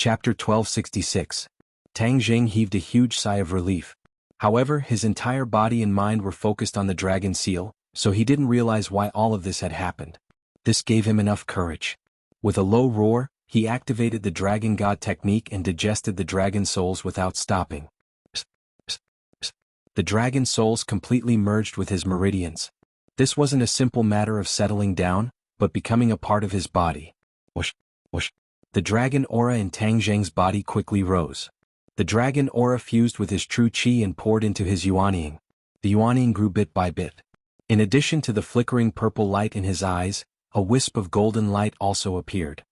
Chapter 1266. Tang Jing heaved a huge sigh of relief. However, his entire body and mind were focused on the dragon seal, so he didn't realize why all of this had happened. This gave him enough courage. With a low roar, he activated the Dragon God technique and digested the dragon souls without stopping. The dragon souls completely merged with his meridians. This wasn't a simple matter of settling down, but becoming a part of his body. Whoosh, whoosh. The dragon aura in Tang Jing's body quickly rose. The dragon aura fused with his true qi and poured into his yuanying. The yuanying grew bit by bit. In addition to the flickering purple light in his eyes, a wisp of golden light also appeared.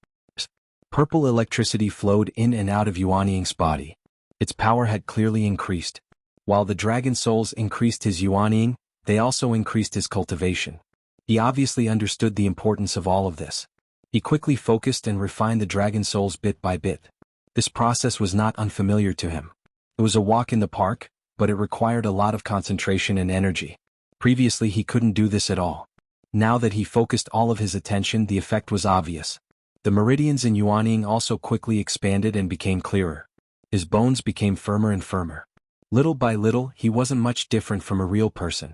Purple electricity flowed in and out of Yuanying's body. Its power had clearly increased. While the dragon souls increased his yuanying, they also increased his cultivation. He obviously understood the importance of all of this. He quickly focused and refined the dragon souls bit by bit. This process was not unfamiliar to him. It was a walk in the park, but it required a lot of concentration and energy. Previously he couldn't do this at all. Now that he focused all of his attention, the effect was obvious. The meridians in yuanying also quickly expanded and became clearer. His bones became firmer and firmer. Little by little, he wasn't much different from a real person.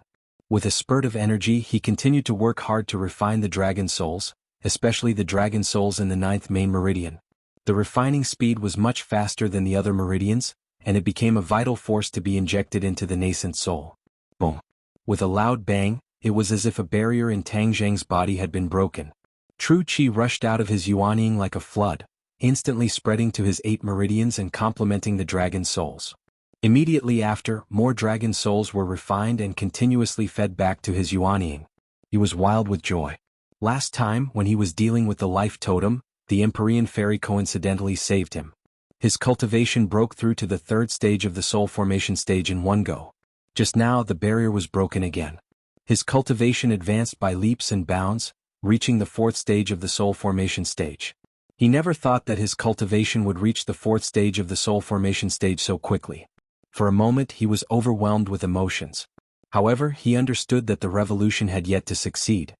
With a spurt of energy, he continued to work hard to refine the dragon souls, especially the dragon souls in the 9th main meridian. The refining speed was much faster than the other meridians, and it became a vital force to be injected into the nascent soul. Boom! With a loud bang, it was as if a barrier in Tang Jing's body had been broken. True qi rushed out of his yuanying like a flood, instantly spreading to his 8 meridians and complementing the dragon souls. Immediately after, more dragon souls were refined and continuously fed back to his yuanying. He was wild with joy. Last time, when he was dealing with the life totem, the Empyrean fairy coincidentally saved him. His cultivation broke through to the 3rd stage of the soul formation stage in one go. Just now the barrier was broken again. His cultivation advanced by leaps and bounds, reaching the 4th stage of the soul formation stage. He never thought that his cultivation would reach the 4th stage of the soul formation stage so quickly. For a moment he was overwhelmed with emotions. However, he understood that the revolution had yet to succeed.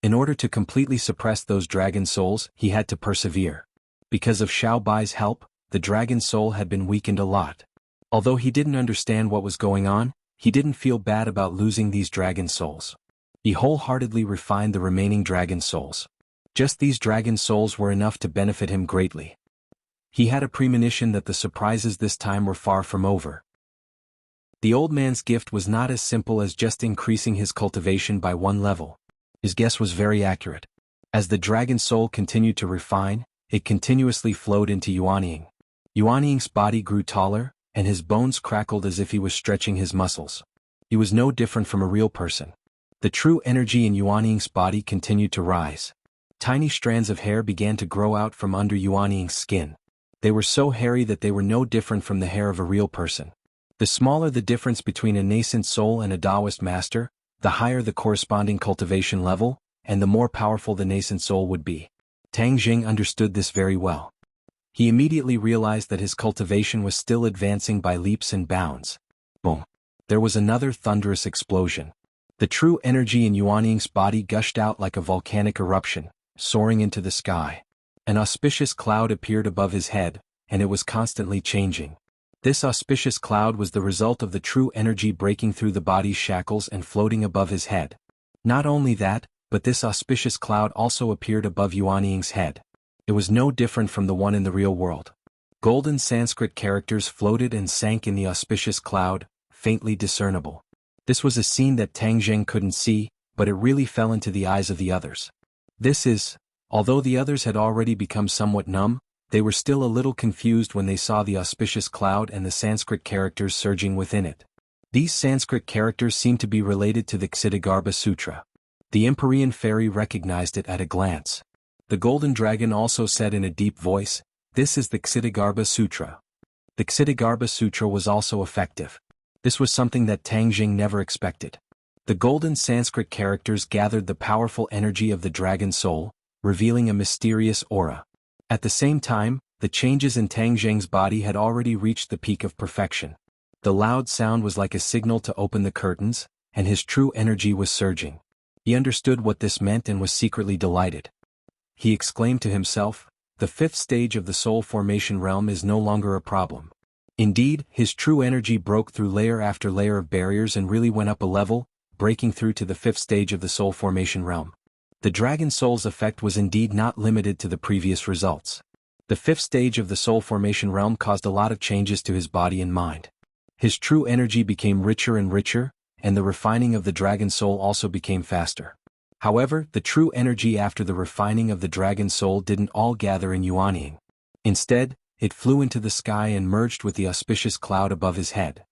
In order to completely suppress those dragon souls, he had to persevere. Because of Xiao Bai's help, the dragon soul had been weakened a lot. Although he didn't understand what was going on, he didn't feel bad about losing these dragon souls. He wholeheartedly refined the remaining dragon souls. Just these dragon souls were enough to benefit him greatly. He had a premonition that the surprises this time were far from over. The old man's gift was not as simple as just increasing his cultivation by 1 level. His guess was very accurate. As the dragon soul continued to refine, it continuously flowed into yuanying. Yuanying's body grew taller, and his bones crackled as if he was stretching his muscles. He was no different from a real person. The true energy in yuanying's body continued to rise. Tiny strands of hair began to grow out from under yuanying's skin. They were so hairy that they were no different from the hair of a real person. The smaller the difference between a nascent soul and a Taoist master, the higher the corresponding cultivation level, and the more powerful the nascent soul would be. Tang Jing understood this very well. He immediately realized that his cultivation was still advancing by leaps and bounds. Boom! There was another thunderous explosion. The true energy in yuanying's body gushed out like a volcanic eruption, soaring into the sky. An auspicious cloud appeared above his head, and it was constantly changing. This auspicious cloud was the result of the true energy breaking through the body's shackles and floating above his head. Not only that, but this auspicious cloud also appeared above yuanying's head. It was no different from the one in the real world. Golden Sanskrit characters floated and sank in the auspicious cloud, faintly discernible. This was a scene that Tang Jing couldn't see, but it really fell into the eyes of the others. Although the others had already become somewhat numb, they were still a little confused when they saw the auspicious cloud and the Sanskrit characters surging within it. These Sanskrit characters seemed to be related to the Ksitigarbha Sutra. The Empyrean fairy recognized it at a glance. The golden dragon also said in a deep voice, "This is the Ksitigarbha Sutra." The Ksitigarbha Sutra was also effective. This was something that Tang Jing never expected. The golden Sanskrit characters gathered the powerful energy of the dragon soul, revealing a mysterious aura. At the same time, the changes in Tang Jing's body had already reached the peak of perfection. The loud sound was like a signal to open the curtains, and his true energy was surging. He understood what this meant and was secretly delighted. He exclaimed to himself, the fifth stage of the soul formation realm is no longer a problem. Indeed, his true energy broke through layer after layer of barriers and really went up a level, breaking through to the fifth stage of the soul formation realm. The dragon soul's effect was indeed not limited to the previous results. The fifth stage of the soul formation realm caused a lot of changes to his body and mind. His true energy became richer and richer, and the refining of the dragon soul also became faster. However, the true energy after the refining of the dragon soul didn't all gather in Yuanying. Instead, it flew into the sky and merged with the auspicious cloud above his head.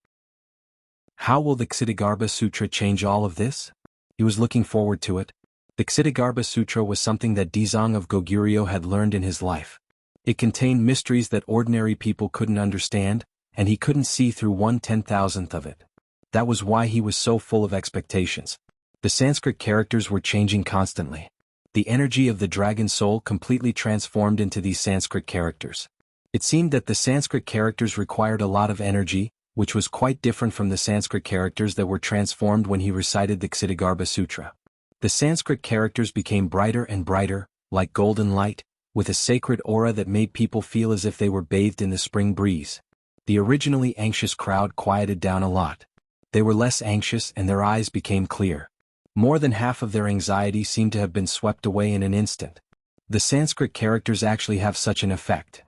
How will the Ksitigarbha Sutra change all of this? He was looking forward to it. The Ksitigarbha Sutra was something that Dizang of Goguryeo had learned in his life. It contained mysteries that ordinary people couldn't understand, and he couldn't see through 1/10,000th of it. That was why he was so full of expectations. The Sanskrit characters were changing constantly. The energy of the dragon soul completely transformed into these Sanskrit characters. It seemed that the Sanskrit characters required a lot of energy, which was quite different from the Sanskrit characters that were transformed when he recited the Ksitigarbha Sutra. The Sanskrit characters became brighter and brighter, like golden light, with a sacred aura that made people feel as if they were bathed in the spring breeze. The originally anxious crowd quieted down a lot. They were less anxious and their eyes became clear. More than half of their anxiety seemed to have been swept away in an instant. The Sanskrit characters actually have such an effect.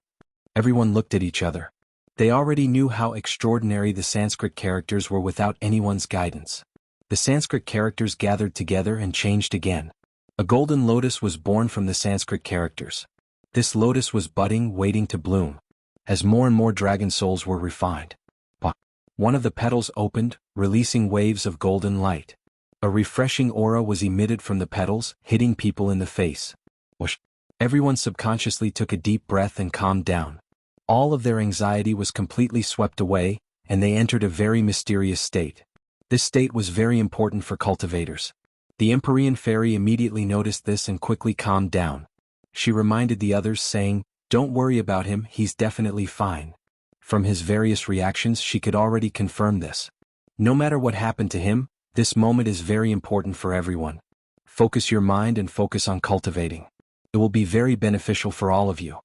Everyone looked at each other. They already knew how extraordinary the Sanskrit characters were without anyone's guidance. The Sanskrit characters gathered together and changed again. A golden lotus was born from the Sanskrit characters. This lotus was budding, waiting to bloom. As more and more dragon souls were refined, one of the petals opened, releasing waves of golden light. A refreshing aura was emitted from the petals, hitting people in the face. Whoosh! Everyone subconsciously took a deep breath and calmed down. All of their anxiety was completely swept away, and they entered a very mysterious state. This state was very important for cultivators. The Empyrean fairy immediately noticed this and quickly calmed down. She reminded the others, saying, "Don't worry about him, he's definitely fine." From his various reactions she could already confirm this. No matter what happened to him, this moment is very important for everyone. Focus your mind and focus on cultivating. It will be very beneficial for all of you.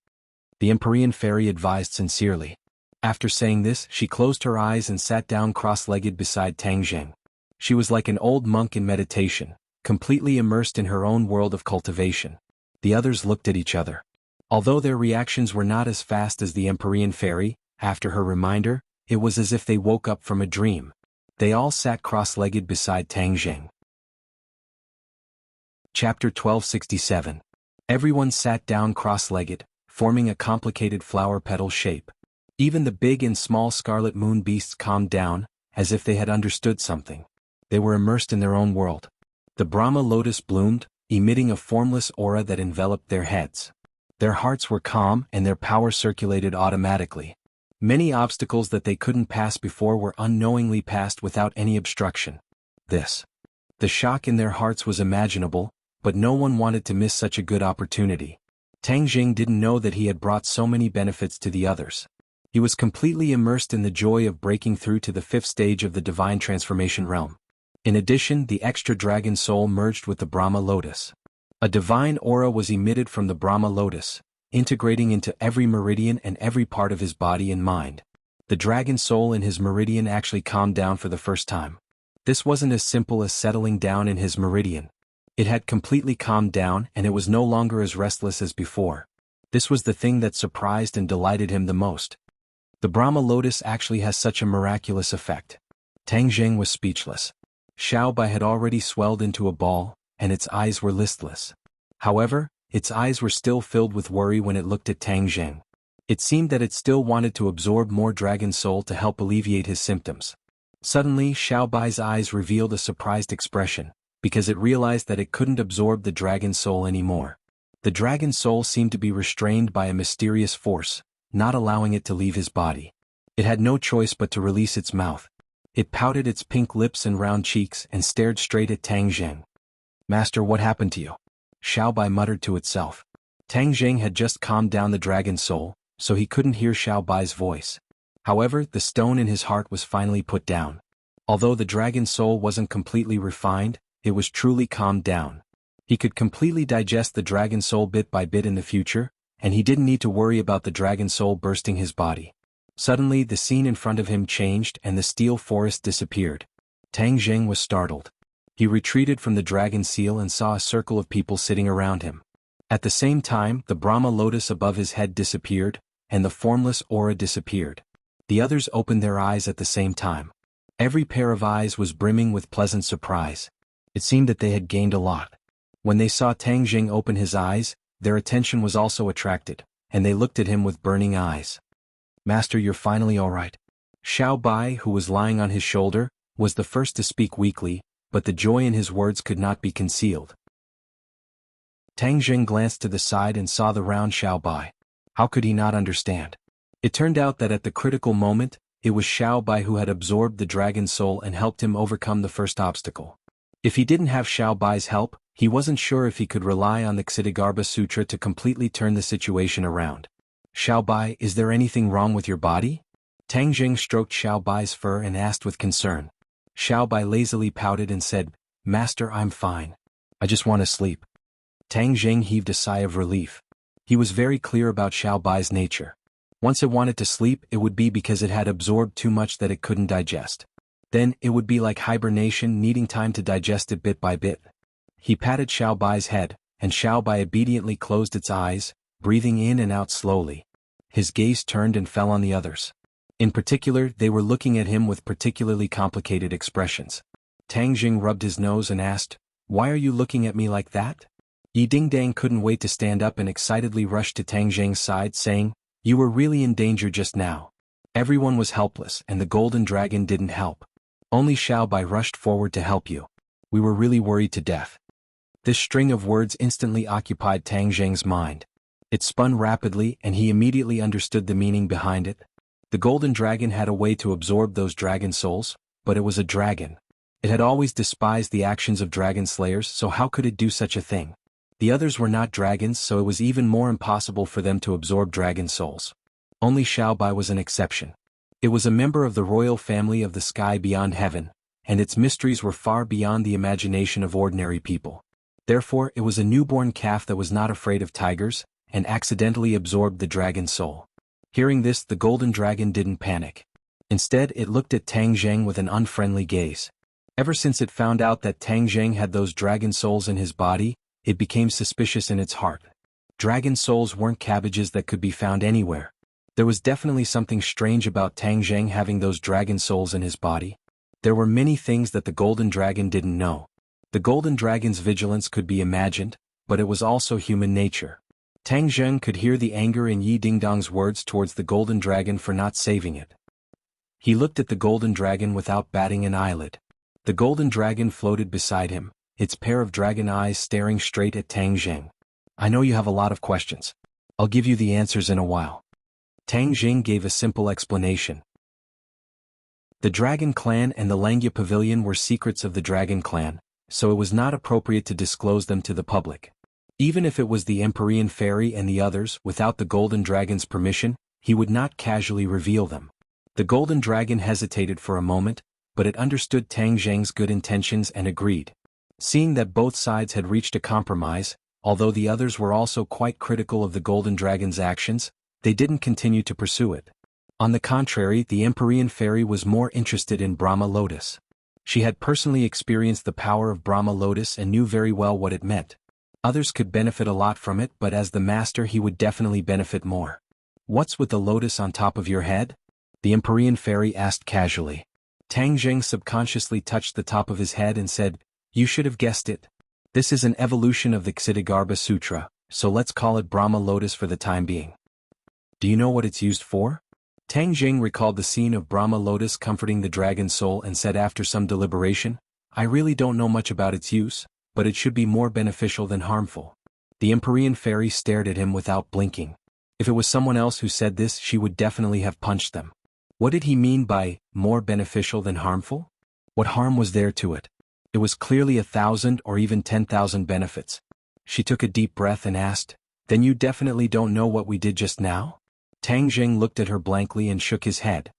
The Empyrean fairy advised sincerely. After saying this, she closed her eyes and sat down cross-legged beside Tang Zheng. She was like an old monk in meditation, completely immersed in her own world of cultivation. The others looked at each other. Although their reactions were not as fast as the Empyrean fairy, after her reminder, it was as if they woke up from a dream. They all sat cross-legged beside Tang Zheng. Chapter 1267. Everyone sat down cross-legged, forming a complicated flower petal shape. Even the big and small scarlet moon beasts calmed down, as if they had understood something. They were immersed in their own world. The Brahma lotus bloomed, emitting a formless aura that enveloped their heads. Their hearts were calm and their power circulated automatically. Many obstacles that they couldn't pass before were unknowingly passed without any obstruction. The shock in their hearts was imaginable, but no one wanted to miss such a good opportunity. Tang Zheng didn't know that he had brought so many benefits to the others. He was completely immersed in the joy of breaking through to the fifth stage of the divine transformation realm. In addition, the extra dragon soul merged with the Brahma lotus. A divine aura was emitted from the Brahma lotus, integrating into every meridian and every part of his body and mind. The dragon soul in his meridian actually calmed down for the first time. This wasn't as simple as settling down in his meridian. It had completely calmed down and it was no longer as restless as before. This was the thing that surprised and delighted him the most. The Brahma lotus actually has such a miraculous effect. Tang Zheng was speechless. Xiao Bai had already swelled into a ball, and its eyes were listless. However, its eyes were still filled with worry when it looked at Tang Zheng. It seemed that it still wanted to absorb more dragon soul to help alleviate his symptoms. Suddenly, Xiao Bai's eyes revealed a surprised expression, because it realized that it couldn't absorb the dragon soul anymore. The dragon soul seemed to be restrained by a mysterious force, not allowing it to leave his body. It had no choice but to release its mouth. It pouted its pink lips and round cheeks and stared straight at Tang Zheng. "Master, what happened to you?" Xiao Bai muttered to itself. Tang Zheng had just calmed down the dragon soul, so he couldn't hear Xiao Bai's voice. However, the stone in his heart was finally put down. Although the dragon soul wasn't completely refined, it was truly calmed down. He could completely digest the dragon soul bit by bit in the future, and he didn't need to worry about the dragon soul bursting his body. Suddenly the scene in front of him changed and the steel forest disappeared. Tang Zheng was startled. He retreated from the dragon seal and saw a circle of people sitting around him. At the same time, the Brahma lotus above his head disappeared, and the formless aura disappeared. The others opened their eyes at the same time. Every pair of eyes was brimming with pleasant surprise. It seemed that they had gained a lot. When they saw Tang Zheng open his eyes, their attention was also attracted, and they looked at him with burning eyes. "Master, you're finally all right." Xiao Bai, who was lying on his shoulder, was the first to speak weakly, but the joy in his words could not be concealed. Tang Zheng glanced to the side and saw the round Xiao Bai. How could he not understand? It turned out that at the critical moment, it was Xiao Bai who had absorbed the dragon soul and helped him overcome the first obstacle. If he didn't have Xiao Bai's help, he wasn't sure if he could rely on the Ksitigarbha Sutra to completely turn the situation around. "Xiao Bai, is there anything wrong with your body?" Tang Zheng stroked Xiao Bai's fur and asked with concern. Xiao Bai lazily pouted and said, "Master, I'm fine. I just want to sleep." Tang Zheng heaved a sigh of relief. He was very clear about Xiao Bai's nature. Once it wanted to sleep, it would be because it had absorbed too much that it couldn't digest. Then, it would be like hibernation, needing time to digest it bit by bit. He patted Xiao Bai's head, and Xiao Bai obediently closed its eyes, breathing in and out slowly. His gaze turned and fell on the others. In particular, they were looking at him with particularly complicated expressions. Tang Zheng rubbed his nose and asked, "Why are you looking at me like that?" Yi Dingdang couldn't wait to stand up and excitedly rushed to Tang Zheng's side, saying, "You were really in danger just now. Everyone was helpless and the golden dragon didn't help. Only Xiao Bai rushed forward to help you. We were really worried to death." This string of words instantly occupied Tang Zheng's mind. It spun rapidly and he immediately understood the meaning behind it. The golden dragon had a way to absorb those dragon souls, but it was a dragon. It had always despised the actions of dragon slayers, so how could it do such a thing? The others were not dragons, so it was even more impossible for them to absorb dragon souls. Only Xiao Bai was an exception. It was a member of the royal family of the sky beyond heaven, and its mysteries were far beyond the imagination of ordinary people. Therefore, it was a newborn calf that was not afraid of tigers, and accidentally absorbed the dragon soul. Hearing this, the golden dragon didn't panic. Instead, it looked at Tang Zheng with an unfriendly gaze. Ever since it found out that Tang Zheng had those dragon souls in his body, it became suspicious in its heart. Dragon souls weren't cabbages that could be found anywhere. There was definitely something strange about Tang Zheng having those dragon souls in his body. There were many things that the golden dragon didn't know. The golden dragon's vigilance could be imagined, but it was also human nature. Tang Zheng could hear the anger in Yi Dingdong's words towards the golden dragon for not saving it. He looked at the golden dragon without batting an eyelid. The golden dragon floated beside him, its pair of dragon eyes staring straight at Tang Zheng. "I know you have a lot of questions. I'll give you the answers in a while." Tang Zheng gave a simple explanation. The Dragon Clan and the Langya Pavilion were secrets of the Dragon Clan, so it was not appropriate to disclose them to the public. Even if it was the Empyrean Fairy and the others, without the Golden Dragon's permission, he would not casually reveal them. The Golden Dragon hesitated for a moment, but it understood Tang Zheng's good intentions and agreed. Seeing that both sides had reached a compromise, although the others were also quite critical of the Golden Dragon's actions, they didn't continue to pursue it. On the contrary, the Empyrean Fairy was more interested in Brahma Lotus. She had personally experienced the power of Brahma Lotus and knew very well what it meant. Others could benefit a lot from it, but as the master he would definitely benefit more. "What's with the lotus on top of your head?" the Empyrean Fairy asked casually. Tang Zheng subconsciously touched the top of his head and said, "You should have guessed it. This is an evolution of the Ksitigarbha Sutra, so let's call it Brahma Lotus for the time being." "Do you know what it's used for?" Tang Zheng recalled the scene of Brahma Lotus comforting the dragon soul and said after some deliberation, "I really don't know much about its use, but it should be more beneficial than harmful." The Empyrean Fairy stared at him without blinking. If it was someone else who said this, she would definitely have punched them. What did he mean by more beneficial than harmful? What harm was there to it? It was clearly 1,000 or even 10,000 benefits. She took a deep breath and asked, "Then you definitely don't know what we did just now?" Tang Zheng looked at her blankly and shook his head.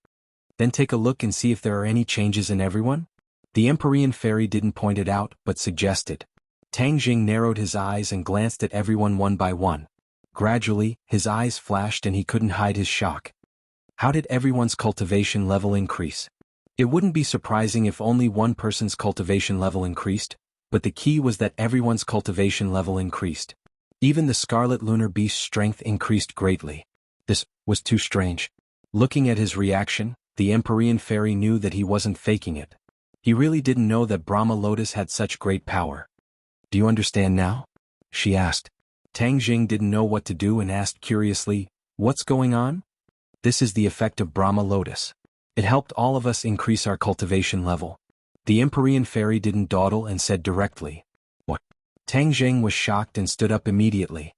"Then take a look and see if there are any changes in everyone?" The Empyrean Fairy didn't point it out, but suggested. Tang Zheng narrowed his eyes and glanced at everyone one by one. Gradually, his eyes flashed and he couldn't hide his shock. How did everyone's cultivation level increase? It wouldn't be surprising if only one person's cultivation level increased, but the key was that everyone's cultivation level increased. Even the Scarlet Lunar Beast's strength increased greatly. This was too strange. Looking at his reaction, the Empyrean Fairy knew that he wasn't faking it. He really didn't know that Brahma Lotus had such great power. "Do you understand now?" she asked. Tang Jing didn't know what to do and asked curiously, "What's going on?" "This is the effect of Brahma Lotus. It helped all of us increase our cultivation level." The Empyrean Fairy didn't dawdle and said directly, "What?" Tang Jing was shocked and stood up immediately.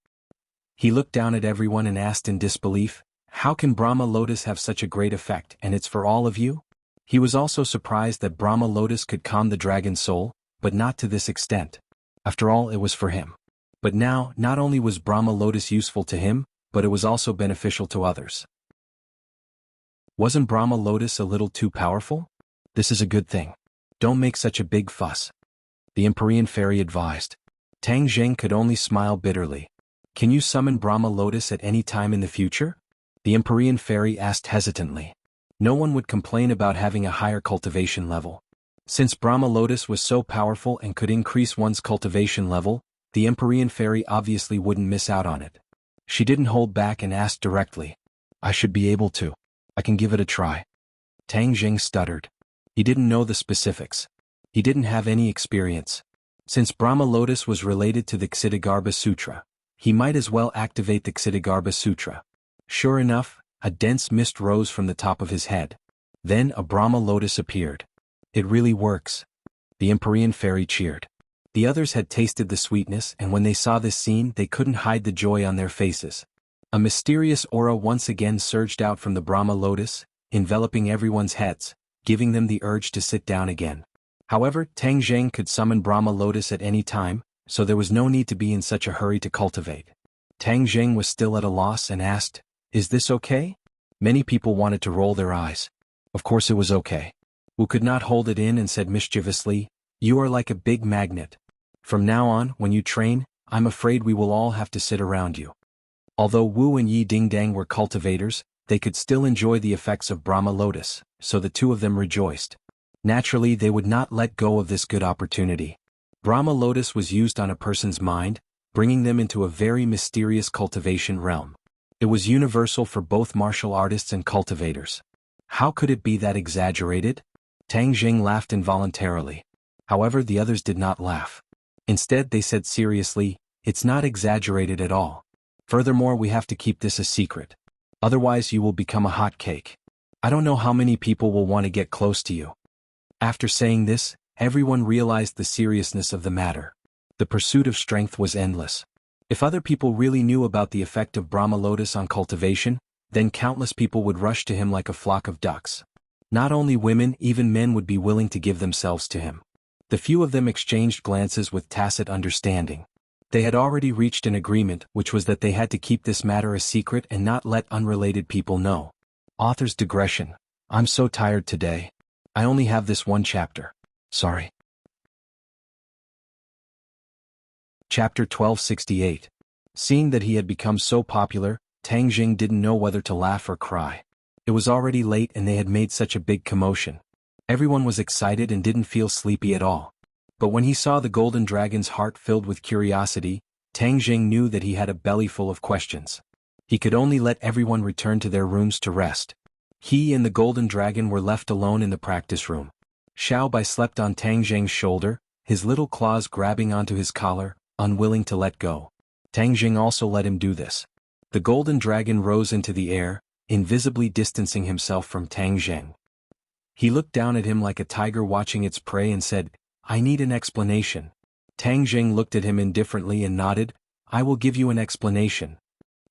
He looked down at everyone and asked in disbelief, "How can Brahma Lotus have such a great effect, and it's for all of you?" He was also surprised that Brahma Lotus could calm the dragon's soul, but not to this extent. After all, it was for him. But now, not only was Brahma Lotus useful to him, but it was also beneficial to others. Wasn't Brahma Lotus a little too powerful? "This is a good thing. Don't make such a big fuss," the Empyrean Fairy advised. Tang Jing could only smile bitterly. "Can you summon Brahma Lotus at any time in the future?" the Empyrean Fairy asked hesitantly. No one would complain about having a higher cultivation level. Since Brahma Lotus was so powerful and could increase one's cultivation level, the Empyrean Fairy obviously wouldn't miss out on it. She didn't hold back and asked directly, "I should be able to. I can give it a try." Tang Jing stuttered. He didn't know the specifics. He didn't have any experience. Since Brahma Lotus was related to the Ksitigarbha Sutra, he might as well activate the Ksitigarbha Sutra. Sure enough, a dense mist rose from the top of his head. Then a Brahma Lotus appeared. "It really works." The Empyrean Fairy cheered. The others had tasted the sweetness, and when they saw this scene they couldn't hide the joy on their faces. A mysterious aura once again surged out from the Brahma Lotus, enveloping everyone's heads, giving them the urge to sit down again. However, Tang Jing could summon Brahma Lotus at any time, so there was no need to be in such a hurry to cultivate. Tang Jing was still at a loss and asked, "Is this okay?" Many people wanted to roll their eyes. Of course it was okay. Wu could not hold it in and said mischievously, "You are like a big magnet. From now on, when you train, I'm afraid we will all have to sit around you." Although Wu and Yi Dingdang were cultivators, they could still enjoy the effects of Brahma Lotus, so the two of them rejoiced. Naturally, they would not let go of this good opportunity. Brahma Lotus was used on a person's mind, bringing them into a very mysterious cultivation realm. It was universal for both martial artists and cultivators. How could it be that exaggerated? Tang Jing laughed involuntarily. However, the others did not laugh. Instead, they said seriously, "It's not exaggerated at all. Furthermore, we have to keep this a secret. Otherwise you will become a hot cake. I don't know how many people will want to get close to you." After saying this, everyone realized the seriousness of the matter. The pursuit of strength was endless. If other people really knew about the effect of Brahma Lotus on cultivation, then countless people would rush to him like a flock of ducks. Not only women, even men would be willing to give themselves to him. The few of them exchanged glances with tacit understanding. They had already reached an agreement, which was that they had to keep this matter a secret and not let unrelated people know. Author's digression. I'm so tired today. I only have this one chapter. Sorry. Chapter 1268. Seeing that he had become so popular, Tang Jing didn't know whether to laugh or cry. It was already late and they had made such a big commotion. Everyone was excited and didn't feel sleepy at all. But when he saw the golden dragon's heart filled with curiosity, Tang Jing knew that he had a belly full of questions. He could only let everyone return to their rooms to rest. He and the golden dragon were left alone in the practice room. Xiao Bai slept on Tang Jing's shoulder, his little claws grabbing onto his collar, unwilling to let go. Tang Jing also let him do this. The golden dragon rose into the air, invisibly distancing himself from Tang Jing. He looked down at him like a tiger watching its prey and said, "I need an explanation." Tang Jing looked at him indifferently and nodded, "I will give you an explanation."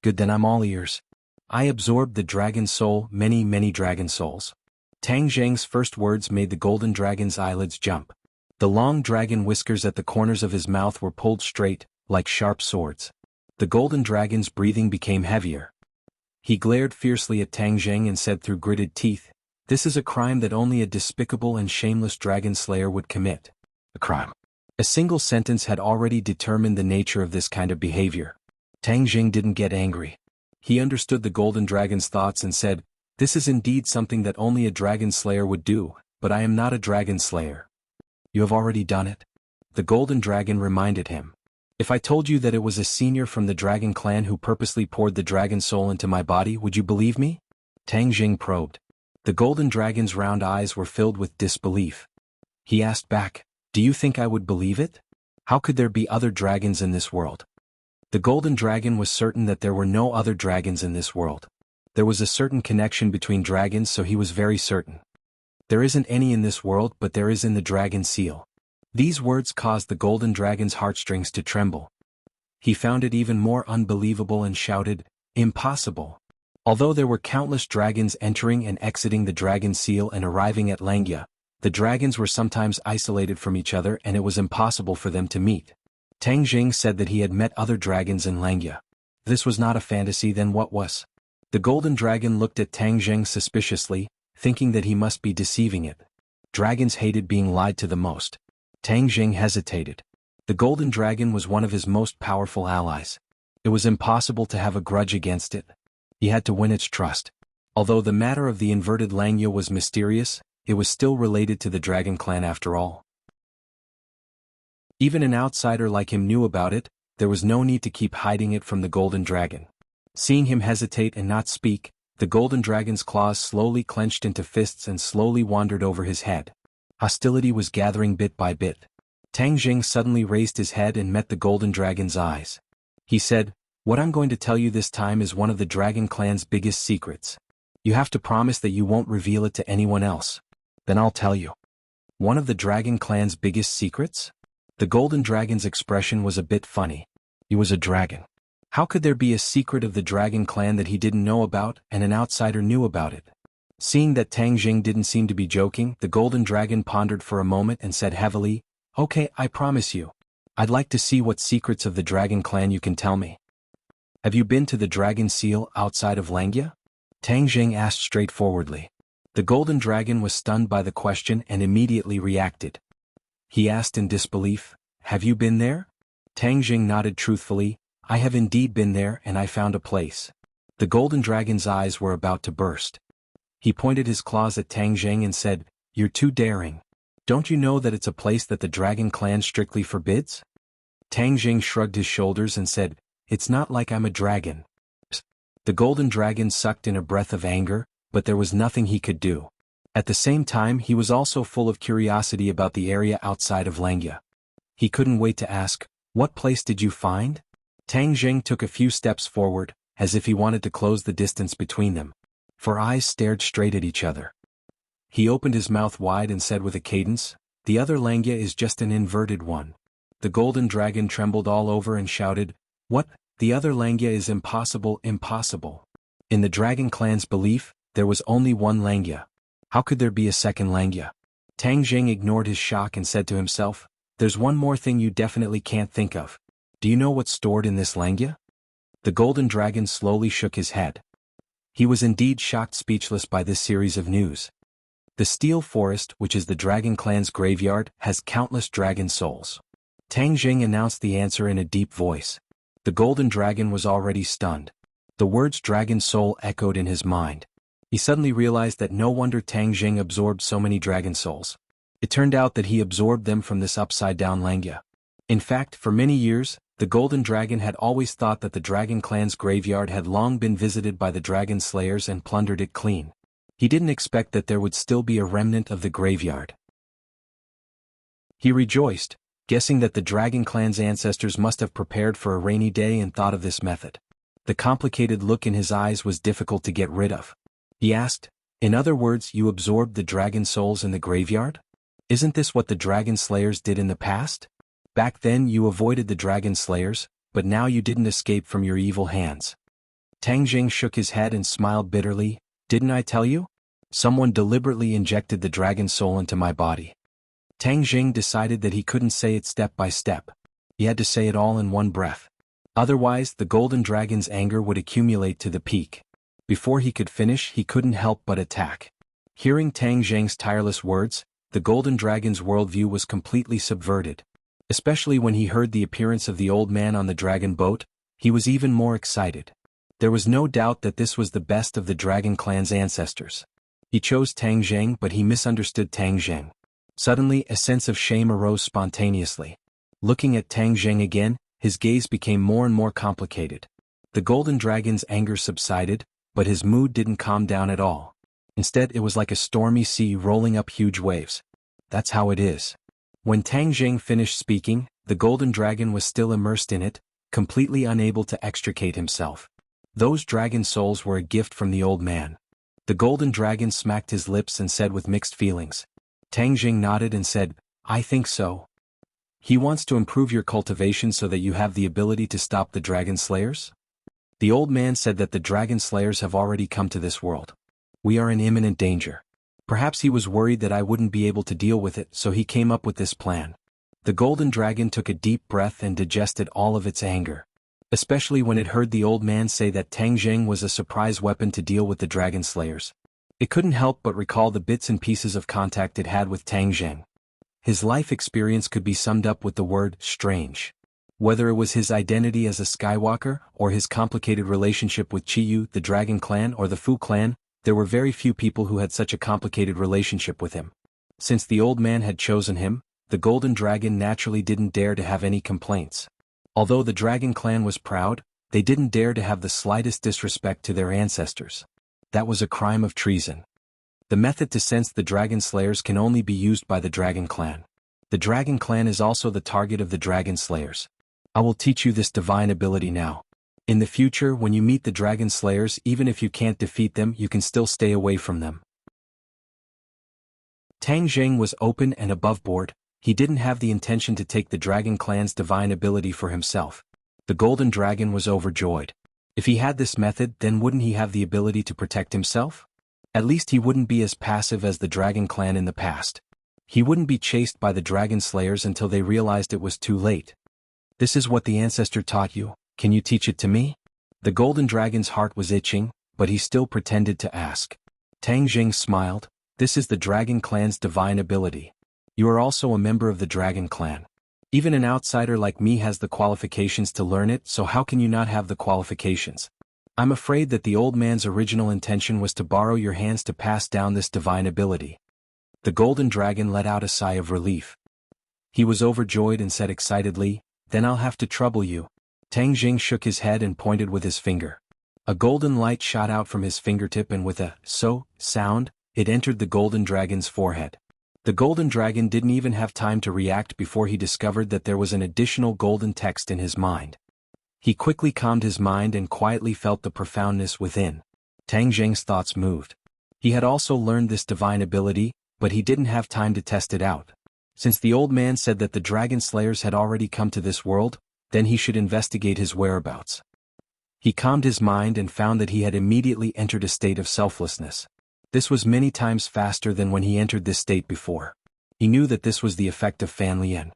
"Good, then I'm all ears." "I absorbed the dragon soul, many dragon souls." Tang Jing's first words made the golden dragon's eyelids jump. The long dragon whiskers at the corners of his mouth were pulled straight, like sharp swords. The golden dragon's breathing became heavier. He glared fiercely at Tang Jing and said through gritted teeth, "This is a crime that only a despicable and shameless dragon slayer would commit." A crime. A single sentence had already determined the nature of this kind of behavior. Tang Jing didn't get angry. He understood the golden dragon's thoughts and said, "This is indeed something that only a dragon slayer would do, but I am not a dragon slayer." "You have already done it?" The golden dragon reminded him. "If I told you that it was a senior from the dragon clan who purposely poured the dragon soul into my body, would you believe me?" Tang Jing probed. The golden dragon's round eyes were filled with disbelief. He asked back, "Do you think I would believe it? How could there be other dragons in this world?" The golden dragon was certain that there were no other dragons in this world. There was a certain connection between dragons, so he was very certain. "There isn't any in this world, but there is in the dragon seal." These words caused the golden dragon's heartstrings to tremble. He found it even more unbelievable and shouted, "Impossible!" Although there were countless dragons entering and exiting the dragon seal and arriving at Langya, the dragons were sometimes isolated from each other and it was impossible for them to meet. Tang Jing said that he had met other dragons in Langya. This was not a fantasy, then what was? The golden dragon looked at Tang Jing suspiciously, thinking that he must be deceiving it. Dragons hated being lied to the most. Tang Jing hesitated. The golden dragon was one of his most powerful allies. It was impossible to have a grudge against it. He had to win its trust. Although the matter of the inverted Langya was mysterious, it was still related to the dragon clan after all. Even an outsider like him knew about it. There was no need to keep hiding it from the golden dragon. Seeing him hesitate and not speak, the golden dragon's claws slowly clenched into fists and slowly wandered over his head. Hostility was gathering bit by bit. Tang Jing suddenly raised his head and met the golden dragon's eyes. He said, "What I'm going to tell you this time is one of the dragon clan's biggest secrets. You have to promise that you won't reveal it to anyone else. Then I'll tell you." "One of the dragon clan's biggest secrets?" The golden dragon's expression was a bit funny. He was a dragon. How could there be a secret of the dragon clan that he didn't know about and an outsider knew about it? Seeing that Tang Jing didn't seem to be joking, the golden dragon pondered for a moment and said heavily, "Okay, I promise you. I'd like to see what secrets of the dragon clan you can tell me." "Have you been to the dragon seal outside of Langya?" Tang Jing asked straightforwardly. The golden dragon was stunned by the question and immediately reacted. He asked in disbelief, "Have you been there?" Tang Jing nodded truthfully, "I have indeed been there and I found a place." The golden dragon's eyes were about to burst. He pointed his claws at Tang Jing and said, "You're too daring. Don't you know that it's a place that the dragon clan strictly forbids?" Tang Jing shrugged his shoulders and said, "It's not like I'm a dragon." The golden dragon sucked in a breath of anger, but there was nothing he could do. At the same time, he was also full of curiosity about the area outside of Langya. He couldn't wait to ask, "What place did you find?" Tang Jing took a few steps forward, as if he wanted to close the distance between them. Four eyes stared straight at each other. He opened his mouth wide and said with a cadence, "The other Langya is just an inverted one." The golden dragon trembled all over and shouted, "What? The other Langya is impossible, impossible." In the dragon clan's belief, there was only one Langya. How could there be a second Langya? Tang Jing ignored his shock and said to himself, "There's one more thing you definitely can't think of. Do you know what's stored in this Langya?" The golden dragon slowly shook his head. He was indeed shocked speechless by this series of news. The Steel Forest, which is the dragon clan's graveyard, has countless dragon souls. Tang Jing announced the answer in a deep voice. The golden dragon was already stunned. The words dragon soul echoed in his mind. He suddenly realized that no wonder Tang Jing absorbed so many dragon souls. It turned out that he absorbed them from this upside-down Langya. In fact, for many years, the golden dragon had always thought that the dragon clan's graveyard had long been visited by the dragon slayers and plundered it clean. He didn't expect that there would still be a remnant of the graveyard. He rejoiced, guessing that the dragon clan's ancestors must have prepared for a rainy day and thought of this method. The complicated look in his eyes was difficult to get rid of. He asked, "In other words, you absorbed the dragon souls in the graveyard? Isn't this what the dragon slayers did in the past? Back then you avoided the dragon slayers, but now you didn't escape from your evil hands." Tang Jing shook his head and smiled bitterly, "Didn't I tell you? Someone deliberately injected the dragon soul into my body." Tang Jing decided that he couldn't say it step by step. He had to say it all in one breath. Otherwise, the golden dragon's anger would accumulate to the peak. Before he could finish, he couldn't help but attack. Hearing Tang Jing's tireless words, the golden dragon's worldview was completely subverted. Especially when he heard the appearance of the old man on the dragon boat, He was even more excited. There was no doubt that this was the best of the Dragon Clan's ancestors. He chose Tang Zheng, but he misunderstood Tang Zheng. Suddenly, a sense of shame arose spontaneously. Looking at Tang Zheng again, his gaze became more and more complicated. The golden dragon's anger subsided, but his mood didn't calm down at all. Instead, it was like a stormy sea rolling up huge waves. That's how it is. When Tang Zheng finished speaking, the golden dragon was still immersed in it, completely unable to extricate himself. Those dragon souls were a gift from the old man. The golden dragon smacked his lips and said with mixed feelings. Tang Zheng nodded and said, "I think so. He wants to improve your cultivation so that you have the ability to stop the dragon slayers?" The old man said that the dragon slayers have already come to this world. We are in imminent danger. Perhaps he was worried that I wouldn't be able to deal with it, so he came up with this plan. The golden dragon took a deep breath and digested all of its anger. Especially when it heard the old man say that Tang Zheng was a surprise weapon to deal with the dragon slayers. It couldn't help but recall the bits and pieces of contact it had with Tang Zheng. His life experience could be summed up with the word strange. Whether it was his identity as a Skywalker, or his complicated relationship with Qiyu, the Dragon Clan, or the Fu Clan, there were very few people who had such a complicated relationship with him. Since the old man had chosen him, the Golden Dragon naturally didn't dare to have any complaints. Although the Dragon Clan was proud, they didn't dare to have the slightest disrespect to their ancestors. That was a crime of treason. The method to sense the Dragon Slayers can only be used by the Dragon Clan. The Dragon Clan is also the target of the Dragon Slayers. I will teach you this divine ability now. In the future, when you meet the Dragon Slayers, even if you can't defeat them, you can still stay away from them. Tang Zheng was open and above board. He didn't have the intention to take the Dragon Clan's divine ability for himself. The Golden Dragon was overjoyed. If he had this method, then wouldn't he have the ability to protect himself? At least he wouldn't be as passive as the Dragon Clan in the past. He wouldn't be chased by the Dragon Slayers until they realized it was too late. This is what the ancestor taught you. Can you teach it to me? The Golden Dragon's heart was itching, but he still pretended to ask. Tang Zheng smiled. This is the Dragon Clan's divine ability. You are also a member of the Dragon Clan. Even an outsider like me has the qualifications to learn it, so how can you not have the qualifications? I'm afraid that the old man's original intention was to borrow your hands to pass down this divine ability. The Golden Dragon let out a sigh of relief. He was overjoyed and said excitedly, "Then I'll have to trouble you." Tang Zheng shook his head and pointed with his finger. A golden light shot out from his fingertip and with a "so" sound, it entered the Golden Dragon's forehead. The Golden Dragon didn't even have time to react before he discovered that there was an additional golden text in his mind. He quickly calmed his mind and quietly felt the profoundness within. Tang Zheng's thoughts moved. He had also learned this divine ability, but he didn't have time to test it out. Since the old man said that the Dragon Slayers had already come to this world, then he should investigate his whereabouts. He calmed his mind and found that he had immediately entered a state of selflessness. This was many times faster than when he entered this state before. He knew that this was the effect of Fan Lian.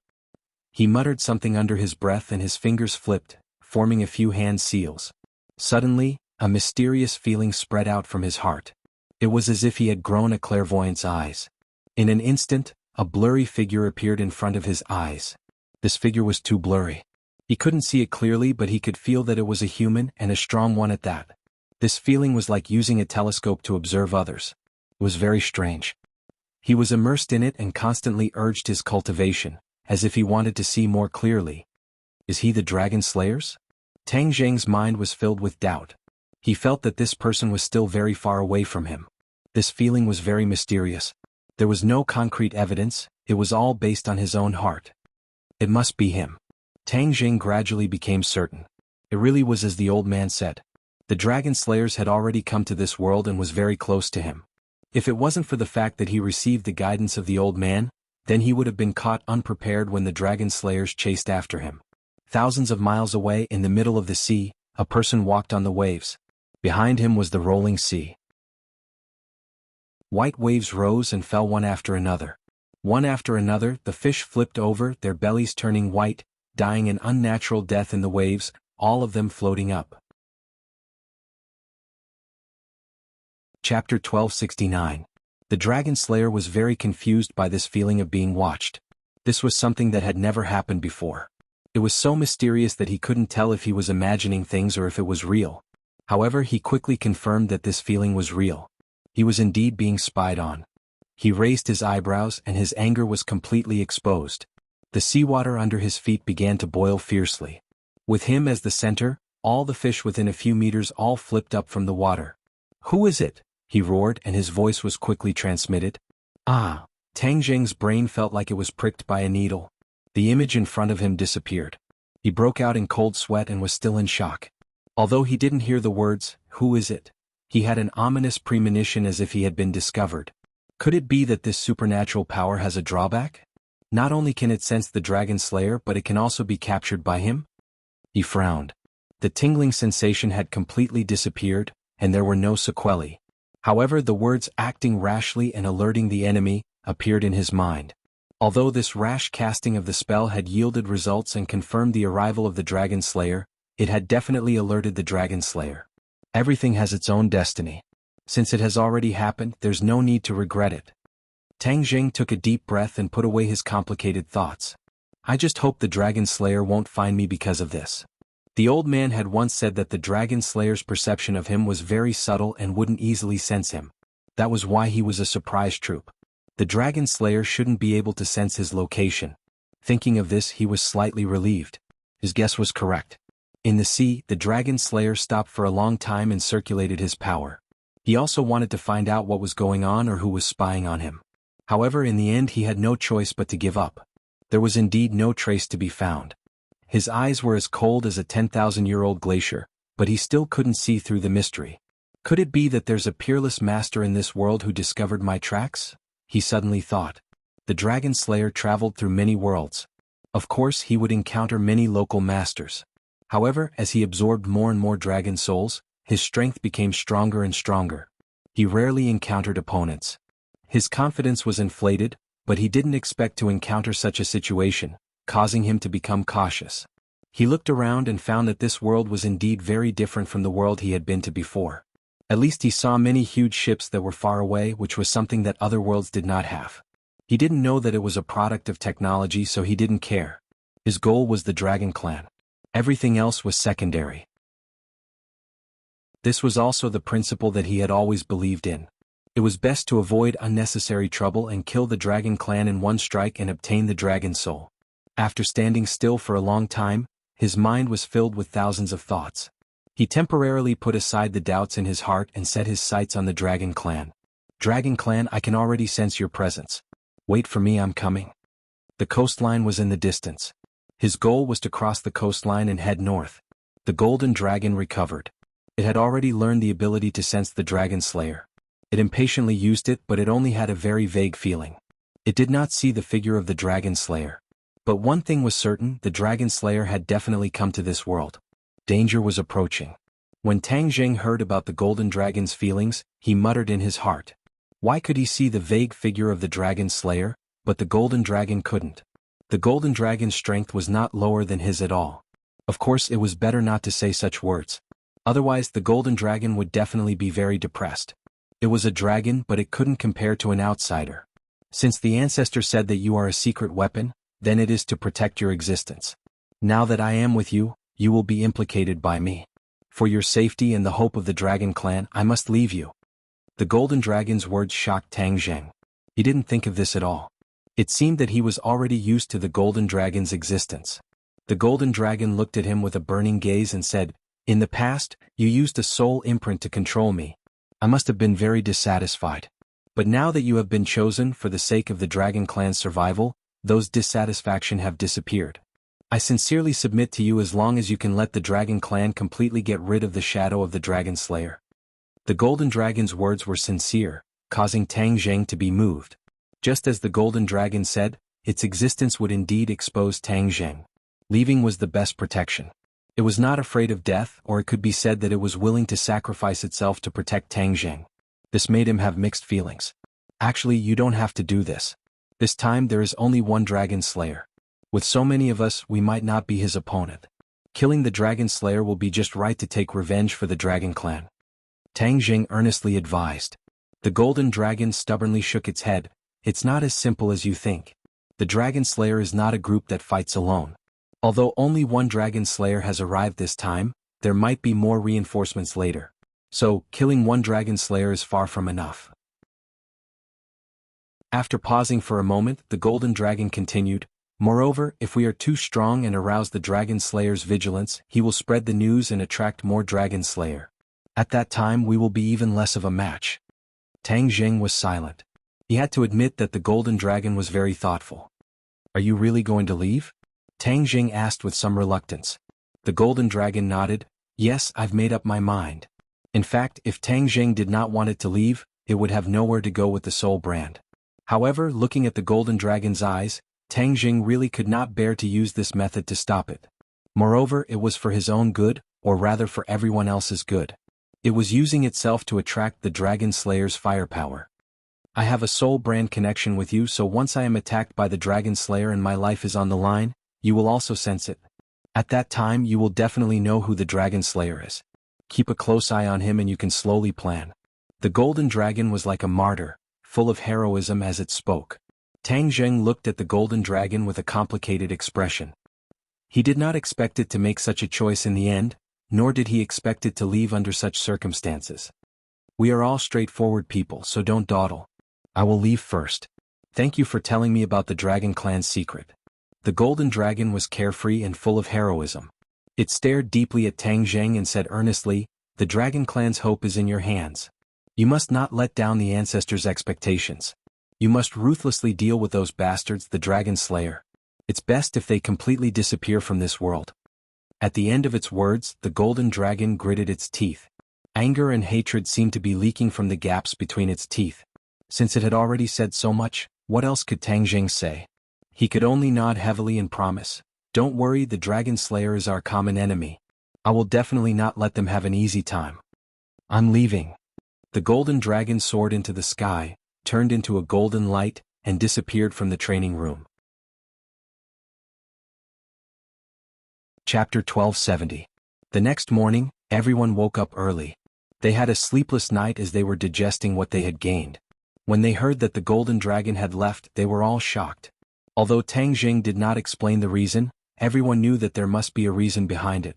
He muttered something under his breath and his fingers flipped, forming a few hand seals. Suddenly, a mysterious feeling spread out from his heart. It was as if he had grown a clairvoyant's eyes. In an instant, a blurry figure appeared in front of his eyes. This figure was too blurry. He couldn't see it clearly, but he could feel that it was a human, and a strong one at that. This feeling was like using a telescope to observe others. It was very strange. He was immersed in it and constantly urged his cultivation, as if he wanted to see more clearly. Is he the Dragon Slayers? Tang Zheng's mind was filled with doubt. He felt that this person was still very far away from him. This feeling was very mysterious. There was no concrete evidence, it was all based on his own heart. It must be him. Tang Zheng gradually became certain. It really was as the old man said. The Dragon Slayers had already come to this world and was very close to him. If it wasn't for the fact that he received the guidance of the old man, then he would have been caught unprepared when the Dragon Slayers chased after him. Thousands of miles away in the middle of the sea, a person walked on the waves. Behind him was the rolling sea. White waves rose and fell one after another. One after another, the fish flipped over, their bellies turning white, dying an unnatural death in the waves, all of them floating up. Chapter 1269. The Dragon Slayer was very confused by this feeling of being watched. This was something that had never happened before. It was so mysterious that he couldn't tell if he was imagining things or if it was real. However, he quickly confirmed that this feeling was real. He was indeed being spied on. He raised his eyebrows and his anger was completely exposed. The seawater under his feet began to boil fiercely. With him as the center, all the fish within a few meters all flipped up from the water. "Who is it?" he roared, and his voice was quickly transmitted. Ah! Tang Jing's brain felt like it was pricked by a needle. The image in front of him disappeared. He broke out in cold sweat and was still in shock. Although he didn't hear the words, "Who is it?" he had an ominous premonition as if he had been discovered. Could it be that this supernatural power has a drawback? Not only can it sense the Dragon Slayer, but it can also be captured by him? He frowned. The tingling sensation had completely disappeared, and there were no sequelae. However, the words "acting rashly and alerting the enemy" appeared in his mind. Although this rash casting of the spell had yielded results and confirmed the arrival of the Dragon Slayer, it had definitely alerted the Dragon Slayer. Everything has its own destiny. Since it has already happened, there's no need to regret it. Tang Jing took a deep breath and put away his complicated thoughts. I just hope the Dragon Slayer won't find me because of this. The old man had once said that the Dragon Slayer's perception of him was very subtle and wouldn't easily sense him. That was why he was a surprise troop. The Dragon Slayer shouldn't be able to sense his location. Thinking of this, he was slightly relieved. His guess was correct. In the sea, the Dragon Slayer stopped for a long time and circulated his power. He also wanted to find out what was going on or who was spying on him. However, in the end he had no choice but to give up. There was indeed no trace to be found. His eyes were as cold as a 10,000-year-old glacier, but he still couldn't see through the mystery. Could it be that there's a peerless master in this world who discovered my tracks? He suddenly thought. The Dragon Slayer traveled through many worlds. Of course, he would encounter many local masters. However, as he absorbed more and more dragon souls, his strength became stronger and stronger. He rarely encountered opponents. His confidence was inflated, but he didn't expect to encounter such a situation, causing him to become cautious. He looked around and found that this world was indeed very different from the world he had been to before. At least he saw many huge ships that were far away, which was something that other worlds did not have. He didn't know that it was a product of technology, so he didn't care. His goal was the Dragon Clan. Everything else was secondary. This was also the principle that he had always believed in. It was best to avoid unnecessary trouble and kill the Dragon Clan in one strike and obtain the Dragon Soul. After standing still for a long time, his mind was filled with thousands of thoughts. He temporarily put aside the doubts in his heart and set his sights on the Dragon Clan. Dragon Clan, I can already sense your presence. Wait for me, I'm coming. The coastline was in the distance. His goal was to cross the coastline and head north. The Golden Dragon recovered. It had already learned the ability to sense the Dragon Slayer. It impatiently used it, but it only had a very vague feeling. It did not see the figure of the Dragon Slayer. But one thing was certain, the Dragon Slayer had definitely come to this world. Danger was approaching. When Tang Jing heard about the Golden Dragon's feelings, he muttered in his heart. Why could he see the vague figure of the Dragon Slayer, but the Golden Dragon couldn't? The Golden Dragon's strength was not lower than his at all. Of course, it was better not to say such words. Otherwise, the Golden Dragon would definitely be very depressed. It was a dragon, but it couldn't compare to an outsider. Since the ancestor said that you are a secret weapon, then it is to protect your existence. Now that I am with you, you will be implicated by me. For your safety and the hope of the Dragon Clan, I must leave you. The Golden Dragon's words shocked Tang Jing. He didn't think of this at all. It seemed that he was already used to the Golden Dragon's existence. The Golden Dragon looked at him with a burning gaze and said, In the past, you used a soul imprint to control me. I must have been very dissatisfied. But now that you have been chosen for the sake of the Dragon Clan's survival, those dissatisfaction have disappeared. I sincerely submit to you as long as you can let the Dragon Clan completely get rid of the shadow of the Dragon Slayer. The Golden Dragon's words were sincere, causing Tang Jing to be moved. Just as the Golden Dragon said, its existence would indeed expose Tang Jing. Leaving was the best protection. It was not afraid of death, or it could be said that it was willing to sacrifice itself to protect Tang Jing. This made him have mixed feelings. Actually, you don't have to do this. This time there is only one Dragon Slayer. With so many of us, we might not be his opponent. Killing the Dragon Slayer will be just right to take revenge for the Dragon Clan. Tang Jing earnestly advised. The Golden Dragon stubbornly shook its head. It's not as simple as you think. The Dragon Slayer is not a group that fights alone. Although only one dragon slayer has arrived this time, there might be more reinforcements later. So, killing one dragon slayer is far from enough. After pausing for a moment, the golden dragon continued, "Moreover, if we are too strong and arouse the dragon slayer's vigilance, he will spread the news and attract more dragon slayer. At that time we will be even less of a match." Tang Jing was silent. He had to admit that the golden dragon was very thoughtful. "Are you really going to leave?" Tang Jing asked with some reluctance. The golden dragon nodded, "Yes, I've made up my mind." In fact, if Tang Jing did not want it to leave, it would have nowhere to go with the soul brand. However, looking at the golden dragon's eyes, Tang Jing really could not bear to use this method to stop it. Moreover, it was for his own good, or rather for everyone else's good. It was using itself to attract the dragon slayer's firepower. "I have a soul brand connection with you, so once I am attacked by the dragon slayer and my life is on the line, you will also sense it. At that time you will definitely know who the dragon slayer is. Keep a close eye on him and you can slowly plan." The golden dragon was like a martyr, full of heroism as it spoke. Tang Jing looked at the golden dragon with a complicated expression. He did not expect it to make such a choice in the end, nor did he expect it to leave under such circumstances. "We are all straightforward people, so don't dawdle. I will leave first. Thank you for telling me about the dragon clan's secret." The golden dragon was carefree and full of heroism. It stared deeply at Tang Jing and said earnestly, "The dragon clan's hope is in your hands. You must not let down the ancestors' expectations. You must ruthlessly deal with those bastards, the dragon slayer. It's best if they completely disappear from this world." At the end of its words, the golden dragon gritted its teeth. Anger and hatred seemed to be leaking from the gaps between its teeth. Since it had already said so much, what else could Tang Jing say? He could only nod heavily and promise, "Don't worry, the dragon slayer is our common enemy. I will definitely not let them have an easy time. I'm leaving." The golden dragon soared into the sky, turned into a golden light, and disappeared from the training room. Chapter 1270. The next morning, everyone woke up early. They had a sleepless night as they were digesting what they had gained. When they heard that the golden dragon had left, they were all shocked. Although Tang Jing did not explain the reason, everyone knew that there must be a reason behind it.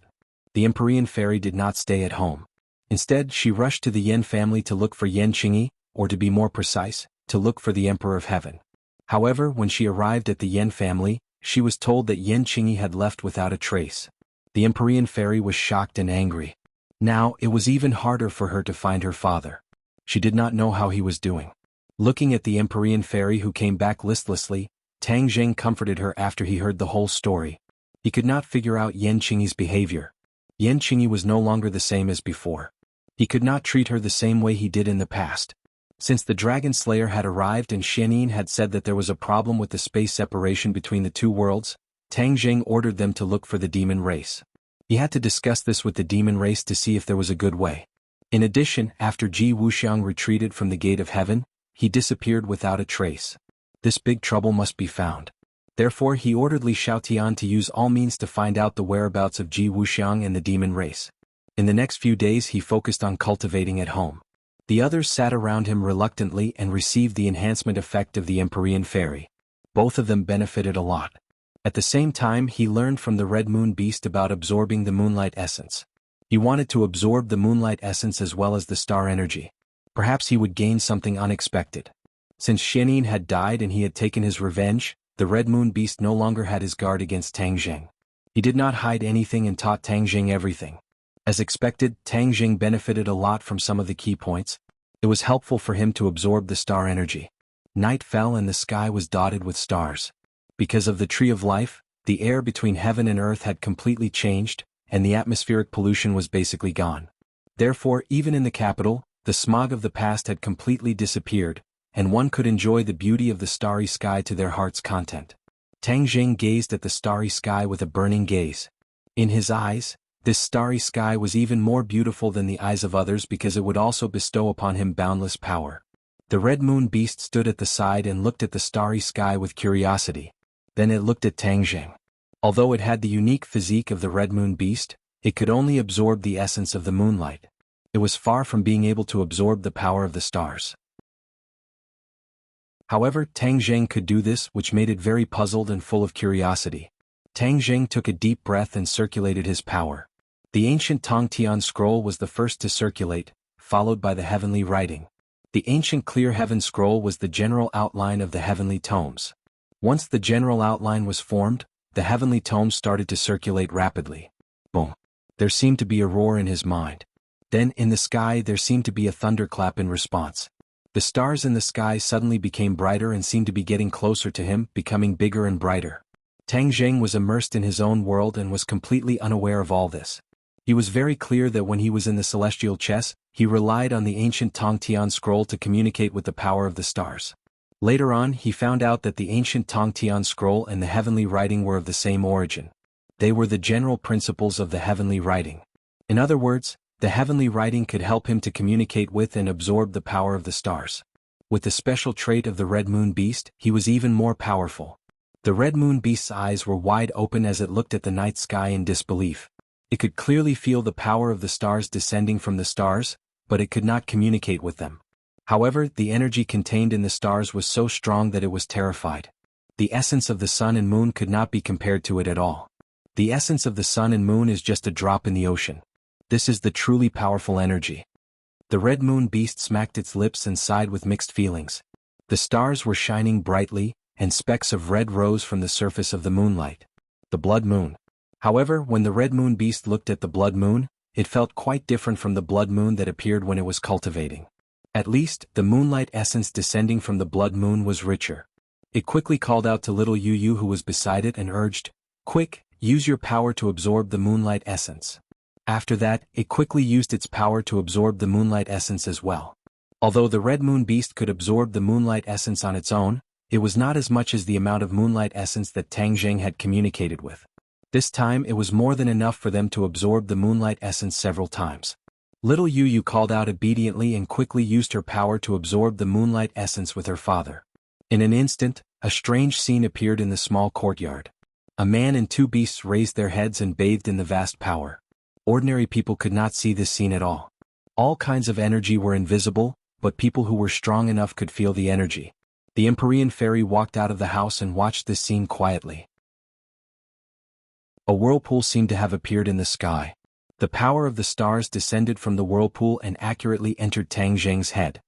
The Empyrean fairy did not stay at home. Instead, she rushed to the Yen family to look for Yen Qingyi, or to be more precise, to look for the Emperor of Heaven. However, when she arrived at the Yen family, she was told that Yen Qingyi had left without a trace. The Empyrean fairy was shocked and angry. Now, it was even harder for her to find her father. She did not know how he was doing. Looking at the Empyrean fairy who came back listlessly, Tang Jing comforted her after he heard the whole story. He could not figure out Yen Qingyi's behavior. Yen Qingyi was no longer the same as before. He could not treat her the same way he did in the past. Since the Dragon Slayer had arrived and Xianyin had said that there was a problem with the space separation between the two worlds, Tang Jing ordered them to look for the demon race. He had to discuss this with the demon race to see if there was a good way. In addition, after Ji Wuxiang retreated from the Gate of Heaven, he disappeared without a trace. This big trouble must be found. Therefore he ordered Li Xiaotian to use all means to find out the whereabouts of Ji Wuxiang and the demon race. In the next few days he focused on cultivating at home. The others sat around him reluctantly and received the enhancement effect of the Empyrean fairy. Both of them benefited a lot. At the same time he learned from the Red Moon Beast about absorbing the moonlight essence. He wanted to absorb the moonlight essence as well as the star energy. Perhaps he would gain something unexpected. Since Xianyin had died and he had taken his revenge, the Red Moon Beast no longer had his guard against Tang Jing. He did not hide anything and taught Tang Jing everything. As expected, Tang Jing benefited a lot from some of the key points. It was helpful for him to absorb the star energy. Night fell and the sky was dotted with stars. Because of the Tree of Life, the air between heaven and earth had completely changed, and the atmospheric pollution was basically gone. Therefore, even in the capital, the smog of the past had completely disappeared, and one could enjoy the beauty of the starry sky to their heart's content. Tang Jing gazed at the starry sky with a burning gaze. In his eyes, this starry sky was even more beautiful than the eyes of others because it would also bestow upon him boundless power. The Red Moon Beast stood at the side and looked at the starry sky with curiosity. Then it looked at Tang Jing. Although it had the unique physique of the Red Moon Beast, it could only absorb the essence of the moonlight. It was far from being able to absorb the power of the stars. However, Tang Jing could do this, which made it very puzzled and full of curiosity. Tang Zheng took a deep breath and circulated his power. The ancient Tongtian scroll was the first to circulate, followed by the heavenly writing. The ancient clear heaven scroll was the general outline of the heavenly tomes. Once the general outline was formed, the heavenly tomes started to circulate rapidly. Boom! There seemed to be a roar in his mind. Then, in the sky there seemed to be a thunderclap in response. The stars in the sky suddenly became brighter and seemed to be getting closer to him, becoming bigger and brighter. Tang Zheng was immersed in his own world and was completely unaware of all this. He was very clear that when he was in the celestial chess, he relied on the ancient Tongtian scroll to communicate with the power of the stars. Later on, he found out that the ancient Tongtian scroll and the heavenly writing were of the same origin. They were the general principles of the heavenly writing. In other words, the heavenly writing could help him to communicate with and absorb the power of the stars. With the special trait of the Red Moon Beast, he was even more powerful. The Red Moon Beast's eyes were wide open as it looked at the night sky in disbelief. It could clearly feel the power of the stars descending from the stars, but it could not communicate with them. However, the energy contained in the stars was so strong that it was terrified. The essence of the sun and moon could not be compared to it at all. The essence of the sun and moon is just a drop in the ocean. This is the truly powerful energy. The Red Moon Beast smacked its lips and sighed with mixed feelings. The stars were shining brightly, and specks of red rose from the surface of the moonlight. The blood moon. However, when the Red Moon Beast looked at the blood moon, it felt quite different from the blood moon that appeared when it was cultivating. At least, the moonlight essence descending from the blood moon was richer. It quickly called out to little Yu Yu who was beside it and urged, "Quick, use your power to absorb the moonlight essence." After that, it quickly used its power to absorb the moonlight essence as well. Although the Red Moon Beast could absorb the moonlight essence on its own, it was not as much as the amount of moonlight essence that Tang Zheng had communicated with. This time it was more than enough for them to absorb the moonlight essence several times. Little Yu Yu called out obediently and quickly used her power to absorb the moonlight essence with her father. In an instant, a strange scene appeared in the small courtyard. A man and two beasts raised their heads and bathed in the vast power. Ordinary people could not see this scene at all. All kinds of energy were invisible, but people who were strong enough could feel the energy. The Empyrean fairy walked out of the house and watched this scene quietly. A whirlpool seemed to have appeared in the sky. The power of the stars descended from the whirlpool and accurately entered Tang Zheng's head.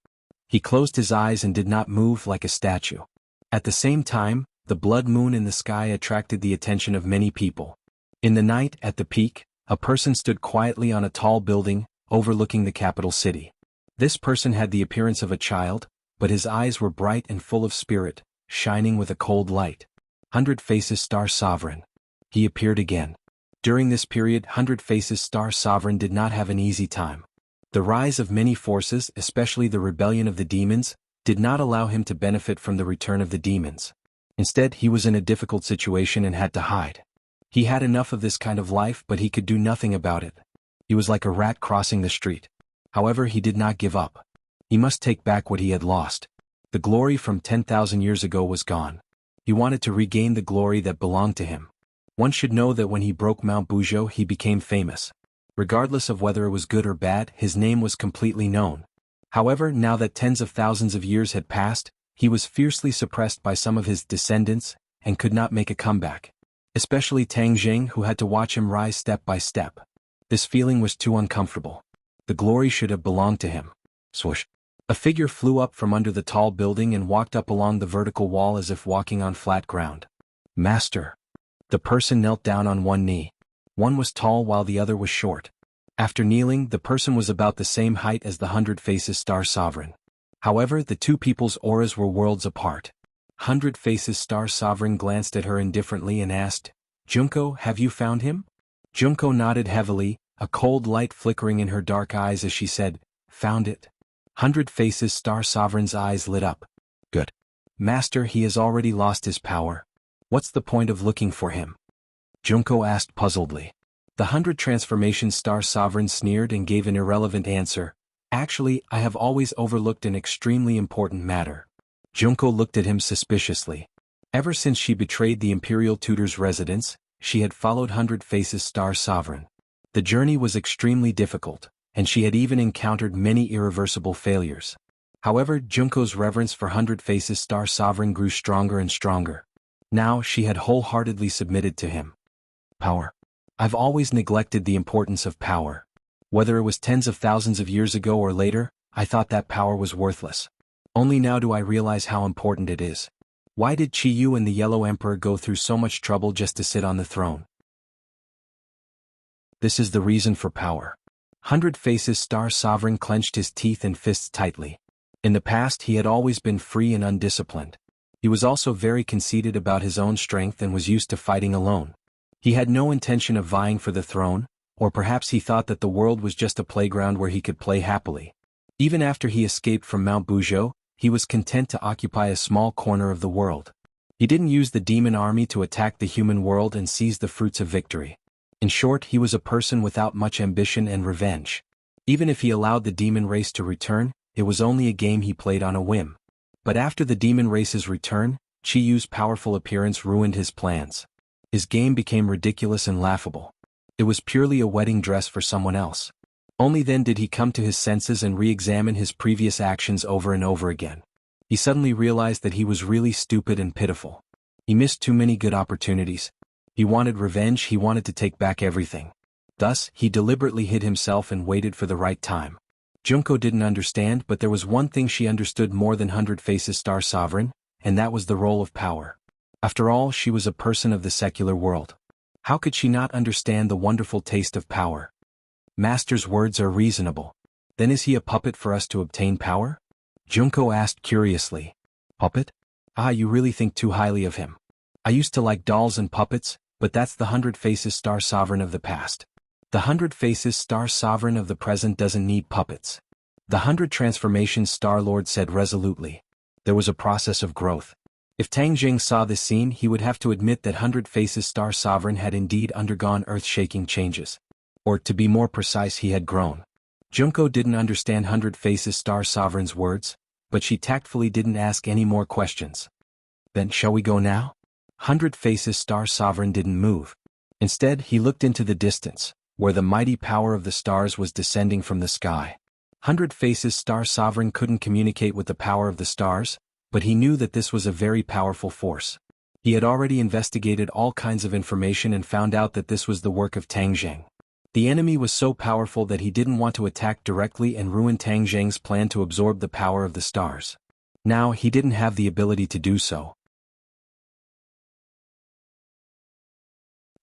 He closed his eyes and did not move like a statue. At the same time, the blood moon in the sky attracted the attention of many people. In the night, at the peak, a person stood quietly on a tall building, overlooking the capital city. This person had the appearance of a child, but his eyes were bright and full of spirit, shining with a cold light. 100 Faces Star Sovereign. He appeared again. During this period, 100 Faces Star Sovereign did not have an easy time. The rise of many forces, especially the rebellion of the demons, did not allow him to benefit from the return of the demons. Instead, he was in a difficult situation and had to hide. He had enough of this kind of life, but he could do nothing about it. He was like a rat crossing the street. However, he did not give up. He must take back what he had lost. The glory from 10,000 years ago was gone. He wanted to regain the glory that belonged to him. One should know that when he broke Mount Buzhou, he became famous. Regardless of whether it was good or bad, his name was completely known. However, now that tens of thousands of years had passed, he was fiercely suppressed by some of his descendants, and could not make a comeback. Especially Tang Zheng, who had to watch him rise step by step. This feeling was too uncomfortable. The glory should have belonged to him. Swoosh! A figure flew up from under the tall building and walked up along the vertical wall as if walking on flat ground. Master! The person knelt down on one knee. One was tall while the other was short. After kneeling, the person was about the same height as the 100 Faces Star Sovereign. However, the two people's auras were worlds apart. 100 Faces Star Sovereign glanced at her indifferently and asked, "Junko, have you found him?" Junko nodded heavily, a cold light flickering in her dark eyes as she said, "Found it." 100 Faces Star Sovereign's eyes lit up. "Good. Master, he has already lost his power. What's the point of looking for him?" Junko asked puzzledly. The 100 Transformation Star Sovereign sneered and gave an irrelevant answer. "Actually, I have always overlooked an extremely important matter." Junko looked at him suspiciously. Ever since she betrayed the Imperial Tutor's residence, she had followed 100 Faces Star Sovereign. The journey was extremely difficult, and she had even encountered many irreversible failures. However, Junko's reverence for 100 Faces Star Sovereign grew stronger and stronger. Now she had wholeheartedly submitted to him. Power. I've always neglected the importance of power. Whether it was tens of thousands of years ago or later, I thought that power was worthless. Only now do I realize how important it is. Why did Qi Yu and the Yellow Emperor go through so much trouble just to sit on the throne? This is the reason for power. 100 Faces Star Sovereign clenched his teeth and fists tightly. In the past he had always been free and undisciplined. He was also very conceited about his own strength and was used to fighting alone. He had no intention of vying for the throne, or perhaps he thought that the world was just a playground where he could play happily. Even after he escaped from Mount Buzhou, he was content to occupy a small corner of the world. He didn't use the demon army to attack the human world and seize the fruits of victory. In short, he was a person without much ambition and revenge. Even if he allowed the demon race to return, it was only a game he played on a whim. But after the demon race's return, Qi Yu's powerful appearance ruined his plans. His game became ridiculous and laughable. It was purely a wedding dress for someone else. Only then did he come to his senses and re-examine his previous actions over and over again. He suddenly realized that he was really stupid and pitiful. He missed too many good opportunities. He wanted revenge, he wanted to take back everything. Thus, he deliberately hid himself and waited for the right time. Junko didn't understand, but there was one thing she understood more than 100 Faces Star Sovereign, and that was the role of power. After all, she was a person of the secular world. How could she not understand the wonderful taste of power? Master's words are reasonable. Then is he a puppet for us to obtain power? Junko asked curiously. Puppet? Ah, you really think too highly of him. I used to like dolls and puppets, but that's the 100 Faces Star Sovereign of the past. The 100 Faces Star Sovereign of the present doesn't need puppets. The 100 Transformations Star Lord said resolutely. There was a process of growth. If Tang Jing saw this scene, he would have to admit that 100 Faces Star Sovereign had indeed undergone earth-shaking changes. Or, to be more precise, he had grown. Junko didn't understand 100 Faces Star Sovereign's words, but she tactfully didn't ask any more questions. Then shall we go now? 100 Faces Star Sovereign didn't move. Instead, he looked into the distance, where the mighty power of the stars was descending from the sky. 100 Faces Star Sovereign couldn't communicate with the power of the stars, but he knew that this was a very powerful force. He had already investigated all kinds of information and found out that this was the work of Tang Jing. The enemy was so powerful that he didn't want to attack directly and ruin Tang Jing's plan to absorb the power of the stars. Now, he didn't have the ability to do so.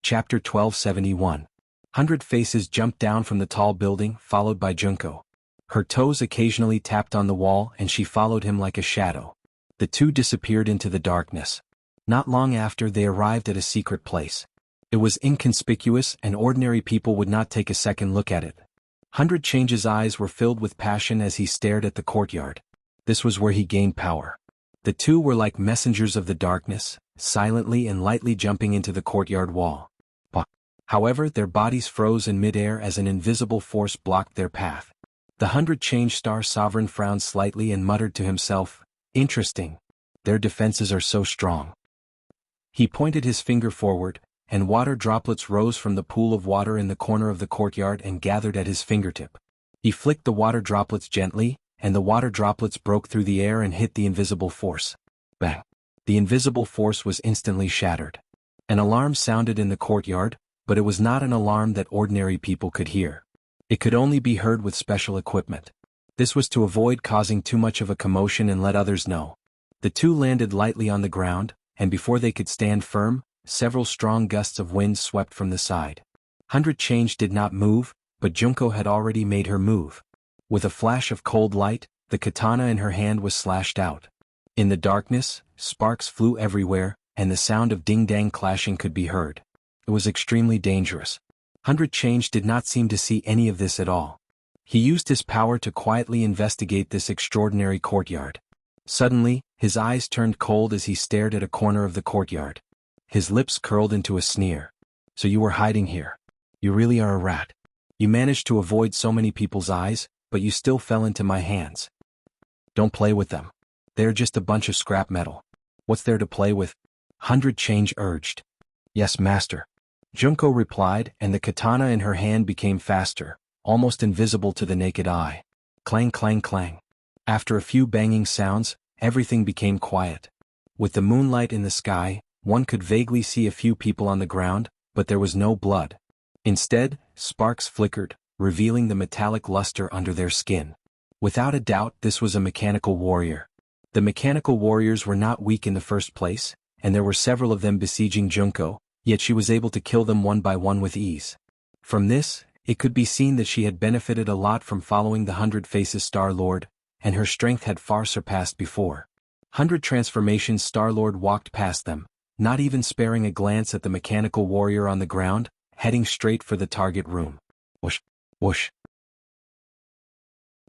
Chapter 1271. 100 Faces jumped down from the tall building, followed by Junko. Her toes occasionally tapped on the wall and she followed him like a shadow. The two disappeared into the darkness. Not long after, they arrived at a secret place. It was inconspicuous and ordinary people would not take a second look at it. 100 Change's eyes were filled with passion as he stared at the courtyard. This was where he gained power. The two were like messengers of the darkness, silently and lightly jumping into the courtyard wall. However, their bodies froze in midair as an invisible force blocked their path. The 100 Change Star Sovereign frowned slightly and muttered to himself, "Interesting. Their defenses are so strong." He pointed his finger forward, and water droplets rose from the pool of water in the corner of the courtyard and gathered at his fingertip. He flicked the water droplets gently, and the water droplets broke through the air and hit the invisible force. Bang! The invisible force was instantly shattered. An alarm sounded in the courtyard, but it was not an alarm that ordinary people could hear. It could only be heard with special equipment. This was to avoid causing too much of a commotion and let others know. The two landed lightly on the ground, and before they could stand firm, several strong gusts of wind swept from the side. 100 Change did not move, but Junko had already made her move. With a flash of cold light, the katana in her hand was slashed out. In the darkness, sparks flew everywhere, and the sound of ding-dang clashing could be heard. It was extremely dangerous. 100 Change did not seem to see any of this at all. He used his power to quietly investigate this extraordinary courtyard. Suddenly, his eyes turned cold as he stared at a corner of the courtyard. His lips curled into a sneer. "So you were hiding here. You really are a rat. You managed to avoid so many people's eyes, but you still fell into my hands. Don't play with them. They're just a bunch of scrap metal. What's there to play with?" 100 Change urged. "Yes, master," Junko replied, and the katana in her hand became faster, almost invisible to the naked eye. Clang, clang, clang. After a few banging sounds, everything became quiet. With the moonlight in the sky, One could vaguely see a few people on the ground, but there was no blood. Instead, sparks flickered, revealing the metallic luster under their skin. Without a doubt, this was a mechanical warrior. The mechanical warriors were not weak in the first place, and there were several of them besieging Jianghu, yet she was able to kill them one by one with ease. From this, it could be seen that she had benefited a lot from following the 100 Faces Star-Lord, and her strength had far surpassed before. 100 Transformations Star-Lord walked past them, not even sparing a glance at the mechanical warrior on the ground, heading straight for the target room. Whoosh, whoosh.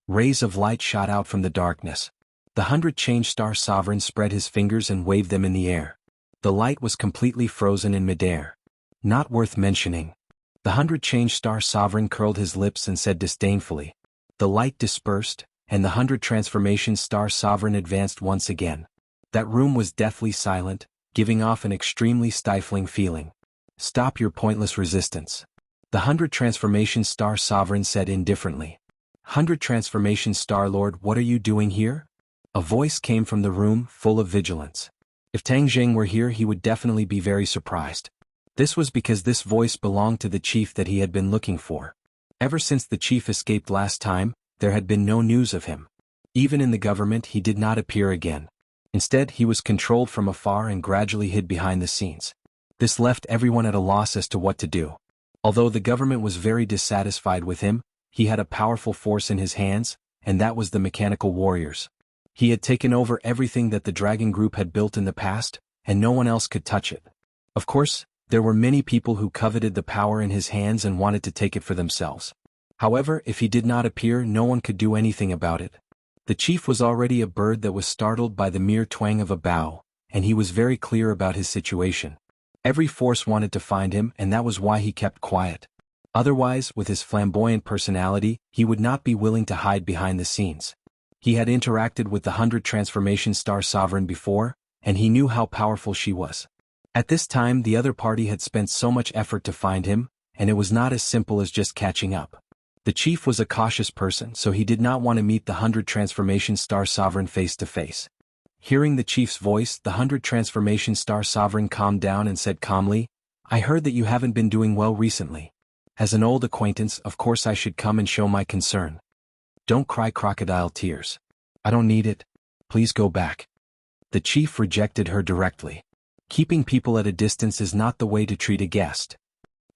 Rays of light shot out from the darkness. The 100 Change Star Sovereign spread his fingers and waved them in the air. The light was completely frozen in midair. Not worth mentioning. The 100 Change Star Sovereign curled his lips and said disdainfully. The light dispersed, and the 100 Transformation Star Sovereign advanced once again. That room was deathly silent, giving off an extremely stifling feeling. Stop your pointless resistance. The 100 Transformation Star Sovereign said indifferently. 100 Transformation Star-Lord, what are you doing here? A voice came from the room, full of vigilance. If Tang Jing were here, he would definitely be very surprised. This was because this voice belonged to the chief that he had been looking for. Ever since the chief escaped last time, there had been no news of him. Even in the government, he did not appear again. Instead, he was controlled from afar and gradually hid behind the scenes. This left everyone at a loss as to what to do. Although the government was very dissatisfied with him, he had a powerful force in his hands, and that was the mechanical warriors. He had taken over everything that the Dragon Group had built in the past, and no one else could touch it. Of course, there were many people who coveted the power in his hands and wanted to take it for themselves. However, if he did not appear, no one could do anything about it. The chief was already a bird that was startled by the mere twang of a bow, and he was very clear about his situation. Every force wanted to find him, and that was why he kept quiet. Otherwise, with his flamboyant personality, he would not be willing to hide behind the scenes. He had interacted with the 100 Transformation Star Sovereign before, and he knew how powerful she was. At this time, the other party had spent so much effort to find him, and it was not as simple as just catching up. The chief was a cautious person, so he did not want to meet the 100 Transformation Star Sovereign face to face. Hearing the chief's voice, the 100 Transformation Star Sovereign calmed down and said calmly, "I heard that you haven't been doing well recently. As an old acquaintance, of course I should come and show my concern. Don't cry crocodile tears. I don't need it. Please go back." The chief rejected her directly. Keeping people at a distance is not the way to treat a guest.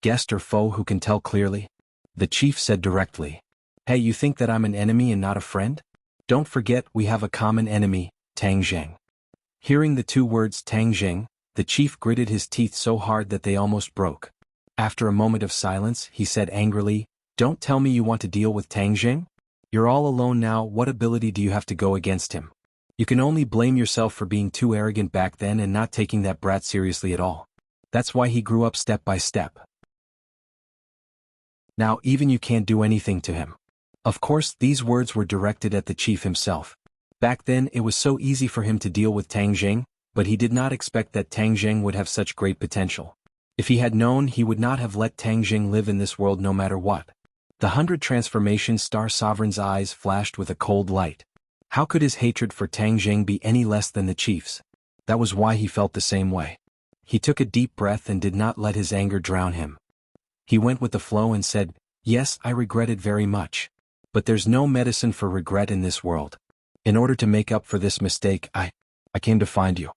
Guest or foe who can tell clearly? The chief said directly. Hey, you think that I'm an enemy and not a friend? Don't forget we have a common enemy, Tang Jing. Hearing the two words Tang Jing, the chief gritted his teeth so hard that they almost broke. After a moment of silence, he said angrily, "Don't tell me you want to deal with Tang Jing? You're all alone now, what ability do you have to go against him? You can only blame yourself for being too arrogant back then and not taking that brat seriously at all. That's why he grew up step by step. Now even you can't do anything to him." Of course, these words were directed at the chief himself. Back then it was so easy for him to deal with Tang Jing, but he did not expect that Tang Jing would have such great potential. If he had known, he would not have let Tang Jing live in this world no matter what. The 100 Transformation Star Sovereign's eyes flashed with a cold light. How could his hatred for Tang Jing be any less than the chief's? That was why he felt the same way. He took a deep breath and did not let his anger drown him. He went with the flow and said, "Yes, I regret it very much. But there's no medicine for regret in this world. In order to make up for this mistake, I came to find you.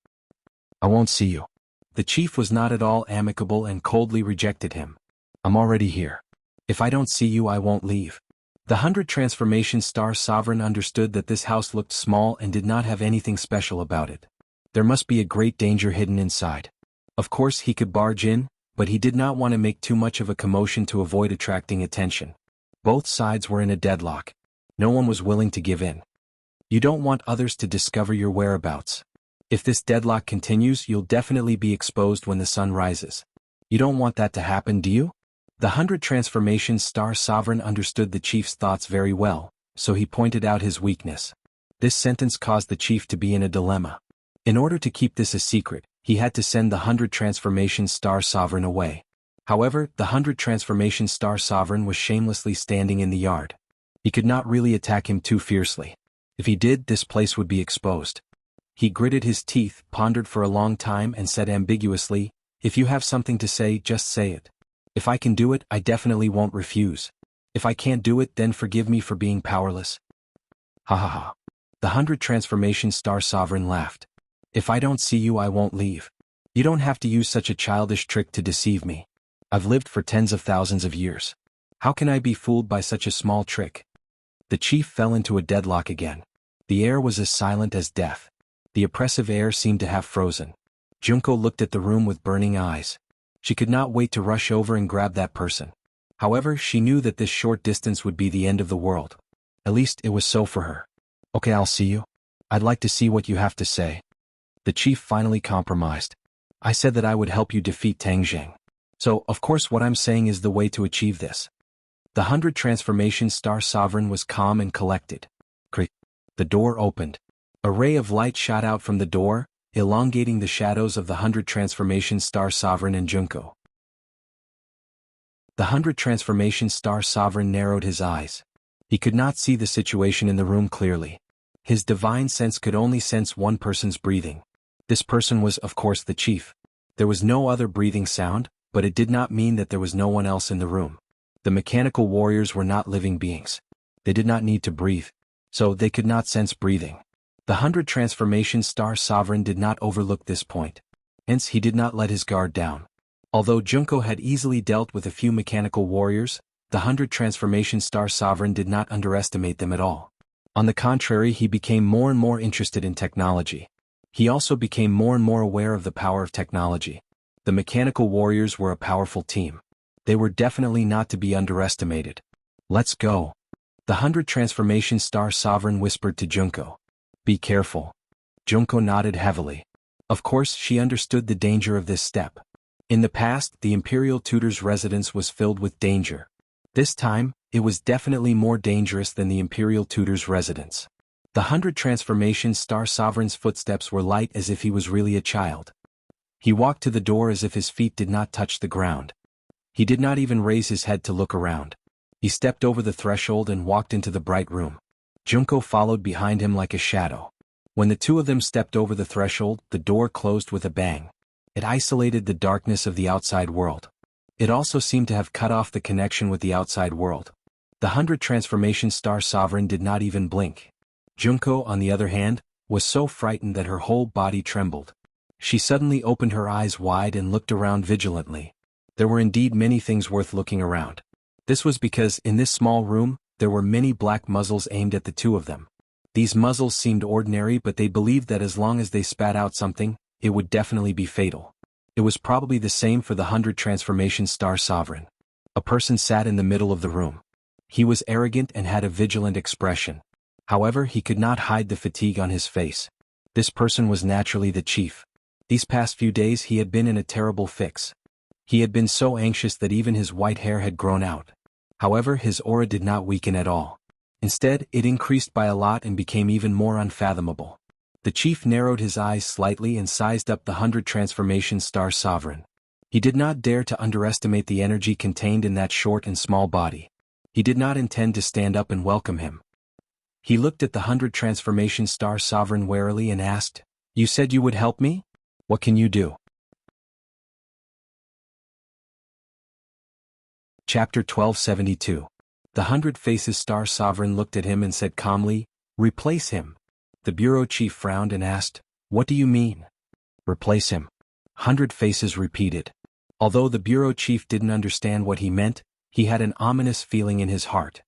I won't see you." The chief was not at all amicable and coldly rejected him. "I'm already here. If I don't see you, I won't leave." The 100 Transformation Star Sovereign understood that this house looked small and did not have anything special about it. There must be a great danger hidden inside. Of course he could barge in, but he did not want to make too much of a commotion to avoid attracting attention. Both sides were in a deadlock. No one was willing to give in. You don't want others to discover your whereabouts. If this deadlock continues, you'll definitely be exposed when the sun rises. You don't want that to happen, do you? The 100 Transformation Star Sovereign understood the chief's thoughts very well, so he pointed out his weakness. This sentence caused the chief to be in a dilemma. In order to keep this a secret, he had to send the 100 Transformation Star Sovereign away. However, the 100 Transformation Star Sovereign was shamelessly standing in the yard. He could not really attack him too fiercely. If he did, this place would be exposed. He gritted his teeth, pondered for a long time and said ambiguously, "If you have something to say, just say it. If I can do it, I definitely won't refuse. If I can't do it, then forgive me for being powerless." Ha ha ha. The 100 Transformation Star Sovereign laughed. "If I don't see you, I won't leave. You don't have to use such a childish trick to deceive me. I've lived for tens of thousands of years. How can I be fooled by such a small trick?" The chief fell into a deadlock again. The air was as silent as death. The oppressive air seemed to have frozen. Junko looked at the room with burning eyes. She could not wait to rush over and grab that person. However, she knew that this short distance would be the end of the world. At least it was so for her. "Okay, I'll see you. I'd like to see what you have to say." The chief finally compromised. "I said that I would help you defeat Tang Zheng. So, of course what I'm saying is the way to achieve this." The 100 Transformation Star Sovereign was calm and collected. Creak. The door opened. A ray of light shot out from the door, elongating the shadows of the 100 Transformation Star Sovereign and Junko. The 100 Transformation Star Sovereign narrowed his eyes. He could not see the situation in the room clearly. His divine sense could only sense one person's breathing. This person was, of course, the chief. There was no other breathing sound, but it did not mean that there was no one else in the room. The mechanical warriors were not living beings. They did not need to breathe, so they could not sense breathing. The 100 Transformation Star Sovereign did not overlook this point. Hence he did not let his guard down. Although Junko had easily dealt with a few mechanical warriors, the 100 Transformation Star Sovereign did not underestimate them at all. On the contrary, he became more and more interested in technology. He also became more and more aware of the power of technology. The mechanical warriors were a powerful team. They were definitely not to be underestimated. "Let's go." The 100 Transformation Star Sovereign whispered to Junko. "Be careful." Junko nodded heavily. Of course, she understood the danger of this step. In the past, the Imperial Tutor's residence was filled with danger. This time, it was definitely more dangerous than the Imperial Tutor's residence. The 100 Transformation Star Sovereign's footsteps were light as if he was really a child. He walked to the door as if his feet did not touch the ground. He did not even raise his head to look around. He stepped over the threshold and walked into the bright room. Junko followed behind him like a shadow. When the two of them stepped over the threshold, the door closed with a bang. It isolated the darkness of the outside world. It also seemed to have cut off the connection with the outside world. The 100 Transformation Star Sovereign did not even blink. Junko, on the other hand, was so frightened that her whole body trembled. She suddenly opened her eyes wide and looked around vigilantly. There were indeed many things worth looking around. This was because, in this small room, there were many black muzzles aimed at the two of them. These muzzles seemed ordinary, but they believed that as long as they spat out something, it would definitely be fatal. It was probably the same for the 100 Transformation Star Sovereign. A person sat in the middle of the room. He was arrogant and had a vigilant expression. However, he could not hide the fatigue on his face. This person was naturally the chief. These past few days he had been in a terrible fix. He had been so anxious that even his white hair had grown out. However, his aura did not weaken at all. Instead, it increased by a lot and became even more unfathomable. The chief narrowed his eyes slightly and sized up the 100 Transformation Star Sovereign. He did not dare to underestimate the energy contained in that short and small body. He did not intend to stand up and welcome him. He looked at the 100 Transformation Star Sovereign warily and asked, "You said you would help me? What can you do?" Chapter 1272. The 100 Faces Star Sovereign looked at him and said calmly, "Replace him." The bureau chief frowned and asked, "What do you mean?" "Replace him." 100 Faces repeated. Although the bureau chief didn't understand what he meant, he had an ominous feeling in his heart.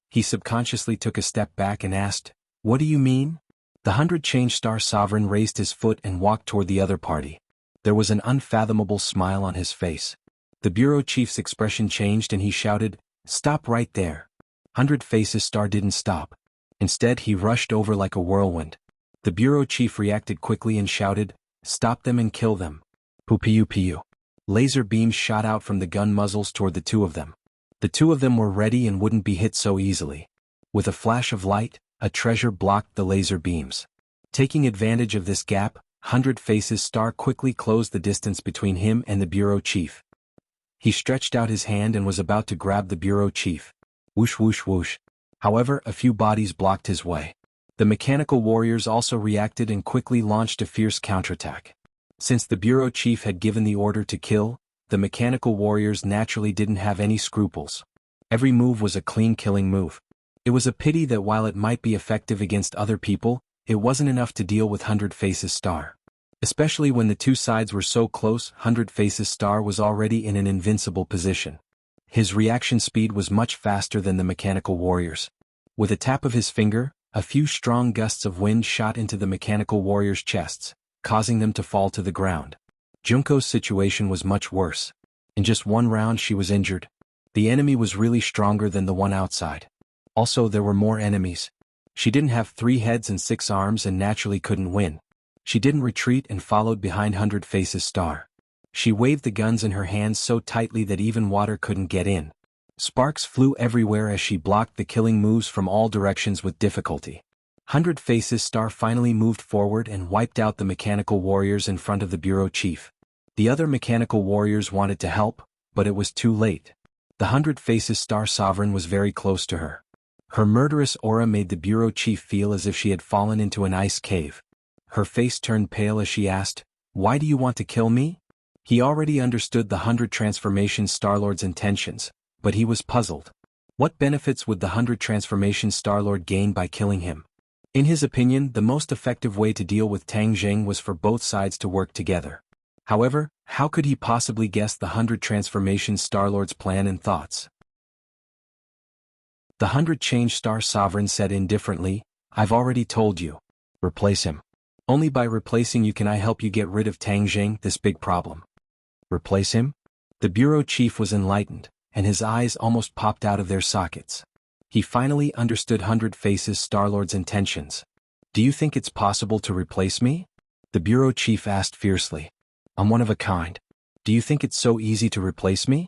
He subconsciously took a step back and asked, "What do you mean?" The 100 Change Star Sovereign raised his foot and walked toward the other party. There was an unfathomable smile on his face. The bureau chief's expression changed and he shouted, "Stop right there." 100 Faces Star didn't stop. Instead, he rushed over like a whirlwind. The bureau chief reacted quickly and shouted, "Stop them and kill them." Pew pew. Laser beams shot out from the gun muzzles toward the two of them. The two of them were ready and wouldn't be hit so easily. With a flash of light, a treasure blocked the laser beams. Taking advantage of this gap, 100 Faces Star quickly closed the distance between him and the bureau chief. He stretched out his hand and was about to grab the bureau chief. Whoosh whoosh whoosh. However, a few bodies blocked his way. The mechanical warriors also reacted and quickly launched a fierce counterattack. Since the bureau chief had given the order to kill, the mechanical warriors naturally didn't have any scruples. Every move was a clean killing move. It was a pity that while it might be effective against other people, it wasn't enough to deal with Hundred Faces Star. Especially when the two sides were so close, Hundred Faces Star was already in an invincible position. His reaction speed was much faster than the mechanical warriors. With a tap of his finger, a few strong gusts of wind shot into the mechanical warriors' chests, causing them to fall to the ground. Junko's situation was much worse. In just one round she was injured. The enemy was really stronger than the one outside. Also there were more enemies. She didn't have 3 heads and 6 arms and naturally couldn't win. She didn't retreat and followed behind Hundred Faces Star. She waved the guns in her hands so tightly that even water couldn't get in. Sparks flew everywhere as she blocked the killing moves from all directions with difficulty. Hundred Faces Star finally moved forward and wiped out the mechanical warriors in front of the bureau chief. The other mechanical warriors wanted to help, but it was too late. The Hundred Faces Star Sovereign was very close to her. Her murderous aura made the bureau chief feel as if she had fallen into an ice cave. Her face turned pale as she asked, "Why do you want to kill me?" He already understood the 100 Transformation Starlord's intentions, but he was puzzled. What benefits would the 100 Transformation Starlord gain by killing him? In his opinion, the most effective way to deal with Tang Zheng was for both sides to work together. However, how could he possibly guess the 100 Transformation Starlord's plan and thoughts? The 100 Change Star Sovereign said indifferently, "I've already told you. Replace him. Only by replacing you can I help you get rid of Tang Zheng, this big problem." Replace him? The bureau chief was enlightened, and his eyes almost popped out of their sockets. He finally understood Hundred Faces Starlord's intentions. "Do you think it's possible to replace me?" The bureau chief asked fiercely. "I'm one of a kind. Do you think it's so easy to replace me?"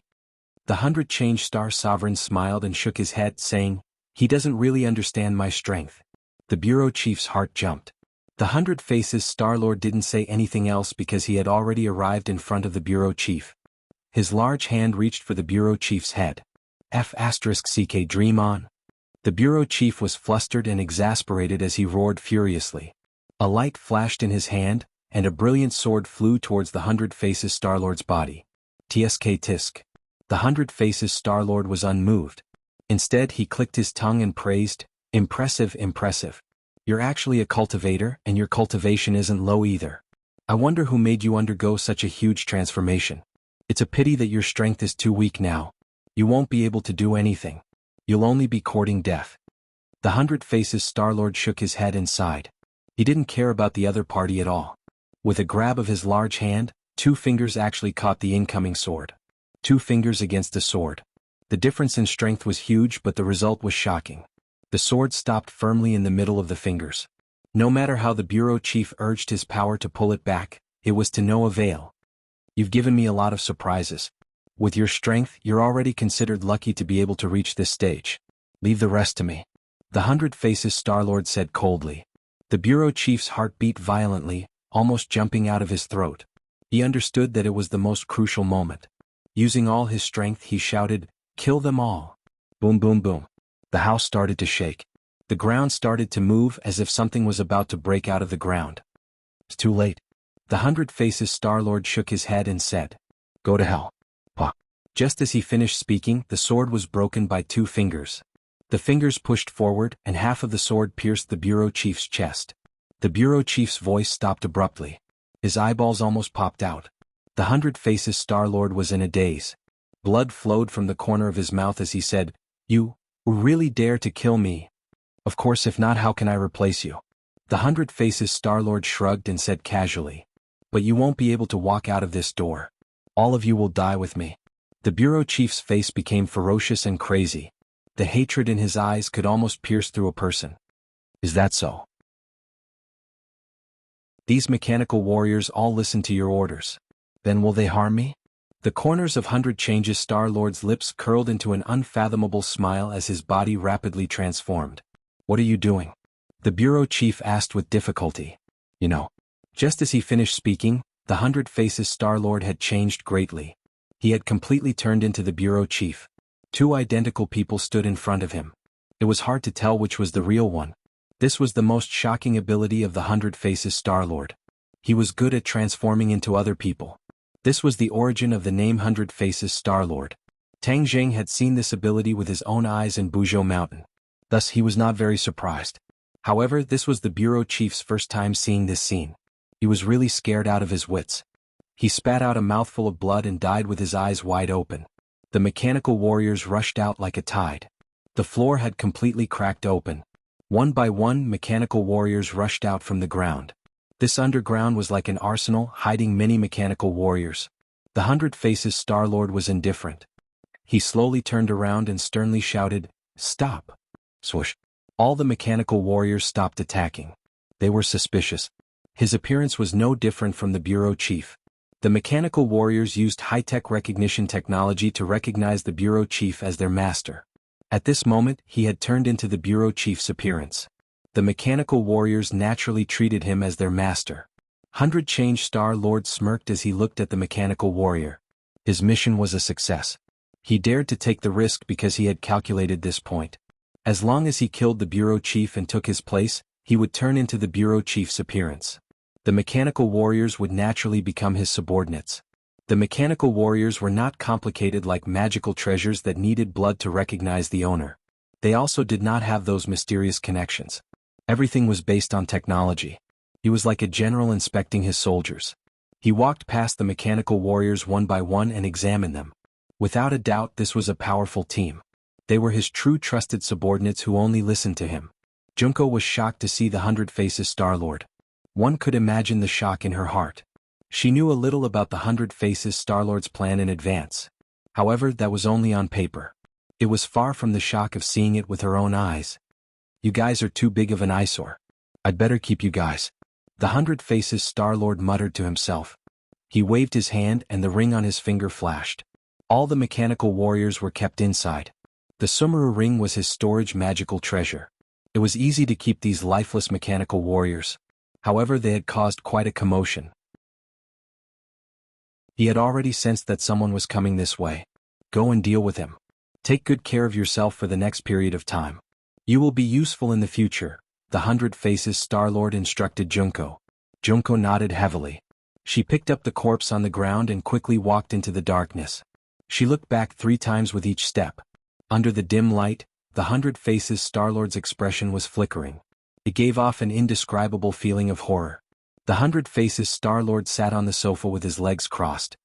The 100 Change Star Sovereign smiled and shook his head, saying, "He doesn't really understand my strength." The bureau chief's heart jumped. The 100 Faces Starlord didn't say anything else because he had already arrived in front of the bureau chief. His large hand reached for the bureau chief's head. F***CK dream on. The bureau chief was flustered and exasperated as he roared furiously. A light flashed in his hand, and a brilliant sword flew towards the 100 Faces Starlord's body. Tsk tisk. The 100 Faces Starlord was unmoved. Instead he clicked his tongue and praised, "Impressive, impressive. You're actually a cultivator, and your cultivation isn't low either. I wonder who made you undergo such a huge transformation. It's a pity that your strength is too weak now. You won't be able to do anything. You'll only be courting death." The 100 Faces Starlord shook his head and sighed. He didn't care about the other party at all. With a grab of his large hand, 2 fingers actually caught the incoming sword. 2 fingers against the sword. The difference in strength was huge, but the result was shocking. The sword stopped firmly in the middle of the fingers. No matter how the bureau chief urged his power to pull it back, it was to no avail. "You've given me a lot of surprises. With your strength, you're already considered lucky to be able to reach this stage. Leave the rest to me." The 100 Faces Starlord said coldly. The bureau chief's heart beat violently, almost jumping out of his throat. He understood that it was the most crucial moment. Using all his strength, he shouted, "Kill them all." Boom, boom, boom. The house started to shake. The ground started to move as if something was about to break out of the ground. "It's too late." The 100 Faces Starlord shook his head and said, "Go to hell." Pah. Just as he finished speaking, the sword was broken by 2 fingers. The fingers pushed forward, and half of the sword pierced the bureau chief's chest. The bureau chief's voice stopped abruptly. His eyeballs almost popped out. The 100 Faces Starlord was in a daze. Blood flowed from the corner of his mouth as he said, "You really dare to kill me? Of course, if not, how can I replace you?" The 100 Faces Starlord shrugged and said casually, "But you won't be able to walk out of this door. All of you will die with me." The bureau chief's face became ferocious and crazy. The hatred in his eyes could almost pierce through a person. "Is that so? These mechanical warriors all listen to your orders. Then will they harm me?" The corners of 100 Changes Starlord's lips curled into an unfathomable smile as his body rapidly transformed. "What are you doing?" the bureau chief asked with difficulty. "You know." Just as he finished speaking, the 100 Faces Starlord had changed greatly. He had completely turned into the bureau chief. 2 identical people stood in front of him. It was hard to tell which was the real one. This was the most shocking ability of the Hundred Faces Star-Lord. He was good at transforming into other people. This was the origin of the name Hundred Faces Star-Lord. Tang Zheng had seen this ability with his own eyes in Buzhou Mountain. Thus he was not very surprised. However, this was the bureau chief's first time seeing this scene. He was really scared out of his wits. He spat out a mouthful of blood and died with his eyes wide open. The mechanical warriors rushed out like a tide. The floor had completely cracked open. One by one, mechanical warriors rushed out from the ground. This underground was like an arsenal hiding many mechanical warriors. The Hundred Faces Star-Lord was indifferent. He slowly turned around and sternly shouted, "Stop!" Swoosh. All the mechanical warriors stopped attacking. They were suspicious. His appearance was no different from the bureau chief. The mechanical warriors used high-tech recognition technology to recognize the bureau chief as their master. At this moment, he had turned into the bureau chief's appearance. The mechanical warriors naturally treated him as their master. Hundred Change Star-Lord smirked as he looked at the mechanical warrior. His mission was a success. He dared to take the risk because he had calculated this point. As long as he killed the bureau chief and took his place, he would turn into the bureau chief's appearance. The mechanical warriors would naturally become his subordinates. The mechanical warriors were not complicated like magical treasures that needed blood to recognize the owner. They also did not have those mysterious connections. Everything was based on technology. He was like a general inspecting his soldiers. He walked past the mechanical warriors one by one and examined them. Without a doubt, this was a powerful team. They were his true trusted subordinates who only listened to him. Junko was shocked to see the Hundred Faces Star-Lord. One could imagine the shock in her heart. She knew a little about the Hundred Faces Star-Lord's plan in advance. However, that was only on paper. It was far from the shock of seeing it with her own eyes. "You guys are too big of an eyesore. I'd better keep you guys," the Hundred Faces Star-Lord muttered to himself. He waved his hand and the ring on his finger flashed. All the mechanical warriors were kept inside. The Sumeru ring was his storage magical treasure. It was easy to keep these lifeless mechanical warriors. However, they had caused quite a commotion. He had already sensed that someone was coming this way. Go and deal with him. Take good care of yourself for the next period of time. You will be useful in the future, the Hundred Faces Star-Lord instructed Junko. Junko nodded heavily. She picked up the corpse on the ground and quickly walked into the darkness. She looked back 3 times with each step. Under the dim light, the Hundred Faces Star-Lord's expression was flickering. It gave off an indescribable feeling of horror. The Hundred Faces Star-Lord sat on the sofa with his legs crossed.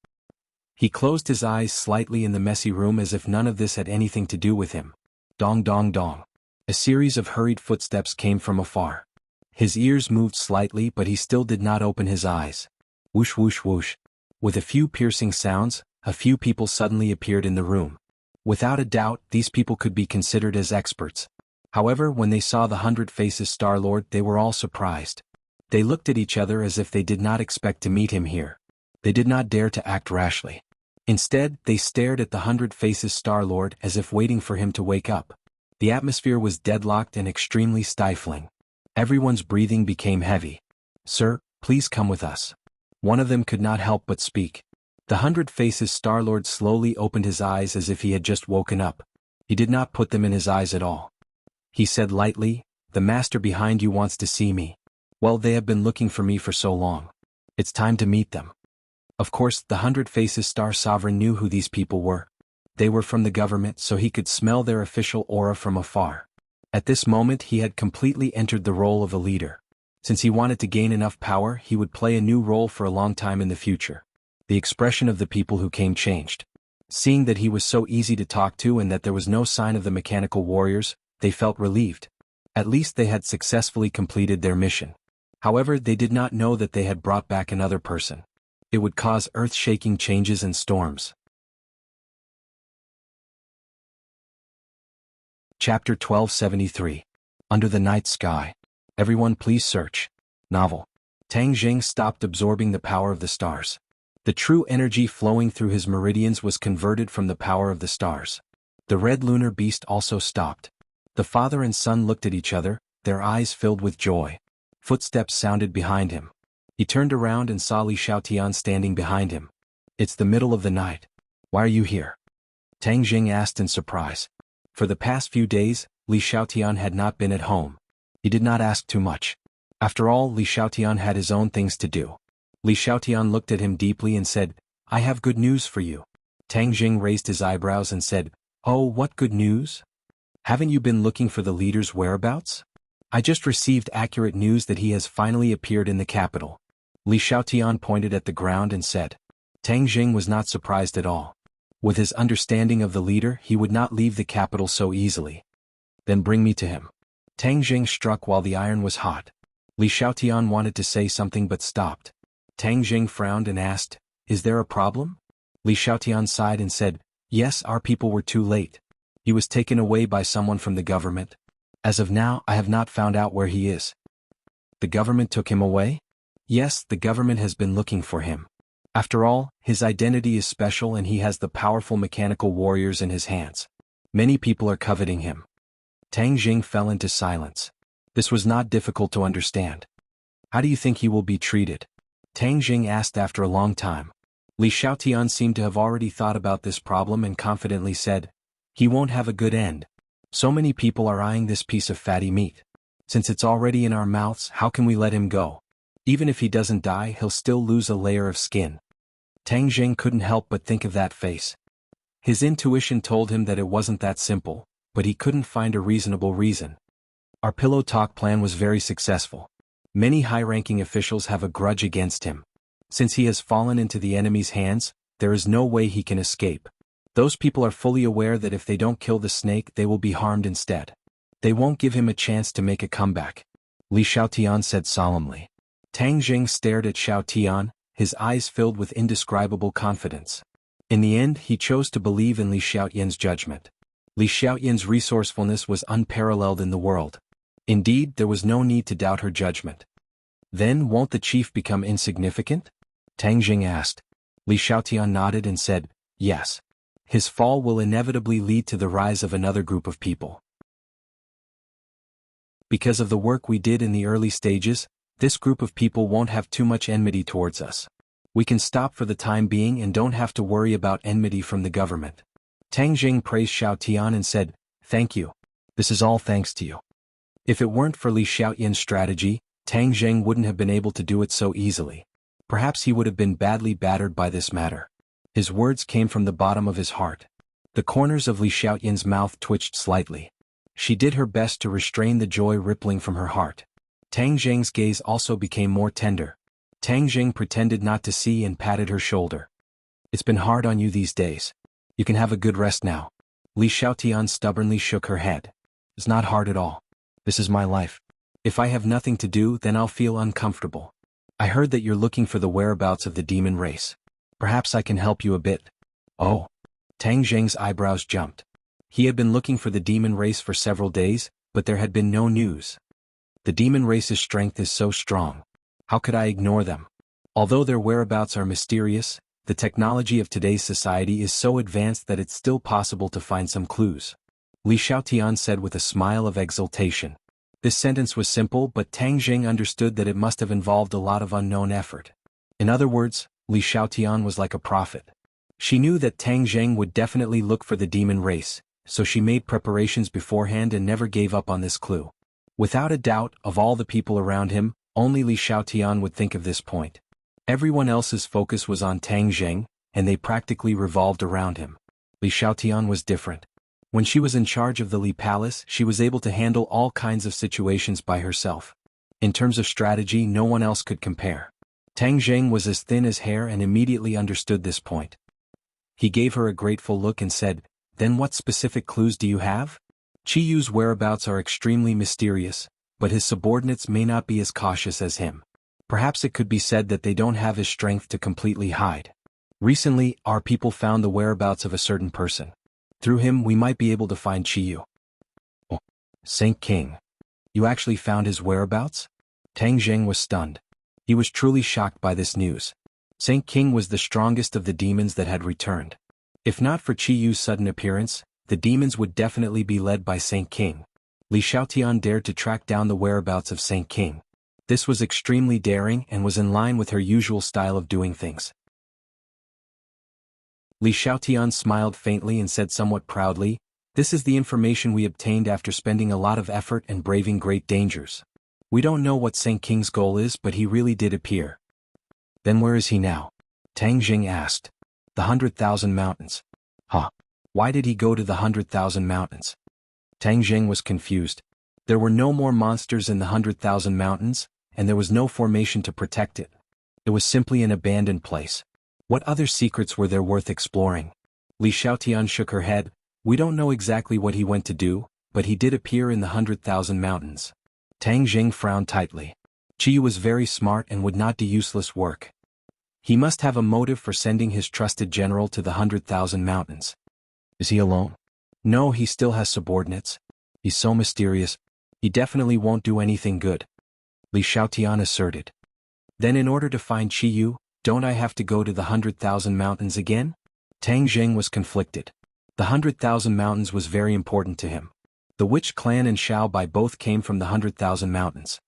He closed his eyes slightly in the messy room as if none of this had anything to do with him. Dong dong dong. A series of hurried footsteps came from afar. His ears moved slightly but he still did not open his eyes. Whoosh whoosh whoosh. With a few piercing sounds, a few people suddenly appeared in the room. Without a doubt, these people could be considered as experts. However, when they saw the Hundred Faces Star-Lord, they were all surprised. They looked at each other as if they did not expect to meet him here. They did not dare to act rashly. Instead, they stared at the Hundred Faces Star-Lord as if waiting for him to wake up. The atmosphere was deadlocked and extremely stifling. Everyone's breathing became heavy. "Sir, please come with us." One of them could not help but speak. The Hundred Faces Star-Lord slowly opened his eyes as if he had just woken up. He did not put them in his eyes at all. He said lightly, "The master behind you wants to see me. Well, they have been looking for me for so long. It's time to meet them." Of course, the Hundred Faces Star Sovereign knew who these people were. They were from the government, so he could smell their official aura from afar. At this moment he had completely entered the role of a leader. Since he wanted to gain enough power, he would play a new role for a long time in the future. The expression of the people who came changed. Seeing that he was so easy to talk to and that there was no sign of the mechanical warriors, they felt relieved. At least they had successfully completed their mission. However, they did not know that they had brought back another person. It would cause earth-shaking changes and storms. Chapter 1273. Under the Night Sky. Everyone please search. Novel. Tang Zheng stopped absorbing the power of the stars. The true energy flowing through his meridians was converted from the power of the stars. The red lunar beast also stopped. The father and son looked at each other, their eyes filled with joy. Footsteps sounded behind him. He turned around and saw Li Xiaotian standing behind him. "It's the middle of the night. Why are you here?" Tang Jing asked in surprise. For the past few days, Li Xiaotian had not been at home. He did not ask too much. After all, Li Xiaotian had his own things to do. Li Xiaotian looked at him deeply and said, "I have good news for you." Tang Jing raised his eyebrows and said, "Oh, what good news? Haven't you been looking for the leader's whereabouts? I just received accurate news that he has finally appeared in the capital." Li Xiaotian pointed at the ground and said. Tang Jing was not surprised at all. With his understanding of the leader, he would not leave the capital so easily. "Then bring me to him." Tang Jing struck while the iron was hot. Li Xiaotian wanted to say something but stopped. Tang Jing frowned and asked, "Is there a problem?" Li Xiaotian sighed and said, "Yes, our people were too late. He was taken away by someone from the government. As of now, I have not found out where he is." "The government took him away?" "Yes, the government has been looking for him. After all, his identity is special and he has the powerful mechanical warriors in his hands. Many people are coveting him." Tang Jing fell into silence. This was not difficult to understand. "How do you think he will be treated?" Tang Jing asked after a long time. Li Xiaotian seemed to have already thought about this problem and confidently said, "He won't have a good end. So many people are eyeing this piece of fatty meat. Since it's already in our mouths, how can we let him go? Even if he doesn't die, he'll still lose a layer of skin." Tang Jing couldn't help but think of that face. His intuition told him that it wasn't that simple, but he couldn't find a reasonable reason. Our pillow talk plan was very successful. Many high-ranking officials have a grudge against him. Since he has fallen into the enemy's hands, there is no way he can escape. Those people are fully aware that if they don't kill the snake, they will be harmed instead. They won't give him a chance to make a comeback," Li Xiaotian said solemnly. Tang Jing stared at Xiaotian, his eyes filled with indescribable confidence. In the end, he chose to believe in Li Xiaotian's judgment. Li Xiaotian's resourcefulness was unparalleled in the world. Indeed, there was no need to doubt her judgment. "Then won't the chief become insignificant?" Tang Jing asked. Li Xiaotian nodded and said, "Yes. His fall will inevitably lead to the rise of another group of people. Because of the work we did in the early stages, this group of people won't have too much enmity towards us. We can stop for the time being and don't have to worry about enmity from the government." Tang Jing praised Xiaotian and said, "Thank you. This is all thanks to you." If it weren't for Li Xiaotian's strategy, Tang Jing wouldn't have been able to do it so easily. Perhaps he would have been badly battered by this matter. His words came from the bottom of his heart. The corners of Li Xiaotian's mouth twitched slightly. She did her best to restrain the joy rippling from her heart. Tang Jing's gaze also became more tender. Tang Jing pretended not to see and patted her shoulder. "It's been hard on you these days. You can have a good rest now." Li Xiaotian stubbornly shook her head. "It's not hard at all. This is my life. If I have nothing to do, then I'll feel uncomfortable. I heard that you're looking for the whereabouts of the demon race. Perhaps I can help you a bit." "Oh." Tang Jing's eyebrows jumped. He had been looking for the demon race for several days, but there had been no news. The demon race's strength is so strong. How could I ignore them? Although their whereabouts are mysterious, the technology of today's society is so advanced that it's still possible to find some clues. Li Xiaotian said with a smile of exultation. This sentence was simple, but Tang Jing understood that it must have involved a lot of unknown effort. In other words, Li Xiaotian was like a prophet. She knew that Tang Jing would definitely look for the demon race, so she made preparations beforehand and never gave up on this clue. Without a doubt, of all the people around him, only Li Xiaotian would think of this point. Everyone else's focus was on Tang Jing, and they practically revolved around him. Li Xiaotian was different. When she was in charge of the Li Palace, she was able to handle all kinds of situations by herself. In terms of strategy, no one else could compare. Tang Jing was as thin as hair and immediately understood this point. He gave her a grateful look and said, "Then what specific clues do you have?" Chi Yu's whereabouts are extremely mysterious, but his subordinates may not be as cautious as him. Perhaps it could be said that they don't have his strength to completely hide. Recently, our people found the whereabouts of a certain person. Through him, we might be able to find Chi Yu. "Oh, Saint King. You actually found his whereabouts?" Tang Jing was stunned. He was truly shocked by this news. Saint King was the strongest of the demons that had returned. If not for Chi Yu's sudden appearance, the demons would definitely be led by Saint King. Li Xiaotian dared to track down the whereabouts of Saint King. This was extremely daring and was in line with her usual style of doing things. Li Xiaotian smiled faintly and said somewhat proudly, This is the information we obtained after spending a lot of effort and braving great dangers. We don't know what Saint King's goal is, but he really did appear. Then where is he now? Tang Jing asked. The 100,000 Mountains. Huh? Why did he go to the 100,000 Mountains? Tang Jing was confused. There were no more monsters in the 100,000 Mountains, and there was no formation to protect it. It was simply an abandoned place. What other secrets were there worth exploring? Li Xiaotian shook her head. We don't know exactly what he went to do, but he did appear in the 100,000 Mountains. Tang Jing frowned tightly. Qiyu was very smart and would not do useless work. He must have a motive for sending his trusted general to the 100,000 Mountains. Is he alone? No, he still has subordinates. He's so mysterious. He definitely won't do anything good. Li Xiaotian asserted. Then in order to find Qiyu, don't I have to go to the 100,000 Mountains again? Tang Jing was conflicted. The 100,000 Mountains was very important to him. The Witch clan and Xiao Bai both came from the 100,000 Mountains.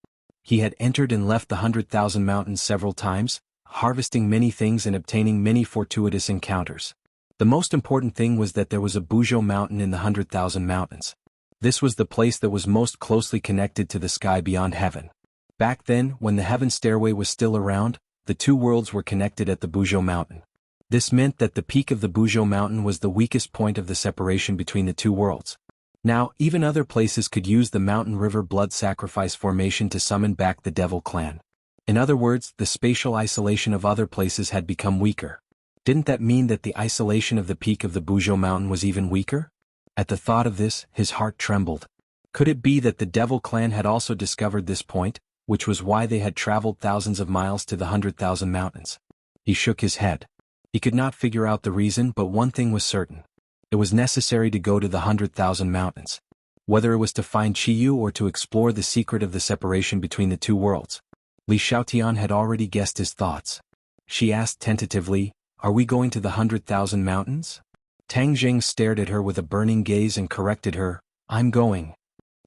He had entered and left the 100,000 Mountains several times, harvesting many things and obtaining many fortuitous encounters. The most important thing was that there was a Buzhou mountain in the 100,000 Mountains. This was the place that was most closely connected to the sky beyond heaven. Back then, when the heaven stairway was still around, the two worlds were connected at the Buzhou mountain. This meant that the peak of the Buzhou mountain was the weakest point of the separation between the two worlds. Now, even other places could use the mountain river blood sacrifice formation to summon back the devil clan. In other words, the spatial isolation of other places had become weaker. Didn't that mean that the isolation of the peak of the Buzhou mountain was even weaker? At the thought of this, his heart trembled. Could it be that the devil clan had also discovered this point, which was why they had traveled thousands of miles to the 100,000 Mountains? He shook his head. He could not figure out the reason, but one thing was certain. It was necessary to go to the 100,000 Mountains. Whether it was to find Qiyu or to explore the secret of the separation between the two worlds. Li Xiaotian had already guessed his thoughts. She asked tentatively, "Are we going to the 100,000 Mountains?" Tang Jing stared at her with a burning gaze and corrected her, "I'm going."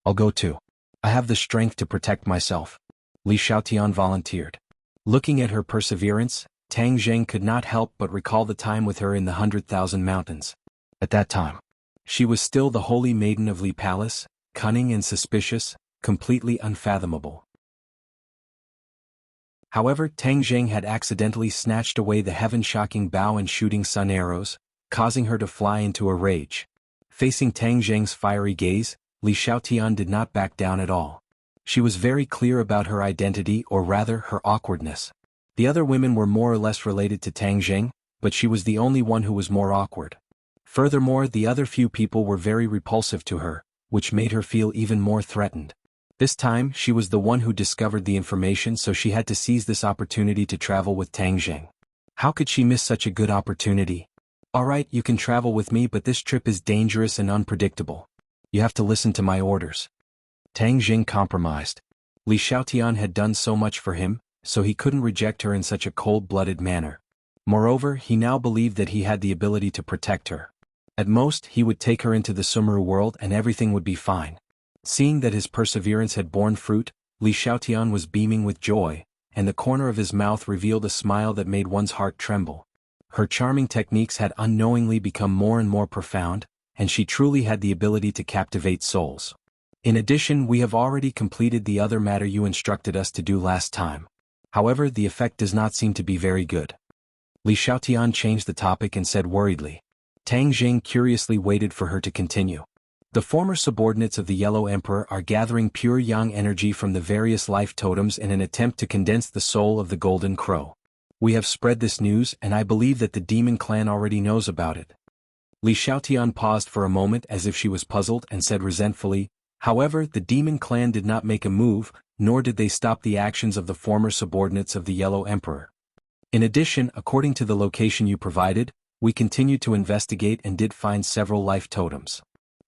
"I'll go too. I have the strength to protect myself." Li Xiaotian volunteered. Looking at her perseverance, Tang Jing could not help but recall the time with her in the 100,000 Mountains. At that time, she was still the holy maiden of Li Palace, cunning and suspicious, completely unfathomable. However, Tang Jing had accidentally snatched away the heaven-shocking bow and shooting sun arrows, causing her to fly into a rage. Facing Tang Jing's fiery gaze, Li Xiaotian did not back down at all. She was very clear about her identity, or rather, her awkwardness. The other women were more or less related to Tang Jing, but she was the only one who was more awkward. Furthermore, the other few people were very repulsive to her, which made her feel even more threatened. This time, she was the one who discovered the information, so she had to seize this opportunity to travel with Tang Jing. How could she miss such a good opportunity? "Alright, you can travel with me, but this trip is dangerous and unpredictable. You have to listen to my orders." Tang Jing compromised. Li Xiaotian had done so much for him, so he couldn't reject her in such a cold-blooded manner. Moreover, he now believed that he had the ability to protect her. At most, he would take her into the Sumeru world and everything would be fine. Seeing that his perseverance had borne fruit, Li Xiaotian was beaming with joy, and the corner of his mouth revealed a smile that made one's heart tremble. Her charming techniques had unknowingly become more and more profound, and she truly had the ability to captivate souls. In addition, we have already completed the other matter you instructed us to do last time. However, the effect does not seem to be very good. Li Xiaotian changed the topic and said worriedly. Tang Jing curiously waited for her to continue. The former subordinates of the Yellow Emperor are gathering pure yang energy from the various life totems in an attempt to condense the soul of the Golden Crow. We have spread this news, and I believe that the demon clan already knows about it. Li Xiaotian paused for a moment as if she was puzzled and said resentfully, "However, the demon clan did not make a move, nor did they stop the actions of the former subordinates of the Yellow Emperor. In addition, according to the location you provided, we continued to investigate and did find several life totems.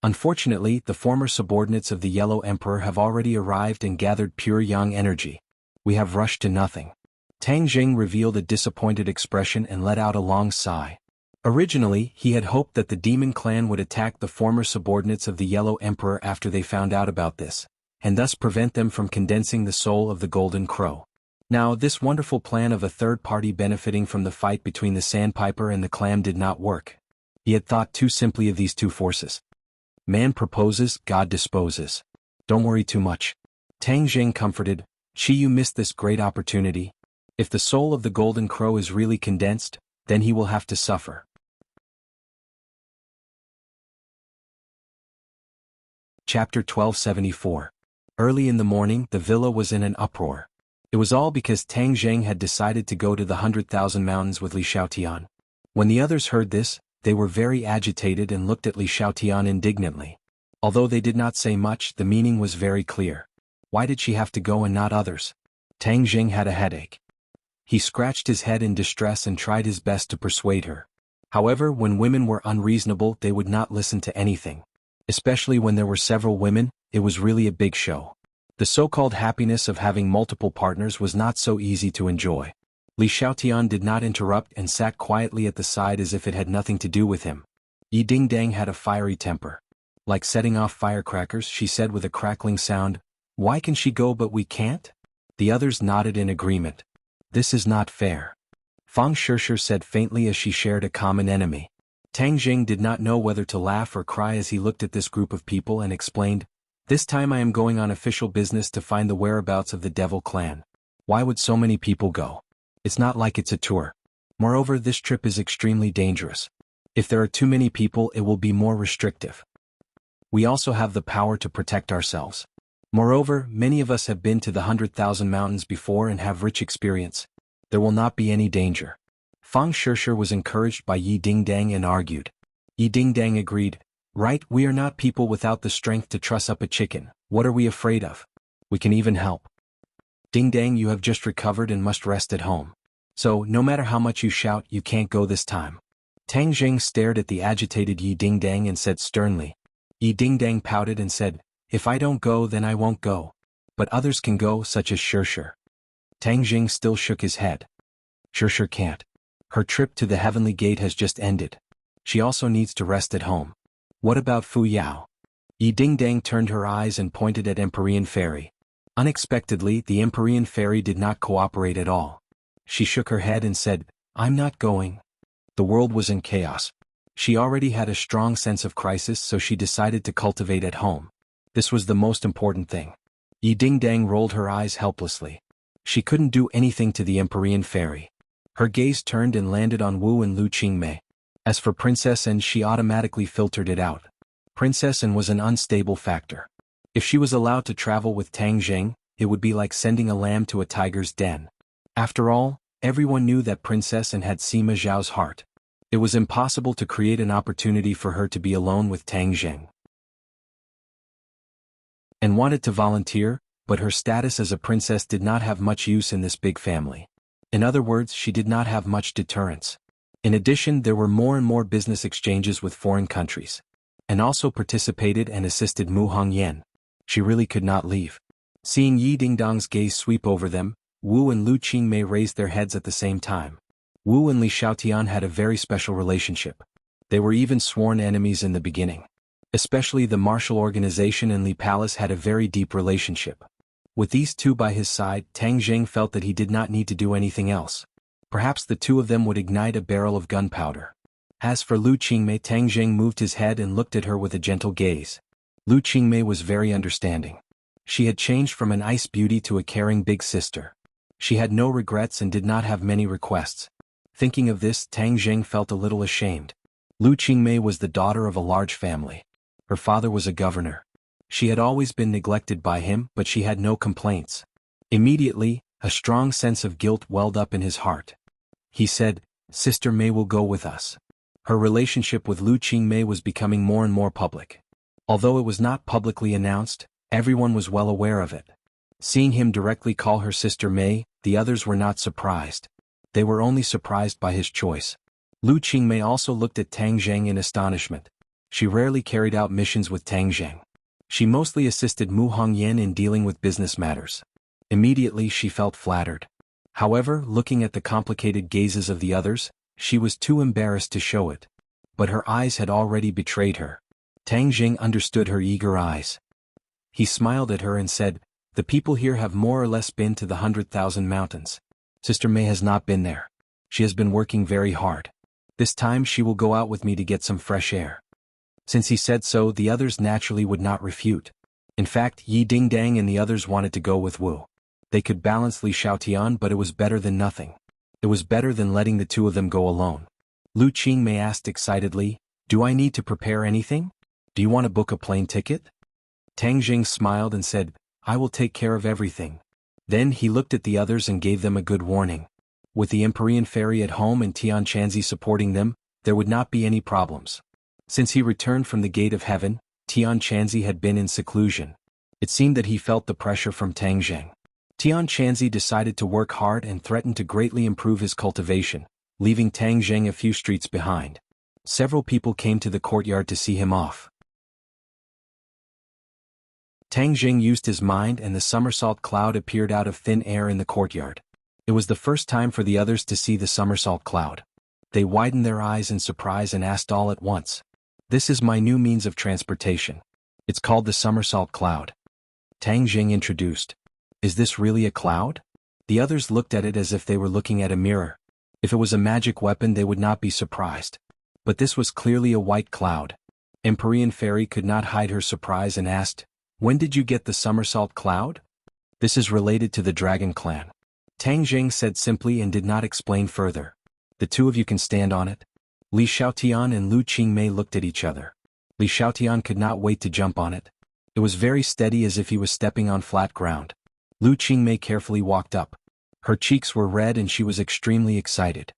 Unfortunately, the former subordinates of the Yellow Emperor have already arrived and gathered pure yang energy. We have rushed to nothing." Tang Jing revealed a disappointed expression and let out a long sigh. Originally, he had hoped that the demon clan would attack the former subordinates of the Yellow Emperor after they found out about this, and thus prevent them from condensing the soul of the Golden Crow. Now, this wonderful plan of a third party benefiting from the fight between the Sandpiper and the clan did not work. He had thought too simply of these two forces. Man proposes, God disposes. Don't worry too much. Tang Jing comforted, Qi, you missed this great opportunity. If the soul of the golden crow is really condensed, then he will have to suffer. Chapter 1274. Early in the morning, the villa was in an uproar. It was all because Tang Jing had decided to go to the 100,000 Mountains with Li Xiaotian. When the others heard this, they were very agitated and looked at Li Xiaotian indignantly. Although they did not say much, the meaning was very clear. Why did she have to go and not others? Tang Jing had a headache. He scratched his head in distress and tried his best to persuade her. However, when women were unreasonable, they would not listen to anything. Especially when there were several women, it was really a big show. The so-called happiness of having multiple partners was not so easy to enjoy. Li Xiaotian did not interrupt and sat quietly at the side as if it had nothing to do with him. Yi Dingdang had a fiery temper. Like setting off firecrackers, she said with a crackling sound, "Why can she go but we can't?" The others nodded in agreement. This is not fair. Fang Shishir said faintly as she shared a common enemy. Tang Jing did not know whether to laugh or cry as he looked at this group of people and explained, "This time I am going on official business to find the whereabouts of the Devil clan. Why would so many people go? It's not like it's a tour. Moreover, this trip is extremely dangerous. If there are too many people, it will be more restrictive. We also have the power to protect ourselves. Moreover, many of us have been to the 100,000 Mountains before and have rich experience. There will not be any danger." Fang Shishir was encouraged by Yi Dingdang and argued. Yi Dingdang agreed, "Right, we are not people without the strength to truss up a chicken. What are we afraid of? We can even help. Dingdang, you have just recovered and must rest at home. So, no matter how much you shout, you can't go this time." Tang Jing stared at the agitated Yi Dingdang and said sternly. Yi Dingdang pouted and said, "If I don't go, then I won't go. But others can go, such as Shishir." Tang Jing still shook his head. "Shishir can't. Her trip to the Heavenly Gate has just ended. She also needs to rest at home. What about Fu Yao?" Yi Dingdang turned her eyes and pointed at Empyrean Fairy. Unexpectedly, the Empyrean Fairy did not cooperate at all. She shook her head and said, "I'm not going." The world was in chaos. She already had a strong sense of crisis, so she decided to cultivate at home. This was the most important thing. Yi Dingdang rolled her eyes helplessly. She couldn't do anything to the Empyrean Fairy. Her gaze turned and landed on Wu and Lu Qingmei. As for Princess N, she automatically filtered it out. Princess N was an unstable factor. If she was allowed to travel with Tang Jing, it would be like sending a lamb to a tiger's den. After all, everyone knew that Princess N had Sima Zhao's heart. It was impossible to create an opportunity for her to be alone with Tang Jing. And wanted to volunteer, but her status as a princess did not have much use in this big family. In other words, she did not have much deterrence. In addition, there were more and more business exchanges with foreign countries. And also participated and assisted Mu Hongyan. She really could not leave. Seeing Yi Dingdang's gaze sweep over them, Wu and Lu Qingmei raised their heads at the same time. Wu and Li Xiaotian had a very special relationship. They were even sworn enemies in the beginning. Especially the martial organization and Li Palace had a very deep relationship. With these two by his side, Tang Jing felt that he did not need to do anything else. Perhaps the two of them would ignite a barrel of gunpowder. As for Lu Qingmei, Tang Jing moved his head and looked at her with a gentle gaze. Lu Qingmei was very understanding. She had changed from an ice beauty to a caring big sister. She had no regrets and did not have many requests. Thinking of this, Tang Jing felt a little ashamed. Lu Qingmei was the daughter of a large family. Her father was a governor. She had always been neglected by him, but she had no complaints. Immediately, a strong sense of guilt welled up in his heart. He said, "Sister Mei will go with us." Her relationship with Lu Qingmei was becoming more and more public. Although it was not publicly announced, everyone was well aware of it. Seeing him directly call her Sister Mei, the others were not surprised. They were only surprised by his choice. Lu Qingmei also looked at Tang Jing in astonishment. She rarely carried out missions with Tang Jing. She mostly assisted Mu Hongyan in dealing with business matters. Immediately she felt flattered. However, looking at the complicated gazes of the others, she was too embarrassed to show it. But her eyes had already betrayed her. Tang Jing understood her eager eyes. He smiled at her and said, "The people here have more or less been to the 100,000 Mountains. Sister Mei has not been there. She has been working very hard. This time she will go out with me to get some fresh air." Since he said so, the others naturally would not refute. In fact, Yi Dingdang and the others wanted to go with Wu. They could balance Li Xiaotian, but it was better than nothing. It was better than letting the two of them go alone. Lu Qingmei asked excitedly, "Do I need to prepare anything? Do you want to book a plane ticket?" Tang Jing smiled and said, "I will take care of everything." Then he looked at the others and gave them a good warning. With the Empyrean Fairy at home and Tian Chanzi supporting them, there would not be any problems. Since he returned from the Gate of Heaven, Tian Chanzi had been in seclusion. It seemed that he felt the pressure from Tang Zheng. Tian Chanzi decided to work hard and threatened to greatly improve his cultivation, leaving Tang Zheng a few streets behind. Several people came to the courtyard to see him off. Tang Zheng used his mind and the somersault cloud appeared out of thin air in the courtyard. It was the first time for the others to see the somersault cloud. They widened their eyes in surprise and asked all at once, "This is my new means of transportation. It's called the somersault cloud." Tang Jing introduced. "Is this really a cloud?" The others looked at it as if they were looking at a mirror. If it was a magic weapon, they would not be surprised. But this was clearly a white cloud. Empyrean Fairy could not hide her surprise and asked, "When did you get the somersault cloud?" "This is related to the Dragon Clan." Tang Jing said simply and did not explain further. "The two of you can stand on it." Li Xiaotian and Lu Qingmei looked at each other. Li Xiaotian could not wait to jump on it. It was very steady, as if he was stepping on flat ground. Lu Qingmei carefully walked up. Her cheeks were red and she was extremely excited.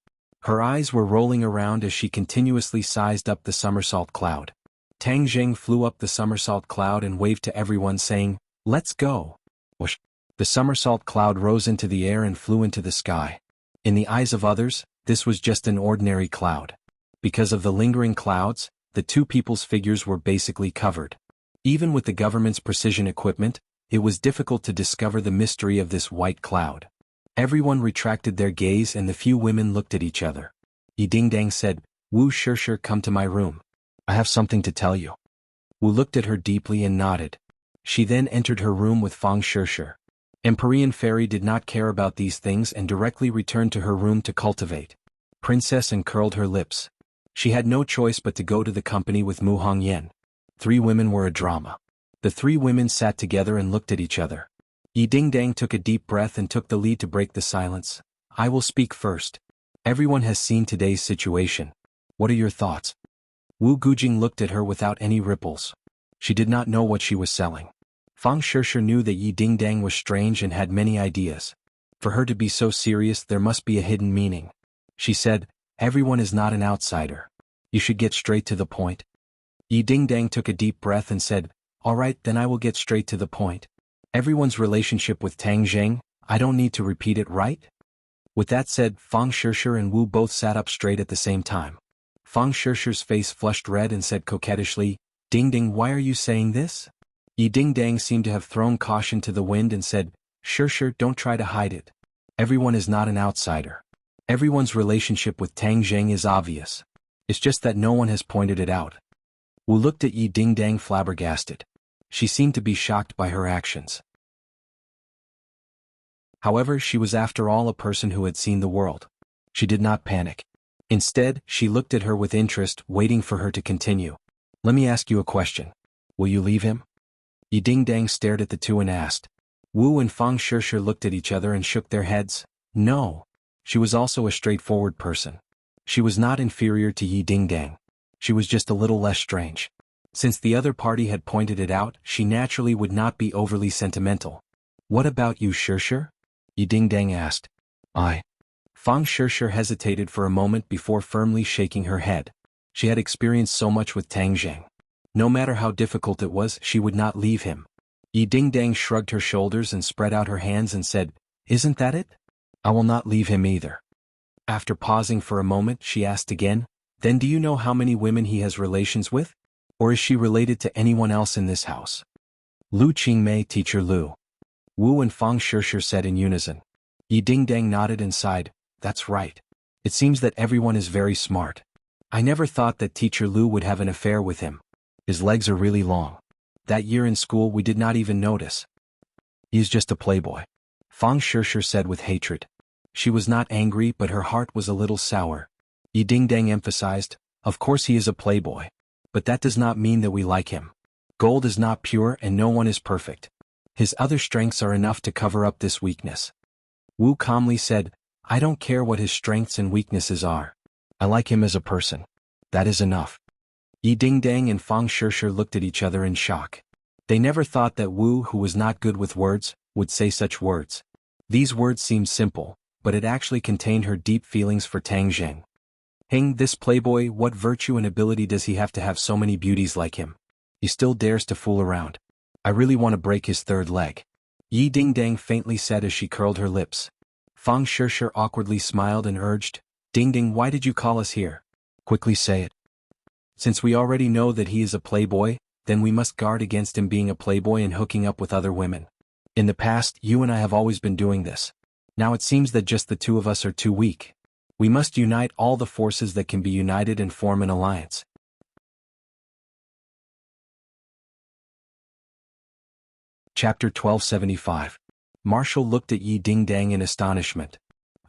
Her eyes were rolling around as she continuously sized up the somersault cloud. Tang Jing flew up the somersault cloud and waved to everyone, saying, "Let's go." Whoosh! The somersault cloud rose into the air and flew into the sky. In the eyes of others, this was just an ordinary cloud. Because of the lingering clouds, the two people's figures were basically covered. Even with the government's precision equipment, it was difficult to discover the mystery of this white cloud. Everyone retracted their gaze and the few women looked at each other. Yi Dingdang said, "Wu Shishir, come to my room. I have something to tell you." Wu looked at her deeply and nodded. She then entered her room with Fang Shishir. Empyrean Fairy did not care about these things and directly returned to her room to cultivate. Princess uncurled her lips. She had no choice but to go to the company with Mu Hongyan. Three women were a drama. The three women sat together and looked at each other. Yi Dingdang took a deep breath and took the lead to break the silence. "I will speak first. Everyone has seen today's situation. What are your thoughts?" Wu Gujing looked at her without any ripples. She did not know what she was selling. Fang Shishir knew that Yi Dingdang was strange and had many ideas. For her to be so serious, there must be a hidden meaning. She said, "Everyone is not an outsider. You should get straight to the point." Yi Dingdang took a deep breath and said, "All right, then I will get straight to the point. Everyone's relationship with Tang Zheng, I don't need to repeat it, right?" With that said, Fang Shishir and Wu both sat up straight at the same time. Fang Shishir's face flushed red and said coquettishly, "Dingding, why are you saying this?" Yi Dingdang seemed to have thrown caution to the wind and said, "Shishir, don't try to hide it. Everyone is not an outsider. Everyone's relationship with Tang Zheng is obvious. It's just that no one has pointed it out." Wu looked at Yi Dingdang flabbergasted. She seemed to be shocked by her actions. However, she was after all a person who had seen the world. She did not panic. Instead, she looked at her with interest, waiting for her to continue. "Let me ask you a question. Will you leave him?" Yi Dingdang stared at the two and asked. Wu and Fang Shishir looked at each other and shook their heads. No. She was also a straightforward person. She was not inferior to Yi Dingdang. She was just a little less strange. Since the other party had pointed it out, she naturally would not be overly sentimental. "What about you, Shishir?" Yi Dingdang asked. Fang Shishir hesitated for a moment before firmly shaking her head. She had experienced so much with Tang Zheng. No matter how difficult it was, she would not leave him. Yi Dingdang shrugged her shoulders and spread out her hands and said, "Isn't that it? I will not leave him either." After pausing for a moment, she asked again, "Then do you know how many women he has relations with? Or is she related to anyone else in this house?" Lu Qingmei, Teacher Lu. Wu and Fang Shishir said in unison. Yi Dingdang nodded and sighed, "That's right. It seems that everyone is very smart. I never thought that Teacher Lu would have an affair with him. His legs are really long. That year in school we did not even notice. He is just a playboy." Fang Shishir said with hatred. She was not angry, but her heart was a little sour. Yi Dingdang emphasized, "Of course he is a playboy. But that does not mean that we like him. Gold is not pure and no one is perfect. His other strengths are enough to cover up this weakness. Wu calmly said, I don't care what his strengths and weaknesses are. I like him as a person. That is enough. Yi Dingdang and Fang Shishir looked at each other in shock. They never thought that Wu, who was not good with words, would say such words. These words seemed simple, but it actually contained her deep feelings for Tang Zheng. Hing, this playboy, what virtue and ability does he have to have so many beauties like him? He still dares to fool around. I really want to break his third leg. Yi Dingdang faintly said as she curled her lips. Fang Shishir awkwardly smiled and urged, Dingding, why did you call us here? Quickly say it. Since we already know that he is a playboy, then we must guard against him being a playboy and hooking up with other women. In the past, you and I have always been doing this. Now it seems that just the two of us are too weak. We must unite all the forces that can be united and form an alliance. Chapter 1275. Marshall looked at Yi Dingdang in astonishment.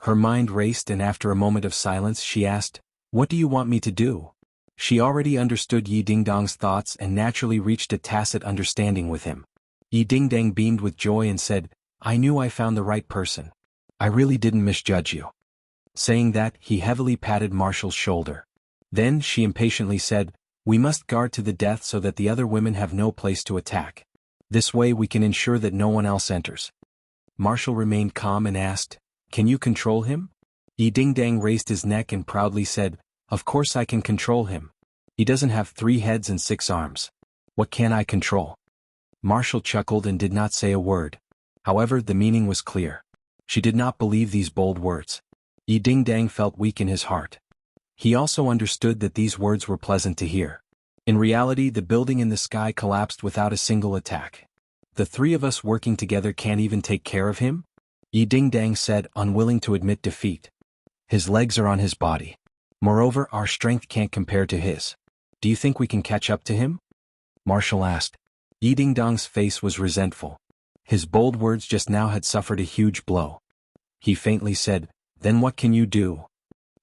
Her mind raced and after a moment of silence she asked, What do you want me to do? She already understood Yi Dingdang's thoughts and naturally reached a tacit understanding with him. Yi Dingdang beamed with joy and said, I knew I found the right person. I really didn't misjudge you. Saying that, he heavily patted Marshall's shoulder. Then she impatiently said, We must guard to the death so that the other women have no place to attack. This way we can ensure that no one else enters. Marshall remained calm and asked, Can you control him? Yi Dingdang raised his neck and proudly said, Of course I can control him. He doesn't have 3 heads and 6 arms. What can I control? Marshall chuckled and did not say a word. However, the meaning was clear. She did not believe these bold words. Yi Dingdang felt weak in his heart. He also understood that these words were pleasant to hear. In reality, the building in the sky collapsed without a single attack. The 3 of us working together can't even take care of him? Yi Dingdang said, unwilling to admit defeat. His legs are on his body. Moreover, our strength can't compare to his. Do you think we can catch up to him? Marshall asked. Yi Dingdang's face was resentful. His bold words just now had suffered a huge blow. He faintly said, Then what can you do?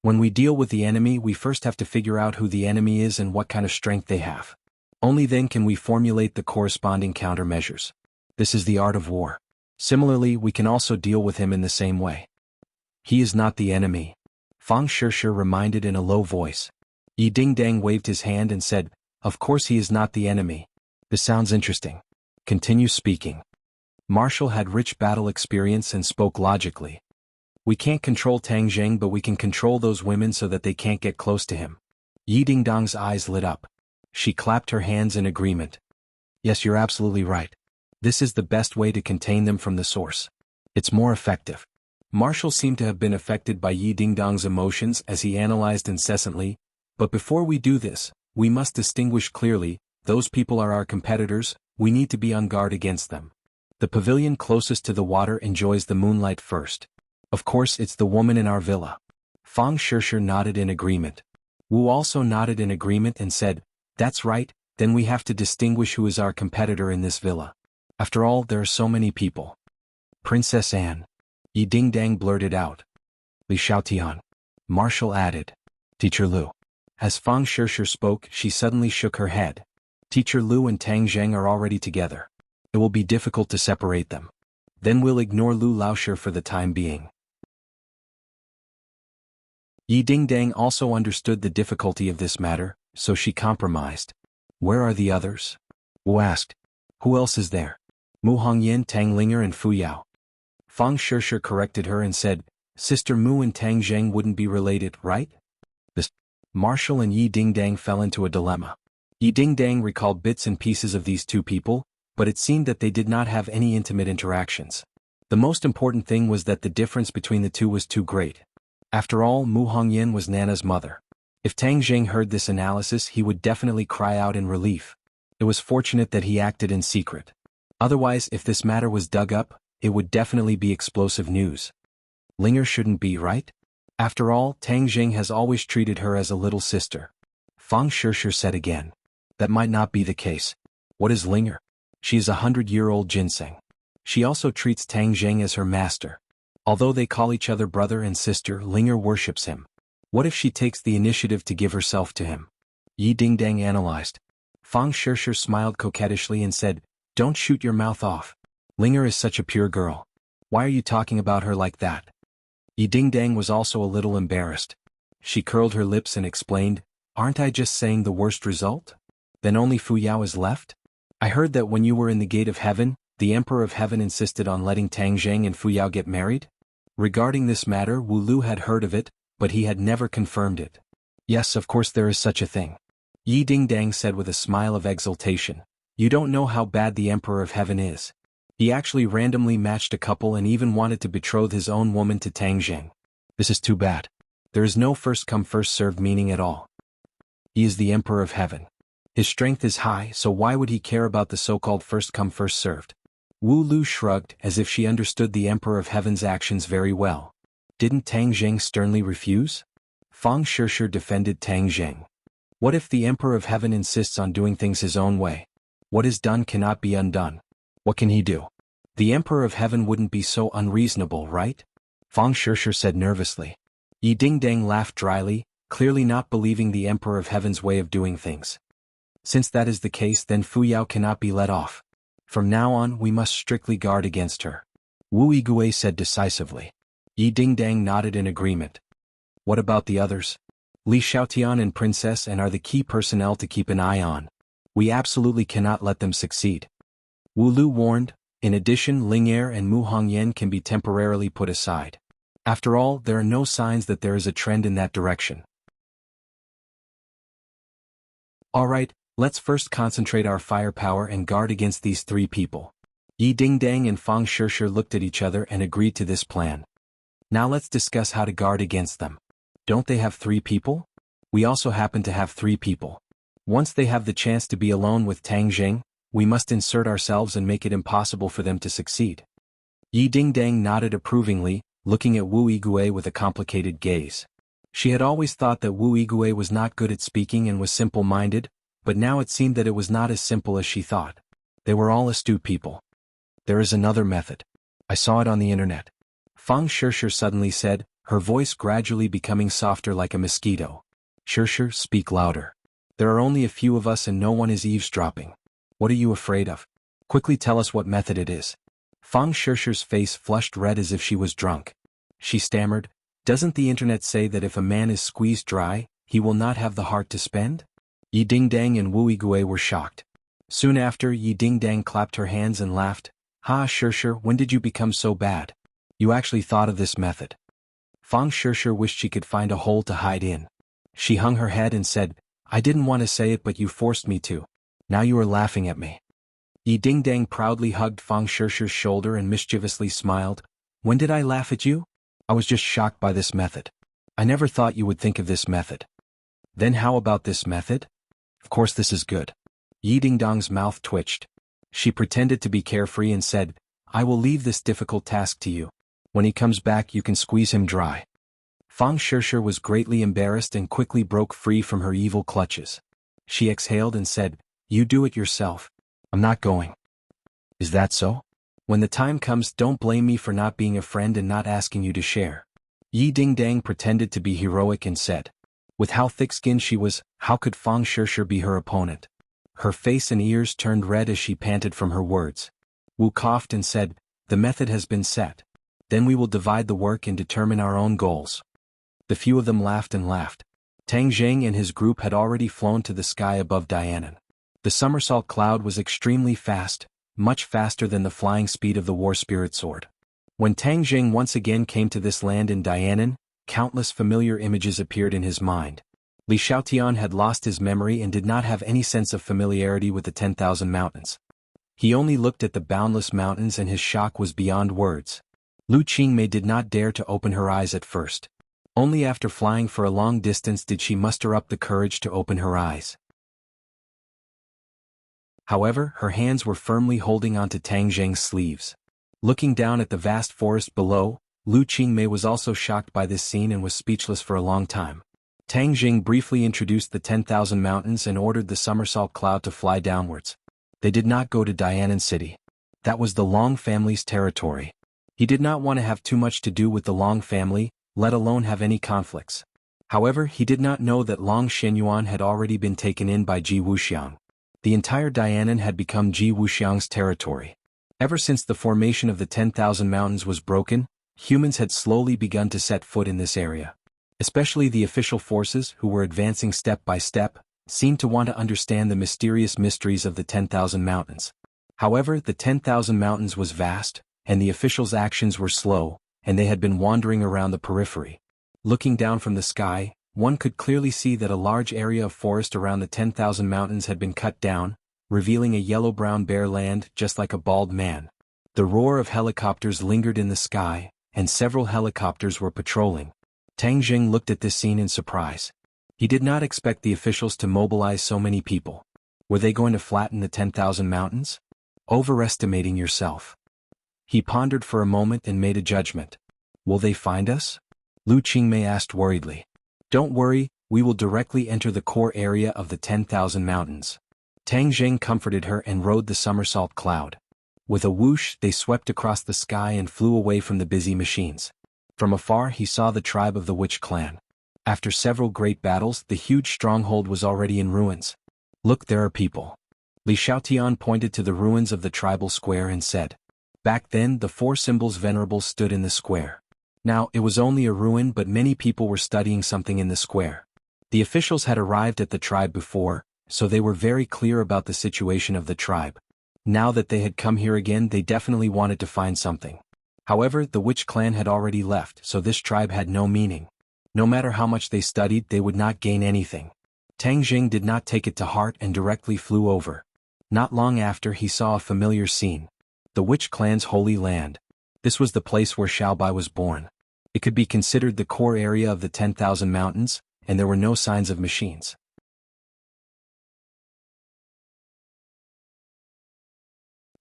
When we deal with the enemy, we first have to figure out who the enemy is and what kind of strength they have. Only then can we formulate the corresponding countermeasures. This is the art of war. Similarly, we can also deal with him in the same way. He is not the enemy. Fang Shishir reminded in a low voice. Yi Dingdang waved his hand and said, Of course he is not the enemy. This sounds interesting. Continue speaking. Marshall had rich battle experience and spoke logically. We can't control Tang Zheng, but we can control those women so that they can't get close to him. Yi Dingdang's eyes lit up. She clapped her hands in agreement. Yes, you're absolutely right. This is the best way to contain them from the source. It's more effective. Marshall seemed to have been affected by Yi Dingdang's emotions as he analyzed incessantly, but before we do this, we must distinguish clearly, those people are our competitors, we need to be on guard against them. The pavilion closest to the water enjoys the moonlight first. Of course it's the woman in our villa. Fang Shishir nodded in agreement. Wu also nodded in agreement and said, That's right, then we have to distinguish who is our competitor in this villa. After all, there are so many people. Princess Anne. Yi Dingdang blurted out. Li Xiaotian. Marshall added. Teacher Lu. As Fang Shishir spoke, she suddenly shook her head. Teacher Lu and Tang Zheng are already together. It will be difficult to separate them. Then we'll ignore Lu Laoshi for the time being. Yi Dingdang also understood the difficulty of this matter, so she compromised. Where are the others? Wu asked. Who else is there? Mu Hongyan, Tang Linger and Fu Yao. Fang Shishir corrected her and said, Sister Mu and Tang Zheng wouldn't be related, right? Marshall and Yi Dingdang fell into a dilemma. Yi Dingdang recalled bits and pieces of these 2 people, but it seemed that they did not have any intimate interactions. The most important thing was that the difference between the 2 was too great. After all, Mu Hongyan was Nana's mother. If Tang Zheng heard this analysis, he would definitely cry out in relief. It was fortunate that he acted in secret. Otherwise, if this matter was dug up, it would definitely be explosive news. Linger shouldn't be, right? After all, Tang Zheng has always treated her as a little sister. Fang Shishir said again. That might not be the case. What is Linger? She is a 100-year-old ginseng. She also treats Tang Zheng as her master. Although they call each other brother and sister, Linger worships him. What if she takes the initiative to give herself to him? Yi Dingdang analyzed. Fang Shishir smiled coquettishly and said, "Don't shoot your mouth off. Linger is such a pure girl. Why are you talking about her like that?" Yi Dingdang was also a little embarrassed. She curled her lips and explained, "Aren't I just saying the worst result? Then only Fu Yao is left? I heard that when you were in the Gate of Heaven, the Emperor of Heaven insisted on letting Tang Zheng and Fu Yao get married?" Regarding this matter, Wu Lu had heard of it, but he had never confirmed it. "Yes, of course there is such a thing," Yi Dingdang said with a smile of exultation. "You don't know how bad the Emperor of Heaven is. He actually randomly matched a couple and even wanted to betroth his own woman to Tang Zheng. This is too bad. There is no first-come first-served meaning at all. He is the Emperor of Heaven. His strength is high, so why would he care about the so-called first-come first-served?" Wu Lu shrugged as if she understood the Emperor of Heaven's actions very well. Didn't Tang Zheng sternly refuse? Fang Shishir defended Tang Zheng. What if the Emperor of Heaven insists on doing things his own way? What is done cannot be undone. What can he do? The Emperor of Heaven wouldn't be so unreasonable, right? Fang Shishir said nervously. Yi Dingdang laughed dryly, clearly not believing the Emperor of Heaven's way of doing things. Since that is the case, then Fu Yao cannot be let off. From now on we must strictly guard against her, Wu Yigui said decisively. Yi Dingdang nodded in agreement. What about the others? Li Xiaotian and Princess N are the key personnel to keep an eye on. We absolutely cannot let them succeed. Wu Lu warned. In addition, Ling Er and Mu Hongyan can be temporarily put aside. After all, there are no signs that there is a trend in that direction. Alright, let's first concentrate our firepower and guard against these three people. Yi Dingdang and Fang Shishir looked at each other and agreed to this plan. Now let's discuss how to guard against them. Don't they have 3 people? We also happen to have 3 people. Once they have the chance to be alone with Tang Zheng, we must insert ourselves and make it impossible for them to succeed. Yi Dingdang nodded approvingly, looking at Wu Yigui with a complicated gaze. She had always thought that Wu Yigui was not good at speaking and was simple-minded, but now it seemed that it was not as simple as she thought. They were all astute people. There is another method. I saw it on the internet. Fang Shishir suddenly said, her voice gradually becoming softer like a mosquito. Shishir, speak louder. There are only a few of us and no one is eavesdropping. What are you afraid of? Quickly tell us what method it is. Fang Shishir's face flushed red as if she was drunk. She stammered, doesn't the internet say that if a man is squeezed dry, he will not have the heart to spend? Yi Dingdang and Wu Yigui were shocked. Soon after, Yi Dingdang clapped her hands and laughed. Ha Shishir, when did you become so bad? You actually thought of this method. Fang Shishir wished she could find a hole to hide in. She hung her head and said, I didn't want to say it but you forced me to. Now you are laughing at me. Yi Dingdang proudly hugged Fang Shishir's shoulder and mischievously smiled. When did I laugh at you? I was just shocked by this method. I never thought you would think of this method. Then how about this method? Of course this is good. Yi Dingdang's mouth twitched. She pretended to be carefree and said, I will leave this difficult task to you. When he comes back you can squeeze him dry. Fang Shishir was greatly embarrassed and quickly broke free from her evil clutches. She exhaled and said, You do it yourself. I'm not going. Is that so? When the time comes, don't blame me for not being a friend and not asking you to share. Yi Dingdang pretended to be heroic and said. With how thick-skinned she was, how could Fang Shishir be her opponent? Her face and ears turned red as she panted from her words. Wu coughed and said, The method has been set. Then we will divide the work and determine our own goals. The few of them laughed and laughed. Tang Zheng and his group had already flown to the sky above Dianan. The somersault cloud was extremely fast, much faster than the flying speed of the war spirit sword. When Tang Zheng once again came to this land in Dianan, countless familiar images appeared in his mind. Li Xiaotian had lost his memory and did not have any sense of familiarity with the 10,000 mountains. He only looked at the boundless mountains and his shock was beyond words. Lu Qingmei did not dare to open her eyes at first. Only after flying for a long distance did she muster up the courage to open her eyes. However, her hands were firmly holding onto Tang Zheng's sleeves. Looking down at the vast forest below, Lu Qingmei was also shocked by this scene and was speechless for a long time. Tang Zheng briefly introduced the 10,000 mountains and ordered the somersault cloud to fly downwards. They did not go to Dianan City. That was the Long family's territory. He did not want to have too much to do with the Long family, let alone have any conflicts. However, he did not know that Long Xianyuan had already been taken in by Ji Wuxiang. The entire Dianan had become Ji Wuxiang's territory. Ever since the formation of the 10,000 Mountains was broken, humans had slowly begun to set foot in this area. Especially the official forces, who were advancing step by step, seemed to want to understand the mysterious mysteries of the 10,000 Mountains. However, the 10,000 Mountains was vast, and the officials' actions were slow, and they had been wandering around the periphery. Looking down from the sky, one could clearly see that a large area of forest around the 10,000 Mountains had been cut down, revealing a yellow-brown bare land just like a bald man. The roar of helicopters lingered in the sky, and several helicopters were patrolling. Tang Jing looked at this scene in surprise. He did not expect the officials to mobilize so many people. Were they going to flatten the 10,000 Mountains? Overestimating yourself. He pondered for a moment and made a judgment. Will they find us? Lu Qingmei asked worriedly. Don't worry, we will directly enter the core area of the 10,000 Mountains. Tang Jing comforted her and rode the somersault cloud. With a whoosh, they swept across the sky and flew away from the busy machines. From afar he saw the tribe of the Witch clan. After several great battles, the huge stronghold was already in ruins. Look, there are people. Li Xiaotian pointed to the ruins of the tribal square and said. Back then, the 4 symbols venerables stood in the square. Now, it was only a ruin, but many people were studying something in the square. The officials had arrived at the tribe before, so they were very clear about the situation of the tribe. Now that they had come here again, they definitely wanted to find something. However, the Witch clan had already left, so this tribe had no meaning. No matter how much they studied, they would not gain anything. Tang Jing did not take it to heart and directly flew over. Not long after, he saw a familiar scene. The Witch clan's holy land. This was the place where Xiaobai was born. It could be considered the core area of the 10,000 Mountains, and there were no signs of machines.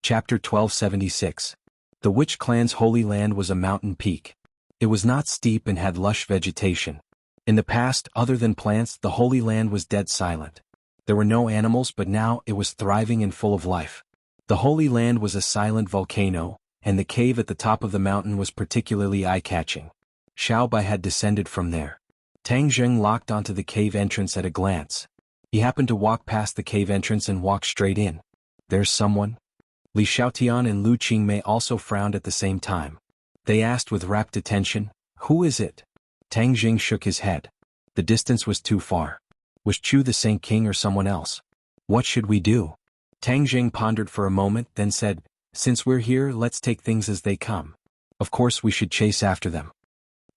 Chapter 1276. The Witch clan's holy land was a mountain peak. It was not steep and had lush vegetation. In the past, other than plants, the holy land was dead silent. There were no animals, but now it was thriving and full of life. The holy land was a silent volcano, and the cave at the top of the mountain was particularly eye-catching. Xiaobai had descended from there. Tang Jing locked onto the cave entrance at a glance. He happened to walk past the cave entrance and walked straight in. There's someone? Li Xiaotian and Lu Qingmei also frowned at the same time. They asked with rapt attention, who is it? Tang Jing shook his head. The distance was too far. Was Chu the Saint King or someone else? What should we do? Tang Jing pondered for a moment, then said, since we're here, let's take things as they come. Of course we should chase after them.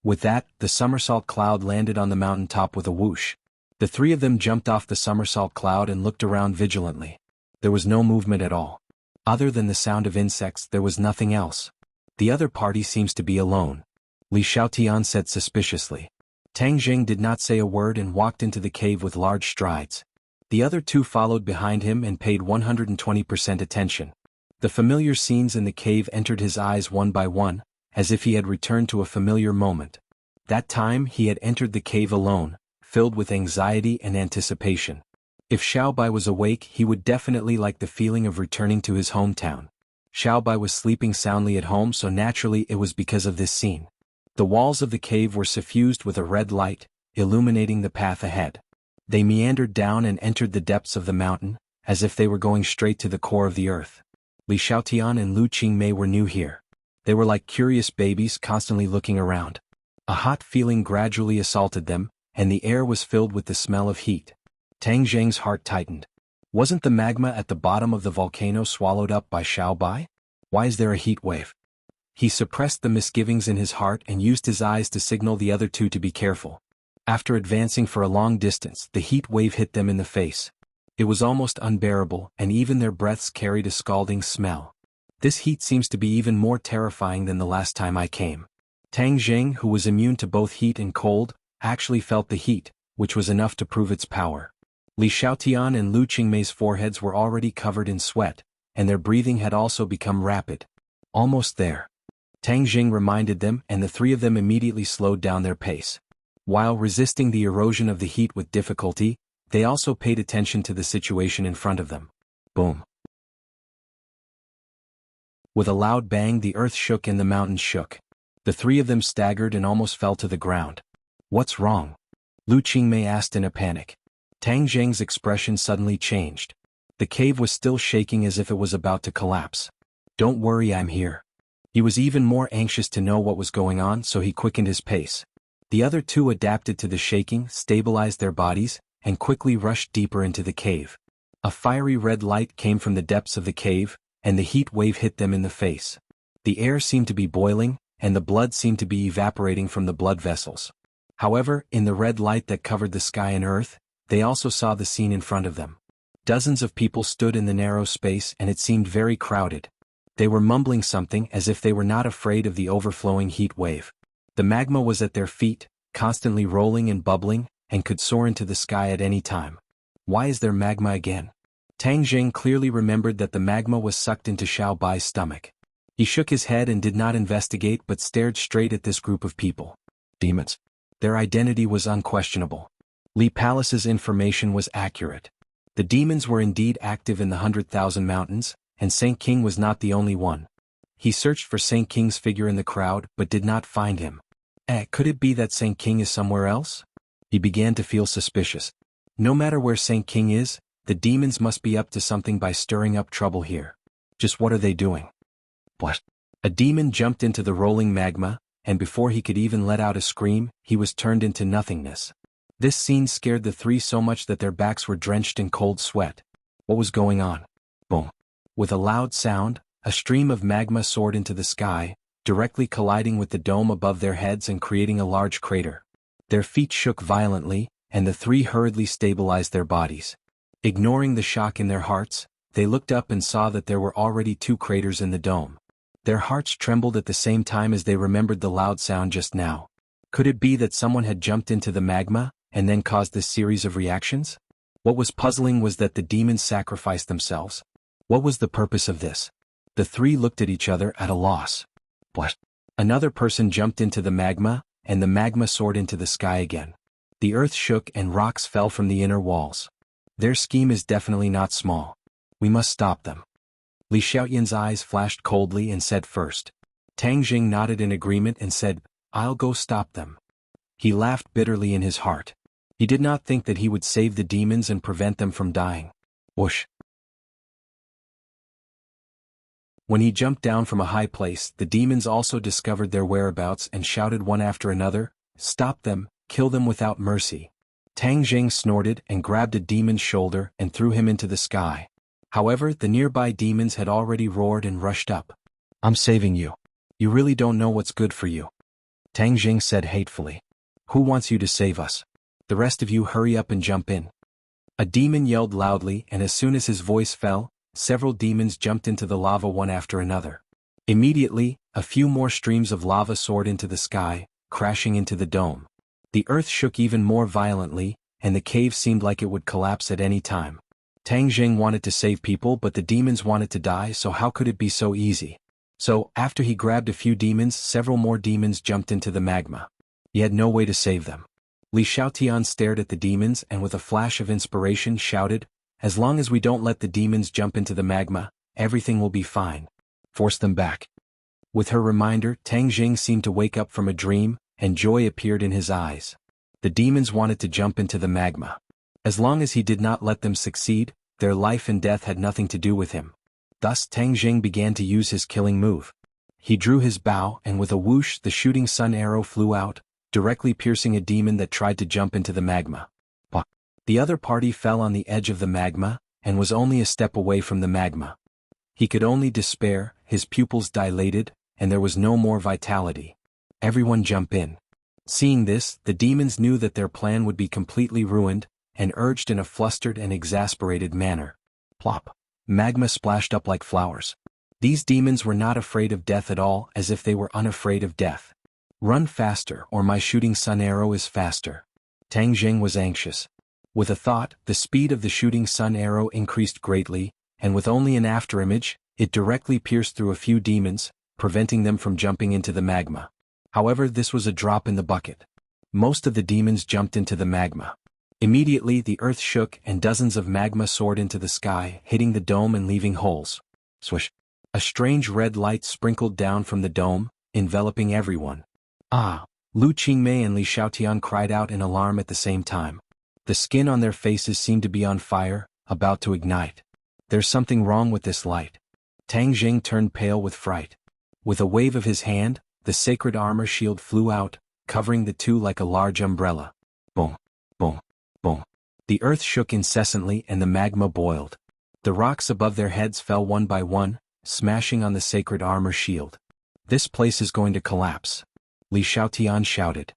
With that, the somersault cloud landed on the mountain top with a whoosh. The 3 of them jumped off the somersault cloud and looked around vigilantly. There was no movement at all. Other than the sound of insects, there was nothing else. The other party seems to be alone. Li Xiaotian said suspiciously. Tang Jing did not say a word and walked into the cave with large strides. The other 2 followed behind him and paid 120% attention. The familiar scenes in the cave entered his eyes one by one, as if he had returned to a familiar moment. That time he had entered the cave alone, filled with anxiety and anticipation. If Xiaobai was awake, he would definitely like the feeling of returning to his hometown. Xiaobai was sleeping soundly at home, so naturally it was because of this scene. The walls of the cave were suffused with a red light, illuminating the path ahead. They meandered down and entered the depths of the mountain, as if they were going straight to the core of the earth. Li Xiaotian and Lu Qingmei were new here. They were like curious babies constantly looking around. A hot feeling gradually assaulted them, and the air was filled with the smell of heat. Tang Jing's heart tightened. Wasn't the magma at the bottom of the volcano swallowed up by Xiaobai? Why is there a heat wave? He suppressed the misgivings in his heart and used his eyes to signal the other 2 to be careful. After advancing for a long distance, the heat wave hit them in the face. It was almost unbearable, and even their breaths carried a scalding smell. This heat seems to be even more terrifying than the last time I came. Tang Jing, who was immune to both heat and cold, actually felt the heat, which was enough to prove its power. Li Xiaotian and Lu Qingmei's foreheads were already covered in sweat, and their breathing had also become rapid. Almost there. Tang Jing reminded them, and the 3 of them immediately slowed down their pace. While resisting the erosion of the heat with difficulty, they also paid attention to the situation in front of them. Boom. With a loud bang, the earth shook and the mountains shook. The 3 of them staggered and almost fell to the ground. What's wrong? Lu Qingmei asked in a panic. Tang Zheng's expression suddenly changed. The cave was still shaking as if it was about to collapse. Don't worry, I'm here. He was even more anxious to know what was going on, so he quickened his pace. The other two adapted to the shaking, stabilized their bodies, and quickly rushed deeper into the cave. A fiery red light came from the depths of the cave, and the heat wave hit them in the face. The air seemed to be boiling, and the blood seemed to be evaporating from the blood vessels. However, in the red light that covered the sky and earth, they also saw the scene in front of them. Dozens of people stood in the narrow space, and it seemed very crowded. They were mumbling something as if they were not afraid of the overflowing heat wave. The magma was at their feet, constantly rolling and bubbling, and could soar into the sky at any time. Why is there magma again? Tang Zheng clearly remembered that the magma was sucked into Xiao Bai's stomach. He shook his head and did not investigate but stared straight at this group of people. Demons. Their identity was unquestionable. Li Palace's information was accurate. The demons were indeed active in the 100,000 mountains, and Saint King was not the only one. He searched for Saint King's figure in the crowd but did not find him. Could it be that Saint King is somewhere else? He began to feel suspicious. No matter where Saint King is, the demons must be up to something by stirring up trouble here. Just what are they doing? What? A demon jumped into the rolling magma, and before he could even let out a scream, he was turned into nothingness. This scene scared the three so much that their backs were drenched in cold sweat. What was going on? Boom. With a loud sound, a stream of magma soared into the sky, directly colliding with the dome above their heads and creating a large crater. Their feet shook violently, and the three hurriedly stabilized their bodies. Ignoring the shock in their hearts, they looked up and saw that there were already 2 craters in the dome. Their hearts trembled at the same time as they remembered the loud sound just now. Could it be that someone had jumped into the magma, and then caused this series of reactions? What was puzzling was that the demons sacrificed themselves. What was the purpose of this? The three looked at each other at a loss. What? Another person jumped into the magma, and the magma soared into the sky again. The earth shook and rocks fell from the inner walls. Their scheme is definitely not small. We must stop them. Li Xiaoyan's eyes flashed coldly and said first. Tang Jing nodded in agreement and said, I'll go stop them. He laughed bitterly in his heart. He did not think that he would save the demons and prevent them from dying. Whoosh. When he jumped down from a high place, the demons also discovered their whereabouts and shouted one after another, Stop them, kill them without mercy. Tang Jing snorted and grabbed a demon's shoulder and threw him into the sky. However, the nearby demons had already roared and rushed up. I'm saving you. You really don't know what's good for you. Tang Jing said hatefully. Who wants you to save us? The rest of you hurry up and jump in. A demon yelled loudly, and as soon as his voice fell, several demons jumped into the lava one after another. Immediately, a few more streams of lava soared into the sky, crashing into the dome. The earth shook even more violently, and the cave seemed like it would collapse at any time. Tang Jing wanted to save people, but the demons wanted to die, so how could it be so easy? So, after he grabbed a few demons, several more demons jumped into the magma. He had no way to save them. Li Xiaotian stared at the demons and with a flash of inspiration shouted, As long as we don't let the demons jump into the magma, everything will be fine. Force them back. With her reminder, Tang Jing seemed to wake up from a dream, and joy appeared in his eyes. The demons wanted to jump into the magma. As long as he did not let them succeed, their life and death had nothing to do with him. Thus Tang Jing began to use his killing move. He drew his bow, and with a whoosh the shooting sun arrow flew out, directly piercing a demon that tried to jump into the magma. The other party fell on the edge of the magma, and was only a step away from the magma. He could only despair, his pupils dilated, and there was no more vitality. Everyone jump in. Seeing this, the demons knew that their plan would be completely ruined, and urged in a flustered and exasperated manner. Plop. Magma splashed up like flowers. These demons were not afraid of death at all, as if they were unafraid of death. Run faster, or my shooting sun arrow is faster. Tang Jing was anxious. With a thought, the speed of the shooting sun arrow increased greatly, and with only an afterimage, it directly pierced through a few demons, preventing them from jumping into the magma. However, this was a drop in the bucket. Most of the demons jumped into the magma. Immediately the earth shook and dozens of magma soared into the sky, hitting the dome and leaving holes. Swish. A strange red light sprinkled down from the dome, enveloping everyone. Ah, Lu Qingmei and Li Xiaotian cried out in alarm at the same time. The skin on their faces seemed to be on fire, about to ignite. There's something wrong with this light. Tang Jing turned pale with fright. With a wave of his hand, the sacred armor shield flew out, covering the two like a large umbrella. Boom, boom, boom. The earth shook incessantly and the magma boiled. The rocks above their heads fell one by one, smashing on the sacred armor shield. This place is going to collapse. Li Xiaotian shouted.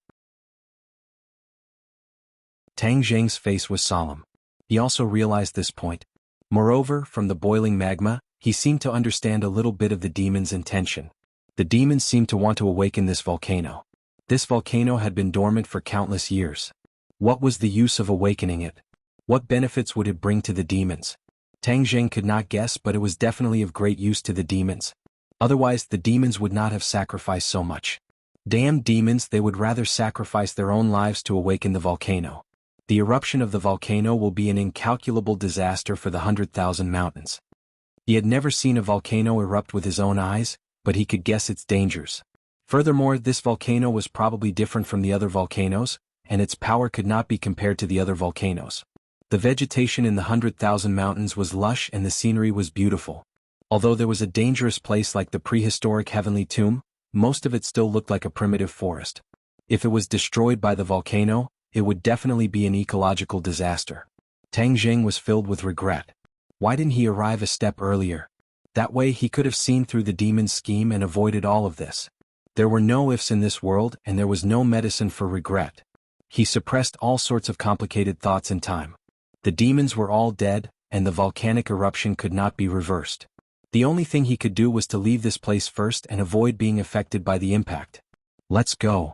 Tang Jing's face was solemn. He also realized this point. Moreover, from the boiling magma, he seemed to understand a little bit of the demon's intention. The demons seemed to want to awaken this volcano. This volcano had been dormant for countless years. What was the use of awakening it? What benefits would it bring to the demons? Tang Jing could not guess, but it was definitely of great use to the demons. Otherwise, the demons would not have sacrificed so much. Damn demons, they would rather sacrifice their own lives to awaken the volcano. The eruption of the volcano will be an incalculable disaster for the 100,000 mountains. He had never seen a volcano erupt with his own eyes, but he could guess its dangers. Furthermore, this volcano was probably different from the other volcanoes, and its power could not be compared to the other volcanoes. The vegetation in the 100,000 mountains was lush and the scenery was beautiful. Although there was a dangerous place like the prehistoric Heavenly Tomb, most of it still looked like a primitive forest. If it was destroyed by the volcano, it would definitely be an ecological disaster. Tang Jing was filled with regret. Why didn't he arrive a step earlier? That way he could have seen through the demon's scheme and avoided all of this. There were no ifs in this world and there was no medicine for regret. He suppressed all sorts of complicated thoughts in time. The demons were all dead, and the volcanic eruption could not be reversed. The only thing he could do was to leave this place first and avoid being affected by the impact. Let's go.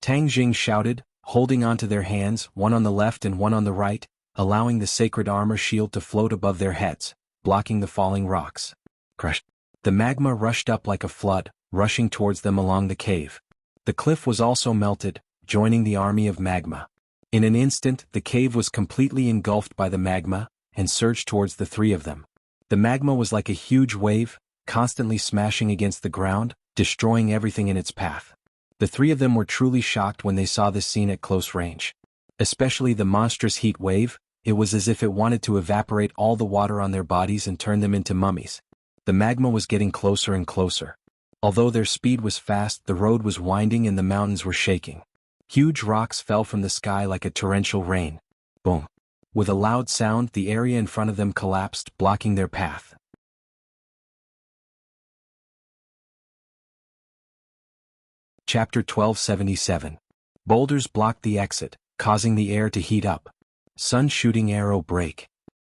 Tang Jing shouted, holding onto their hands, one on the left and one on the right, allowing the sacred armor shield to float above their heads, blocking the falling rocks. Crush. The magma rushed up like a flood, rushing towards them along the cave. The cliff was also melted, joining the army of magma. In an instant, the cave was completely engulfed by the magma, and surged towards the three of them. The magma was like a huge wave, constantly smashing against the ground, destroying everything in its path. The three of them were truly shocked when they saw this scene at close range. Especially the monstrous heat wave, it was as if it wanted to evaporate all the water on their bodies and turn them into mummies. The magma was getting closer and closer. Although their speed was fast, the road was winding and the mountains were shaking. Huge rocks fell from the sky like a torrential rain. Boom. With a loud sound, the area in front of them collapsed, blocking their path. Chapter 1277. Boulders blocked the exit, causing the air to heat up. Sun-shooting arrow break.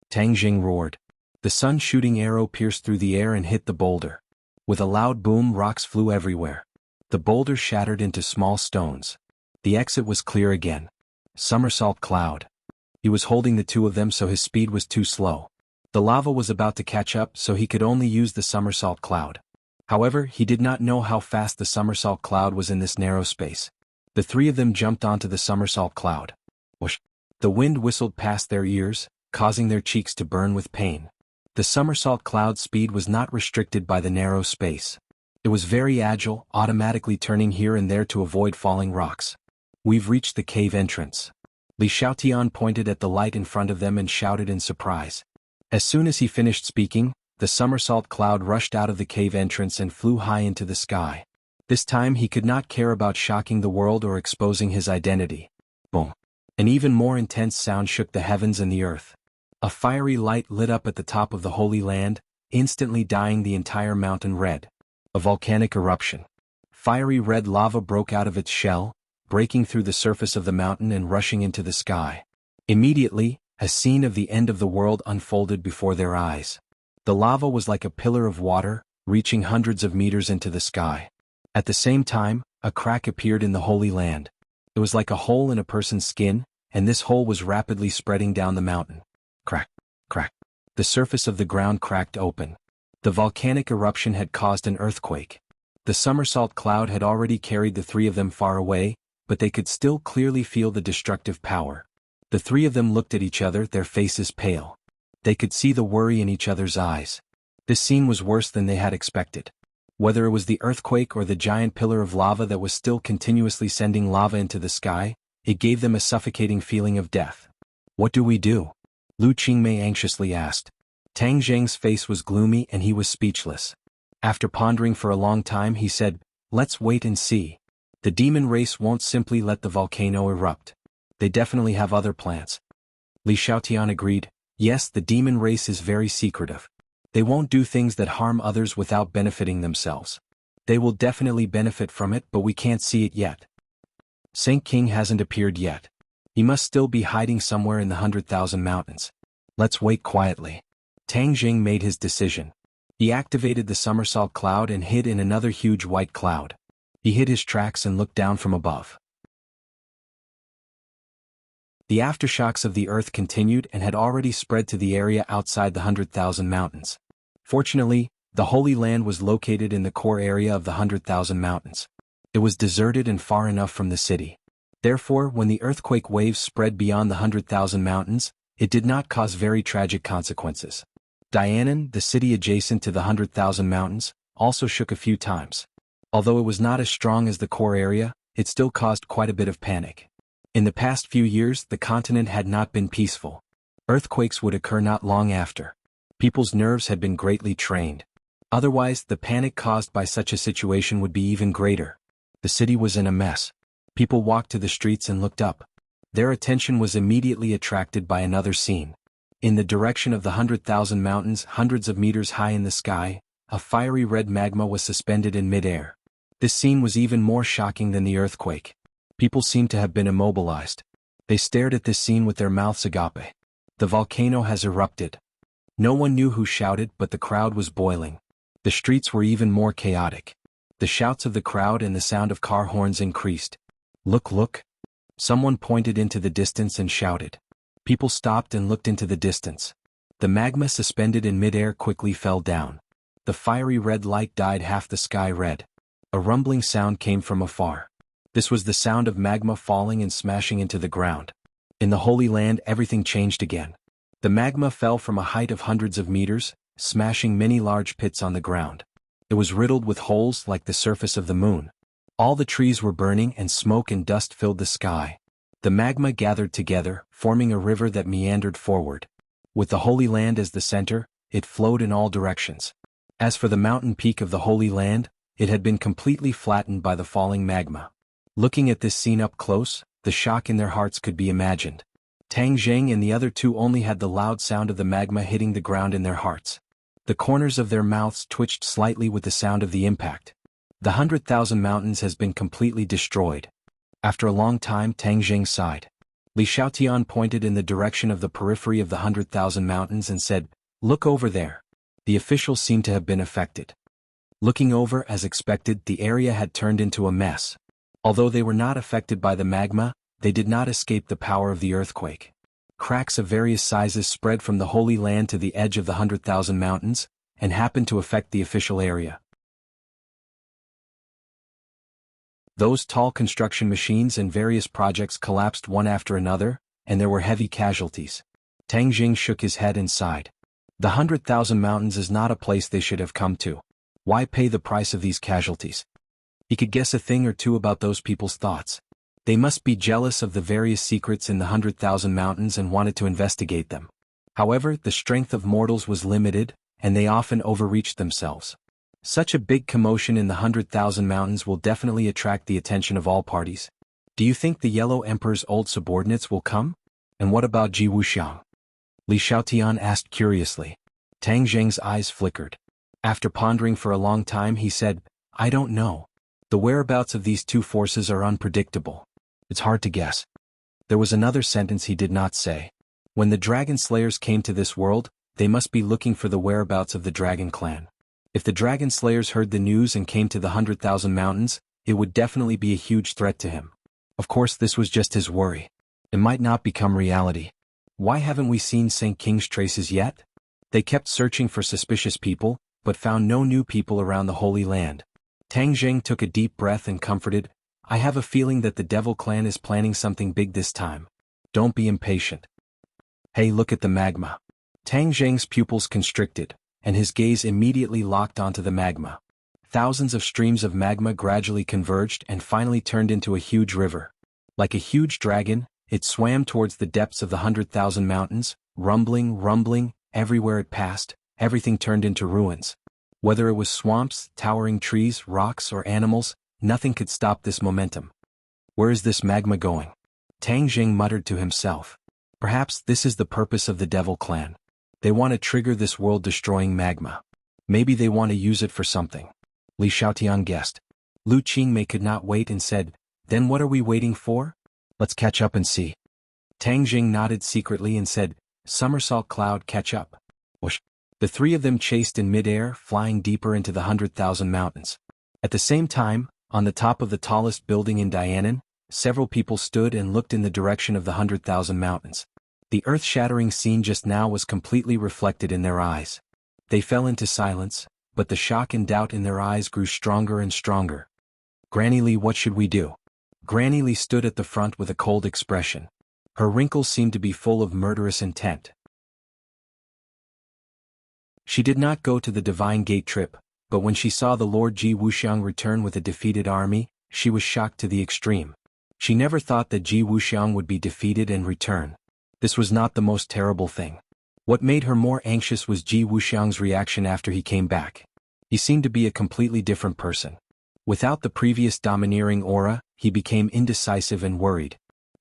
Tang Jing roared. The sun-shooting arrow pierced through the air and hit the boulder. With a loud boom, rocks flew everywhere. The boulder shattered into small stones. The exit was clear again. Somersault cloud. He was holding the two of them so his speed was too slow. The lava was about to catch up so he could only use the somersault cloud. However, he did not know how fast the somersault cloud was in this narrow space. The three of them jumped onto the somersault cloud. Whoosh! The wind whistled past their ears, causing their cheeks to burn with pain. The somersault cloud's speed was not restricted by the narrow space. It was very agile, automatically turning here and there to avoid falling rocks. We've reached the cave entrance. Li Xiaotian pointed at the light in front of them and shouted in surprise. As soon as he finished speaking, the somersault cloud rushed out of the cave entrance and flew high into the sky. This time he could not care about shocking the world or exposing his identity. Boom. An even more intense sound shook the heavens and the earth. A fiery light lit up at the top of the Holy Land, instantly dyeing the entire mountain red. A volcanic eruption. Fiery red lava broke out of its shell, breaking through the surface of the mountain and rushing into the sky. Immediately, a scene of the end of the world unfolded before their eyes. The lava was like a pillar of water, reaching hundreds of meters into the sky. At the same time, a crack appeared in the Holy Land. It was like a hole in a person's skin, and this hole was rapidly spreading down the mountain. Crack, crack. The surface of the ground cracked open. The volcanic eruption had caused an earthquake. The somersault cloud had already carried the three of them far away, but they could still clearly feel the destructive power. The three of them looked at each other, their faces pale. They could see the worry in each other's eyes. This scene was worse than they had expected. Whether it was the earthquake or the giant pillar of lava that was still continuously sending lava into the sky, it gave them a suffocating feeling of death. What do we do? Lu Qingmei anxiously asked. Tang Zheng's face was gloomy and he was speechless. After pondering for a long time he said, let's wait and see. The demon race won't simply let the volcano erupt. They definitely have other plans. Li Xiaotian agreed, yes, the demon race is very secretive. They won't do things that harm others without benefiting themselves. They will definitely benefit from it, but we can't see it yet. Saint King hasn't appeared yet. He must still be hiding somewhere in the 100,000 mountains. Let's wait quietly. Tang Jing made his decision. He activated the somersault cloud and hid in another huge white cloud. He hid his tracks and looked down from above. The aftershocks of the earth continued and had already spread to the area outside the 100,000 mountains. Fortunately, the Holy Land was located in the core area of the 100,000 mountains. It was deserted and far enough from the city. Therefore, when the earthquake waves spread beyond the 100,000 mountains, it did not cause very tragic consequences. Dianan, the city adjacent to the 100,000 mountains, also shook a few times. Although it was not as strong as the core area, it still caused quite a bit of panic. In the past few years, the continent had not been peaceful. Earthquakes would occur not long after. People's nerves had been greatly trained. Otherwise, the panic caused by such a situation would be even greater. The city was in a mess. People walked to the streets and looked up. Their attention was immediately attracted by another scene. In the direction of the 100,000 mountains, hundreds of meters high in the sky, a fiery red magma was suspended in midair. This scene was even more shocking than the earthquake. People seemed to have been immobilized. They stared at this scene with their mouths agape. The volcano has erupted. No one knew who shouted, but the crowd was boiling. The streets were even more chaotic. The shouts of the crowd and the sound of car horns increased. Look, look! Someone pointed into the distance and shouted. People stopped and looked into the distance. The magma suspended in midair quickly fell down. The fiery red light dyed half the sky red. A rumbling sound came from afar. This was the sound of magma falling and smashing into the ground. In the Holy Land, everything changed again. The magma fell from a height of hundreds of meters, smashing many large pits on the ground. It was riddled with holes like the surface of the moon. All the trees were burning and smoke and dust filled the sky. The magma gathered together, forming a river that meandered forward. With the Holy Land as the center, it flowed in all directions. As for the mountain peak of the Holy Land, it had been completely flattened by the falling magma. Looking at this scene up close, the shock in their hearts could be imagined. Tang Zheng and the other two only had the loud sound of the magma hitting the ground in their hearts. The corners of their mouths twitched slightly with the sound of the impact. The 100,000 mountains has been completely destroyed. After a long time, Tang Zheng sighed. Li Xiaotian pointed in the direction of the periphery of the 100,000 mountains and said, "Look over there." The officials seemed to have been affected. Looking over, as expected, the area had turned into a mess. Although they were not affected by the magma, they did not escape the power of the earthquake. Cracks of various sizes spread from the Holy Land to the edge of the 100,000 mountains, and happened to affect the official area. Those tall construction machines and various projects collapsed one after another, and there were heavy casualties. Tang Jing shook his head and sighed. The 100,000 mountains is not a place they should have come to. Why pay the price of these casualties? He could guess a thing or two about those people's thoughts. They must be jealous of the various secrets in the 100,000 mountains and wanted to investigate them. However, the strength of mortals was limited, and they often overreached themselves. Such a big commotion in the 100,000 mountains will definitely attract the attention of all parties. Do you think the Yellow Emperor's old subordinates will come? And what about Ji Wuxiang? Li Xiaotian asked curiously. Tang Zheng's eyes flickered. After pondering for a long time he said, "I don't know. The whereabouts of these two forces are unpredictable. It's hard to guess." There was another sentence he did not say. When the Dragon Slayers came to this world, they must be looking for the whereabouts of the Dragon Clan. If the Dragon Slayers heard the news and came to the 100,000 mountains, it would definitely be a huge threat to him. Of course, this was just his worry. It might not become reality. Why haven't we seen Saint King's traces yet? They kept searching for suspicious people, but found no new people around the Holy Land. Tang Zheng took a deep breath and comforted, "I have a feeling that the Devil Clan is planning something big this time. Don't be impatient." "Hey, look at the magma." Tang Zheng's pupils constricted, and his gaze immediately locked onto the magma. thousands of streams of magma gradually converged and finally turned into a huge river. Like a huge dragon, it swam towards the depths of the 100,000 mountains, rumbling, everywhere it passed, everything turned into ruins. Whether it was swamps, towering trees, rocks, or animals, nothing could stop this momentum. Where is this magma going? Tang Jing muttered to himself. Perhaps this is the purpose of the Devil Clan. They want to trigger this world-destroying magma. Maybe they want to use it for something. Li Xiaotian guessed. Lu Qingmei could not wait and said, "Then what are we waiting for? Let's catch up and see." Tang Jing nodded secretly and said, "Somersault Cloud, catch up." Whoosh. The three of them chased in midair, flying deeper into the 100,000 mountains. At the same time, on the top of the tallest building in Dianan, several people stood and looked in the direction of the 100,000 mountains. The earth-shattering scene just now was completely reflected in their eyes. They fell into silence, but the shock and doubt in their eyes grew stronger and stronger. "Granny Li, what should we do?" Granny Li stood at the front with a cold expression. Her wrinkles seemed to be full of murderous intent. She did not go to the Divine Gate trip, but when she saw the Lord Ji Wuxiang return with a defeated army, she was shocked to the extreme. She never thought that Ji Wuxiang would be defeated and return. This was not the most terrible thing. What made her more anxious was Ji Wuxiang's reaction after he came back. He seemed to be a completely different person. Without the previous domineering aura, he became indecisive and worried.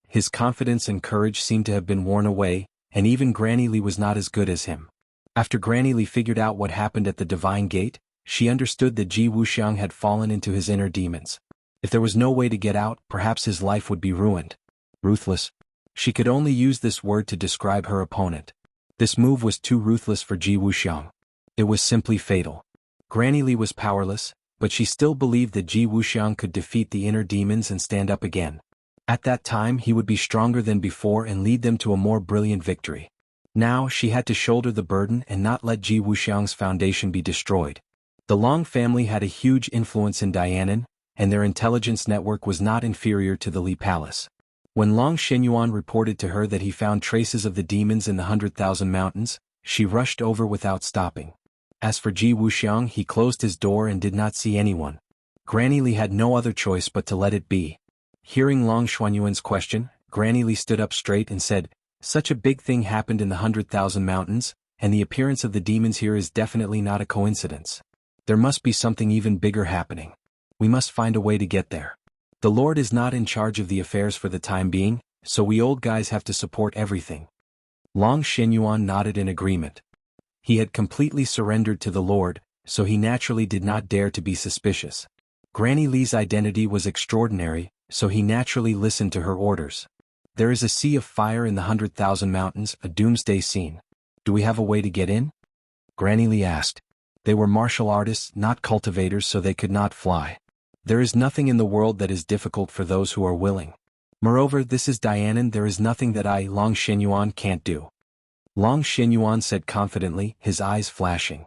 His confidence and courage seemed to have been worn away, and even Granny Li was not as good as him. After Granny Li figured out what happened at the Divine Gate, she understood that Ji Wuxiang had fallen into his inner demons. If there was no way to get out, perhaps his life would be ruined. Ruthless. She could only use this word to describe her opponent. This move was too ruthless for Ji Wuxiang. It was simply fatal. Granny Li was powerless, but she still believed that Ji Wuxiang could defeat the inner demons and stand up again. At that time he would be stronger than before and lead them to a more brilliant victory. Now she had to shoulder the burden and not let Ji Wuxiang's foundation be destroyed. The Long family had a huge influence in Dianan, and their intelligence network was not inferior to the Li Palace. When Long Shenyuan reported to her that he found traces of the demons in the 100,000 mountains, she rushed over without stopping. As for Ji Wuxiang, he closed his door and did not see anyone. Granny Li had no other choice but to let it be. Hearing Long Shenyuan's question, Granny Li stood up straight and said, "Such a big thing happened in the 100,000 mountains, and the appearance of the demons here is definitely not a coincidence. There must be something even bigger happening. We must find a way to get there. The Lord is not in charge of the affairs for the time being, so we old guys have to support everything." Long Shenyuan nodded in agreement. He had completely surrendered to the Lord, so he naturally did not dare to be suspicious. Granny Li's identity was extraordinary, so he naturally listened to her orders. "There is a sea of fire in the 100,000 mountains, a doomsday scene. Do we have a way to get in?" Granny Li asked. They were martial artists, not cultivators, so they could not fly. There is nothing in the world that is difficult for those who are willing. Moreover, this is Dianan, there is nothing that I, Long Shenyuan, can't do. Long Shenyuan said confidently, his eyes flashing.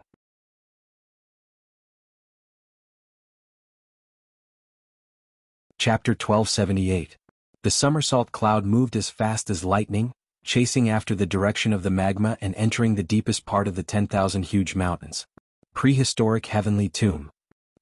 Chapter 1278. The somersault cloud moved as fast as lightning, chasing after the direction of the magma and entering the deepest part of the 10,000 huge mountains. Prehistoric Heavenly Tomb.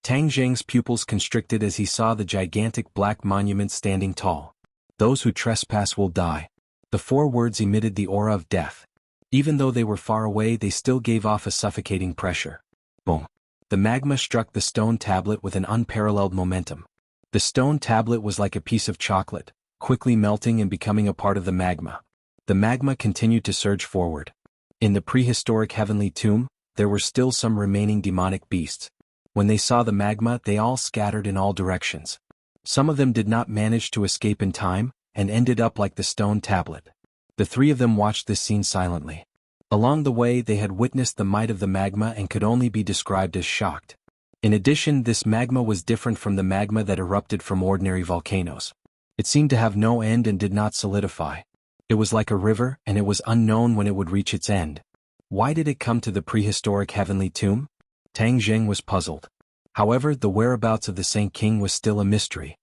Tang Zheng's pupils constricted as he saw the gigantic black monument standing tall. "Those who trespass will die." The 4 words emitted the aura of death. Even though they were far away, they still gave off a suffocating pressure. Boom. The magma struck the stone tablet with an unparalleled momentum. The stone tablet was like a piece of chocolate, quickly melting and becoming a part of the magma. The magma continued to surge forward. In the prehistoric Heavenly Tomb, there were still some remaining demonic beasts. When they saw the magma, they all scattered in all directions. Some of them did not manage to escape in time, and ended up like the stone tablet. The 3 of them watched this scene silently. Along the way they had witnessed the might of the magma and could only be described as shocked. In addition, this magma was different from the magma that erupted from ordinary volcanoes. It seemed to have no end and did not solidify. It was like a river, and it was unknown when it would reach its end. Why did it come to the prehistoric Heavenly Tomb? Tang Zheng was puzzled. However, the whereabouts of the Saint King was still a mystery.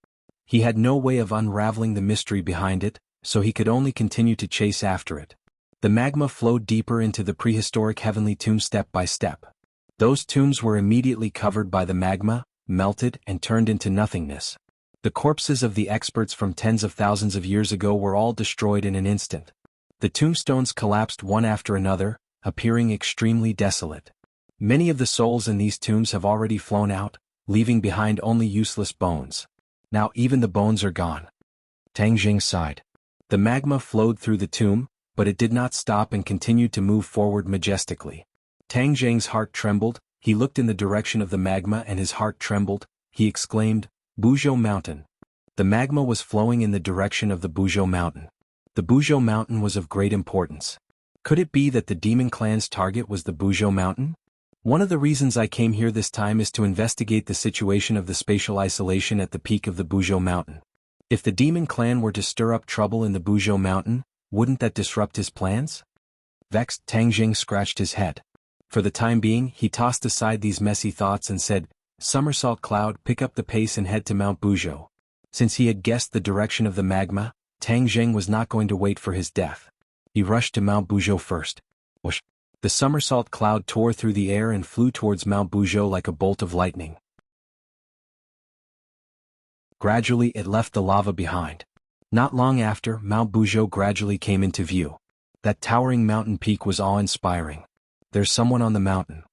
He had no way of unraveling the mystery behind it, so he could only continue to chase after it. The magma flowed deeper into the prehistoric Heavenly Tomb step by step. Those tombs were immediately covered by the magma, melted and turned into nothingness. The corpses of the experts from tens of thousands of years ago were all destroyed in an instant. The tombstones collapsed one after another, appearing extremely desolate. Many of the souls in these tombs have already flown out, leaving behind only useless bones. Now even the bones are gone. Tang Jing sighed. The magma flowed through the tomb, but it did not stop and continued to move forward majestically. Tang Jing's heart trembled. He looked in the direction of the magma and his heart trembled. He exclaimed, "Buzhou Mountain." The magma was flowing in the direction of the Buzhou Mountain. The Buzhou Mountain was of great importance. Could it be that the demon clan's target was the Buzhou Mountain? One of the reasons I came here this time is to investigate the situation of the spatial isolation at the peak of the Buzhou Mountain. If the demon clan were to stir up trouble in the Buzhou Mountain, wouldn't that disrupt his plans? Vexed, Tang Jing scratched his head. For the time being, he tossed aside these messy thoughts and said, "Somersault Cloud, pick up the pace and head to Mount Buzhou." Since he had guessed the direction of the magma, Tang Jing was not going to wait for his death. He rushed to Mount Buzhou first. Whoosh! The somersault cloud tore through the air and flew towards Mount Buzhou like a bolt of lightning. Gradually it left the lava behind. Not long after, Mount Buzhou gradually came into view. That towering mountain peak was awe-inspiring. There's someone on the mountain.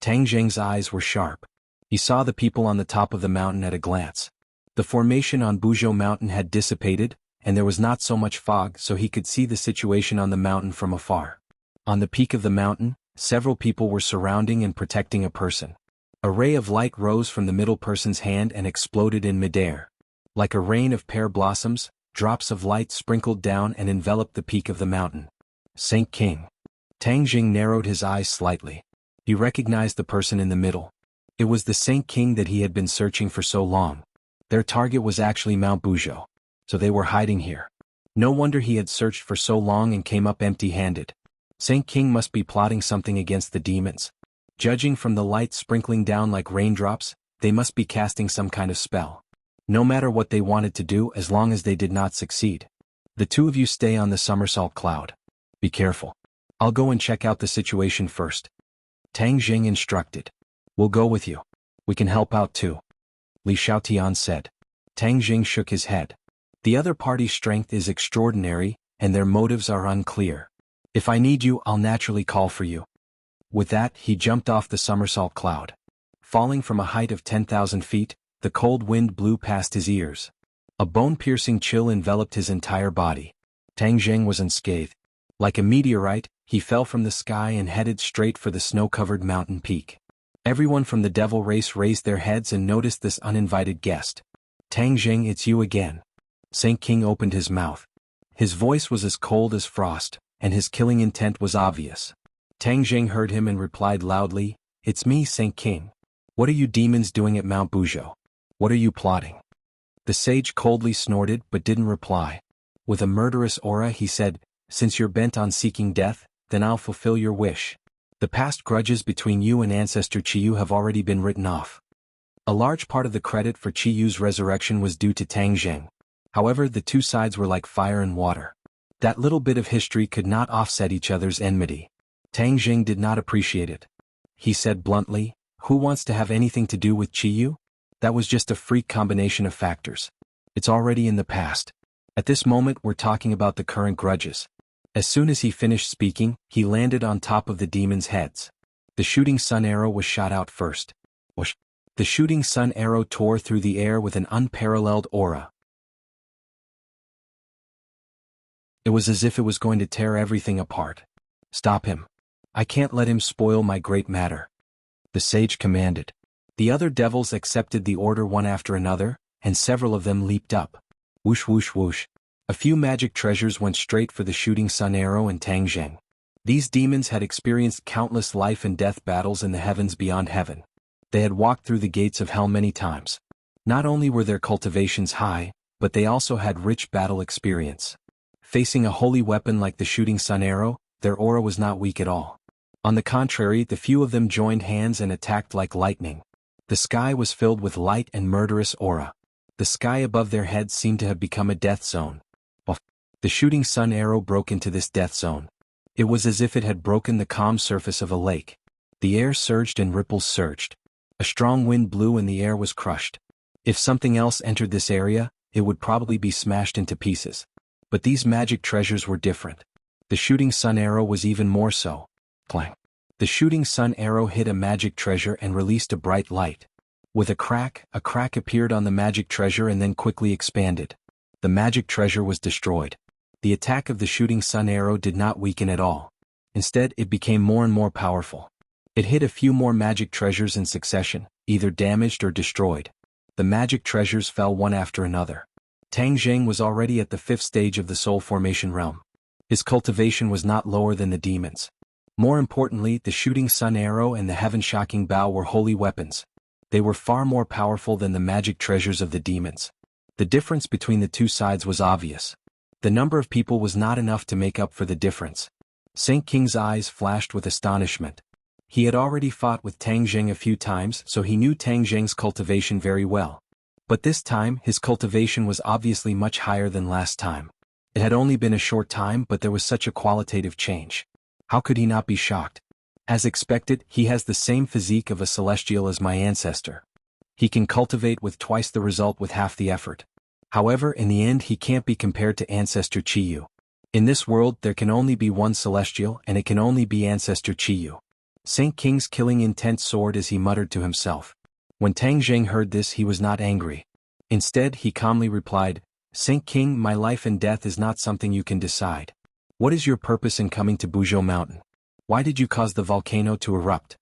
Tang Jing's eyes were sharp. He saw the people on the top of the mountain at a glance. The formation on Buzhou Mountain had dissipated, and there was not so much fog, so he could see the situation on the mountain from afar. On the peak of the mountain, several people were surrounding and protecting a person. A ray of light rose from the middle person's hand and exploded in midair. Like a rain of pear blossoms, drops of light sprinkled down and enveloped the peak of the mountain. Saint King. Tang Jing narrowed his eyes slightly. He recognized the person in the middle. It was the Saint King that he had been searching for so long. Their target was actually Mount Buzhou. So they were hiding here. No wonder he had searched for so long and came up empty-handed. Saint King must be plotting something against the demons. Judging from the light sprinkling down like raindrops, they must be casting some kind of spell. No matter what they wanted to do, as long as they did not succeed. The two of you stay on the somersault cloud. Be careful. I'll go and check out the situation first. Tang Jing instructed. We'll go with you. We can help out too. Li Xiaotian said. Tang Jing shook his head. The other party's strength is extraordinary, and their motives are unclear. If I need you, I'll naturally call for you. With that, he jumped off the somersault cloud. Falling from a height of 10,000 feet, the cold wind blew past his ears. A bone-piercing chill enveloped his entire body. Tang Jing was unscathed. Like a meteorite, he fell from the sky and headed straight for the snow-covered mountain peak. Everyone from the devil race raised their heads and noticed this uninvited guest. Tang Jing, it's you again. Saint King opened his mouth. His voice was as cold as frost, and his killing intent was obvious. Tang Jing heard him and replied loudly, "It's me, Saint King. What are you demons doing at Mount Buzhou? What are you plotting?" The sage coldly snorted but didn't reply. With a murderous aura he said, "Since you're bent on seeking death, then I'll fulfill your wish. The past grudges between you and Ancestor Qiyu have already been written off." A large part of the credit for Qiyu's resurrection was due to Tang Jing. However, the two sides were like fire and water. That little bit of history could not offset each other's enmity. Tang Jing did not appreciate it. He said bluntly, "Who wants to have anything to do with Qiyu? That was just a freak combination of factors. It's already in the past. At this moment we're talking about the current grudges." As soon as he finished speaking, he landed on top of the demons' heads. The shooting sun arrow was shot out first. Whoosh! The shooting sun arrow tore through the air with an unparalleled aura. It was as if it was going to tear everything apart. "Stop him. I can't let him spoil my great matter," the sage commanded. The other devils accepted the order one after another, and several of them leaped up. Whoosh whoosh whoosh. A few magic treasures went straight for the shooting sun arrow and Tang Jing. These demons had experienced countless life and death battles in the heavens beyond heaven. They had walked through the gates of hell many times. Not only were their cultivations high, but they also had rich battle experience. Facing a holy weapon like the shooting sun arrow, their aura was not weak at all. On the contrary, the few of them joined hands and attacked like lightning. The sky was filled with light and murderous aura. The sky above their heads seemed to have become a death zone. The shooting sun arrow broke into this death zone. It was as if it had broken the calm surface of a lake. The air surged and ripples surged. A strong wind blew and the air was crushed. If something else entered this area, it would probably be smashed into pieces. But these magic treasures were different. The shooting sun arrow was even more so. Clang. The shooting sun arrow hit a magic treasure and released a bright light. With a crack appeared on the magic treasure and then quickly expanded. The magic treasure was destroyed. The attack of the shooting sun arrow did not weaken at all. Instead, it became more and more powerful. It hit a few more magic treasures in succession, either damaged or destroyed. The magic treasures fell one after another. Tang Zheng was already at the 5th stage of the soul formation realm. His cultivation was not lower than the demons. More importantly, the shooting sun arrow and the heaven-shocking bow were holy weapons. They were far more powerful than the magic treasures of the demons. The difference between the two sides was obvious. The number of people was not enough to make up for the difference. Saint King's eyes flashed with astonishment. He had already fought with Tang Zheng a few times, so he knew Tang Zheng's cultivation very well. But this time, his cultivation was obviously much higher than last time. It had only been a short time, but there was such a qualitative change. How could he not be shocked? As expected, he has the same physique of a celestial as my ancestor. He can cultivate with twice the result with half the effort. However, in the end he can't be compared to Ancestor Qiyu. In this world there can only be one celestial and it can only be Ancestor Qiyu. Saint King's killing intent soared as he muttered to himself. When Tang Zheng heard this he was not angry. Instead he calmly replied, Saint King, my life and death is not something you can decide. What is your purpose in coming to Buzhou Mountain? Why did you cause the volcano to erupt?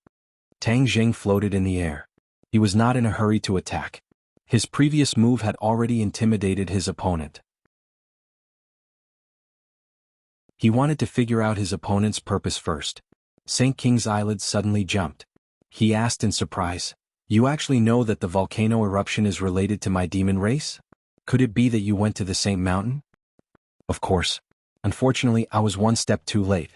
Tang Zheng floated in the air. He was not in a hurry to attack. His previous move had already intimidated his opponent. He wanted to figure out his opponent's purpose first. Saint King's eyelids suddenly jumped. He asked in surprise, You actually know that the volcano eruption is related to my demon race? Could it be that you went to the same mountain? Of course. Unfortunately, I was one step too late.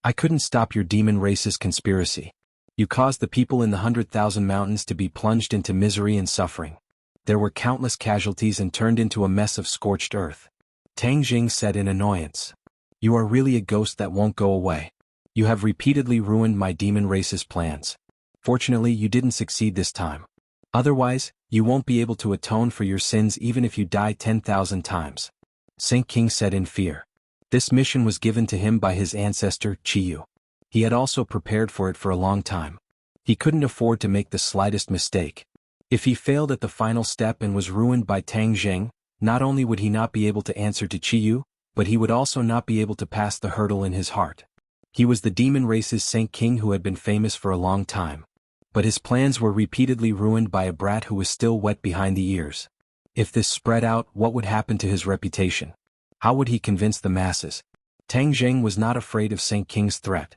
I couldn't stop your demon race's conspiracy. You caused the people in the 100,000 mountains to be plunged into misery and suffering. There were countless casualties and turned into a mess of scorched earth. Tang Zheng said in annoyance. You are really a ghost that won't go away. You have repeatedly ruined my demon race's plans. Fortunately, you didn't succeed this time. Otherwise, you won't be able to atone for your sins even if you die 10,000 times. Saint King said in fear. This mission was given to him by his ancestor, Qiyu. He had also prepared for it for a long time. He couldn't afford to make the slightest mistake. If he failed at the final step and was ruined by Tang Zheng, not only would he not be able to answer to Qiyu, but he would also not be able to pass the hurdle in his heart. He was the demon race's Saint King who had been famous for a long time. But his plans were repeatedly ruined by a brat who was still wet behind the ears. If this spread out, what would happen to his reputation? How would he convince the masses? Tang Zheng was not afraid of Saint King's threat.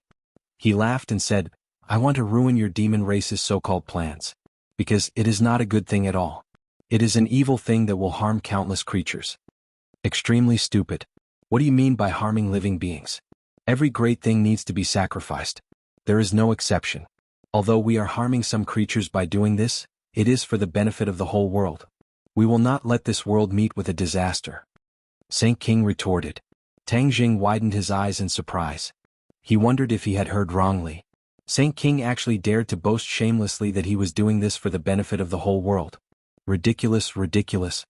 He laughed and said, I want to ruin your demon race's so-called plans. Because it is not a good thing at all. It is an evil thing that will harm countless creatures. Extremely stupid. What do you mean by harming living beings? Every great thing needs to be sacrificed. There is no exception. Although we are harming some creatures by doing this, it is for the benefit of the whole world. We will not let this world meet with a disaster. Saint King retorted. Tang Zheng widened his eyes in surprise. He wondered if he had heard wrongly. Saint King actually dared to boast shamelessly that he was doing this for the benefit of the whole world. Ridiculous, ridiculous.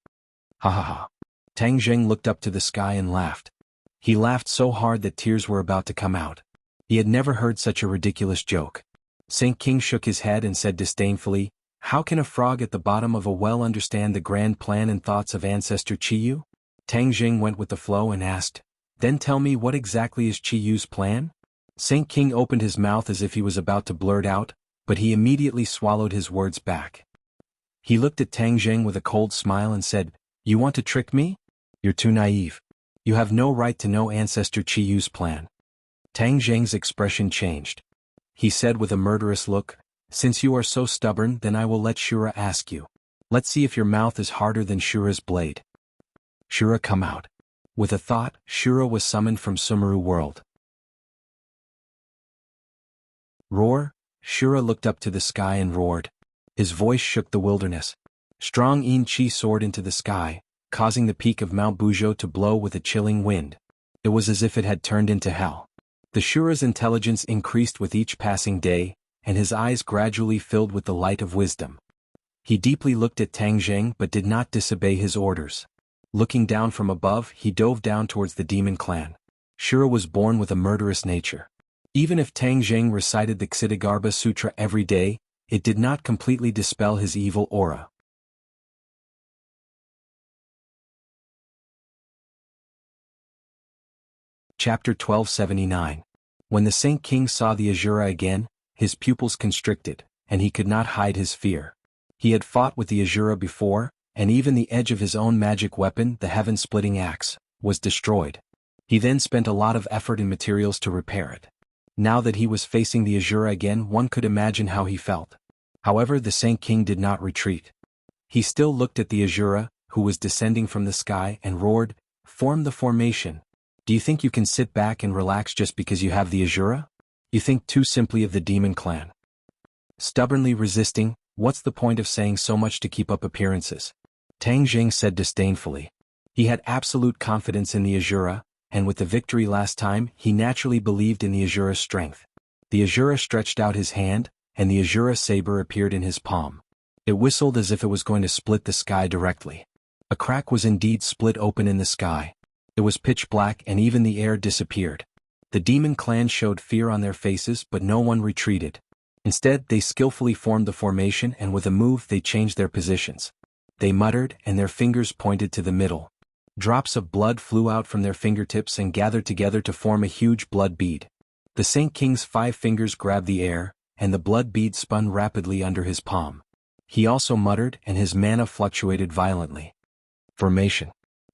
Ha ha ha. Tang Zheng looked up to the sky and laughed. He laughed so hard that tears were about to come out. He had never heard such a ridiculous joke. Saint King shook his head and said disdainfully, How can a frog at the bottom of a well understand the grand plan and thoughts of Ancestor Qiyu? Tang Zheng went with the flow and asked, Then tell me what exactly is Qiyu's plan? Saint King opened his mouth as if he was about to blurt out, but he immediately swallowed his words back. He looked at Tang Zheng with a cold smile and said, You want to trick me? You're too naive. You have no right to know Ancestor Qiyu's plan. Tang Zheng's expression changed. He said with a murderous look, Since you are so stubborn, then I will let Shura ask you. Let's see if your mouth is harder than Shura's blade. Shura, come out. With a thought, Shura was summoned from Sumeru world. Roar! Shura looked up to the sky and roared. His voice shook the wilderness. Strong Yin Qi soared into the sky, causing the peak of Mount Buzhou to blow with a chilling wind. It was as if it had turned into hell. The Shura's intelligence increased with each passing day, and his eyes gradually filled with the light of wisdom. He deeply looked at Tang Zheng but did not disobey his orders. Looking down from above, he dove down towards the demon clan. Shura was born with a murderous nature. Even if Tang Zheng recited the Ksitigarbha Sutra every day, it did not completely dispel his evil aura. Chapter 1279. When the Saint King saw the Azura again, his pupils constricted, and he could not hide his fear. He had fought with the Azura before, and even the edge of his own magic weapon, the heaven-splitting axe, was destroyed. He then spent a lot of effort and materials to repair it. Now that he was facing the Azura again, one could imagine how he felt. However, the Saint King did not retreat. He still looked at the Azura, who was descending from the sky, and roared, "Form the formation. Do you think you can sit back and relax just because you have the Azura? You think too simply of the demon clan. Stubbornly resisting, what's the point of saying so much to keep up appearances?" Tang Zheng said disdainfully. He had absolute confidence in the Azura, and with the victory last time, he naturally believed in the Azura's strength. The Azura stretched out his hand, and the Azura saber appeared in his palm. It whistled as if it was going to split the sky directly. A crack was indeed split open in the sky. It was pitch black and even the air disappeared. The demon clan showed fear on their faces, but no one retreated. Instead, they skillfully formed the formation, and with a move they changed their positions. They muttered, and their fingers pointed to the middle. Drops of blood flew out from their fingertips and gathered together to form a huge blood bead. The Saint King's 5 fingers grabbed the air, and the blood bead spun rapidly under his palm. He also muttered, and his mana fluctuated violently. Formation.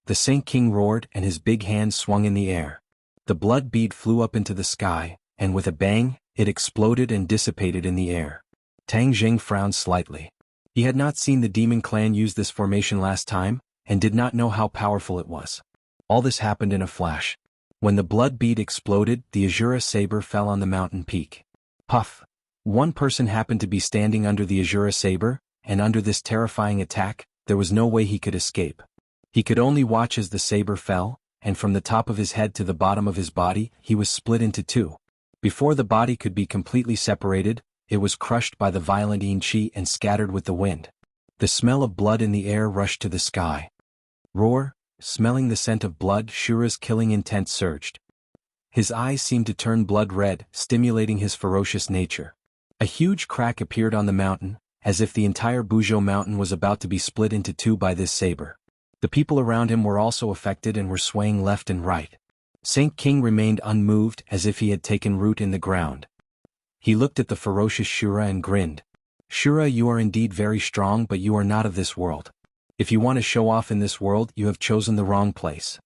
The Saint King roared, and his big hand swung in the air. The blood bead flew up into the sky, and with a bang, it exploded and dissipated in the air. Tang Zheng frowned slightly. He had not seen the demon clan use this formation last time, and did not know how powerful it was. All this happened in a flash. When the blood bead exploded, the Azura saber fell on the mountain peak. Puff! One person happened to be standing under the Azura saber, and under this terrifying attack, there was no way he could escape. He could only watch as the saber fell, and from the top of his head to the bottom of his body, he was split into 2. Before the body could be completely separated, it was crushed by the violent yin qi and scattered with the wind. The smell of blood in the air rushed to the sky. Roar! Smelling the scent of blood, Shura's killing intent surged. His eyes seemed to turn blood red, stimulating his ferocious nature. A huge crack appeared on the mountain, as if the entire Buzhou mountain was about to be split into 2 by this saber. The people around him were also affected and were swaying left and right. Saint King remained unmoved, as if he had taken root in the ground. He looked at the ferocious Shura and grinned. "Shura, you are indeed very strong, but you are not of this world. If you want to show off in this world, you have chosen the wrong place."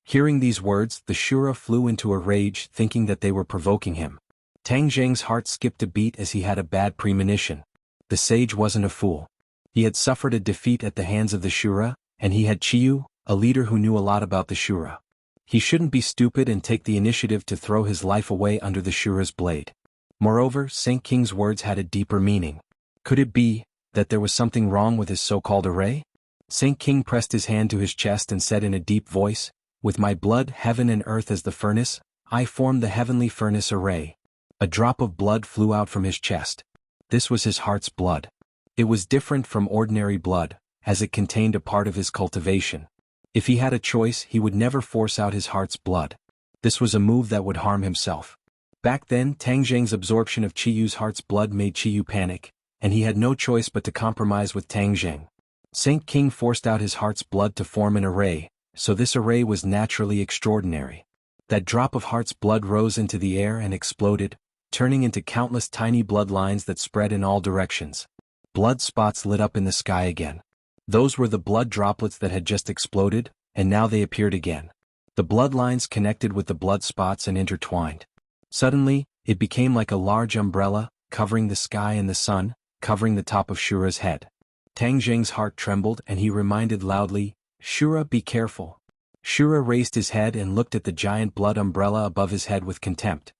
Hearing these words, the Shura flew into a rage, thinking that they were provoking him. Tang Zheng's heart skipped a beat as he had a bad premonition. The sage wasn't a fool. He had suffered a defeat at the hands of the Shura, and he had Chiyu, a leader who knew a lot about the Shura. He shouldn't be stupid and take the initiative to throw his life away under the Shura's blade. Moreover, Saint King's words had a deeper meaning. Could it be that there was something wrong with his so-called array? Saint King pressed his hand to his chest and said in a deep voice, "With my blood, heaven and earth as the furnace, I formed the heavenly furnace array." A drop of blood flew out from his chest. This was his heart's blood. It was different from ordinary blood, as it contained a part of his cultivation. If he had a choice, he would never force out his heart's blood. This was a move that would harm himself. Back then, Tang Zheng's absorption of Chiyu's heart's blood made Chiyu panic, and he had no choice but to compromise with Tang Zheng. Saint King forced out his heart's blood to form an array, so this array was naturally extraordinary. That drop of heart's blood rose into the air and exploded, turning into countless tiny bloodlines that spread in all directions. Blood spots lit up in the sky again. Those were the blood droplets that had just exploded, and now they appeared again. The bloodlines connected with the blood spots and intertwined. Suddenly, it became like a large umbrella, covering the sky and the sun, covering the top of Shura's head. Tang Zheng's heart trembled and he reminded loudly, "Shura, be careful." Shura raised his head and looked at the giant blood umbrella above his head with contempt.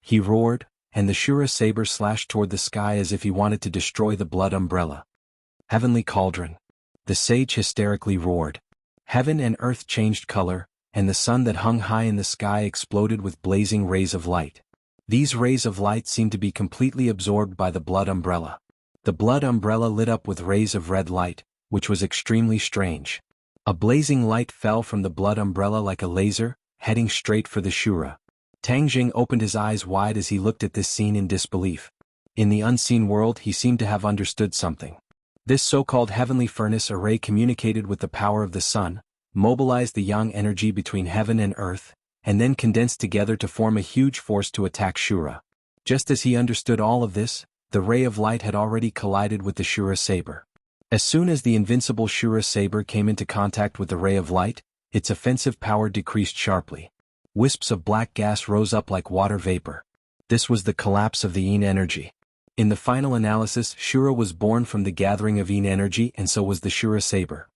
He roared, and the Shura saber slashed toward the sky as if he wanted to destroy the blood umbrella. "Heavenly cauldron." The sage hysterically roared. Heaven and earth changed color, and the sun that hung high in the sky exploded with blazing rays of light. These rays of light seemed to be completely absorbed by the blood umbrella. The blood umbrella lit up with rays of red light, which was extremely strange. A blazing light fell from the blood umbrella like a laser, heading straight for the Shura. Tang Jing opened his eyes wide as he looked at this scene in disbelief. In the unseen world he seemed to have understood something. This so-called heavenly furnace array communicated with the power of the sun, mobilized the yang energy between heaven and earth, and then condensed together to form a huge force to attack Shura. Just as he understood all of this, the ray of light had already collided with the Shura saber. As soon as the invincible Shura saber came into contact with the ray of light, its offensive power decreased sharply. Wisps of black gas rose up like water vapor. This was the collapse of the yin energy. In the final analysis, Shura was born from the gathering of yin energy, and so was the Shura saber.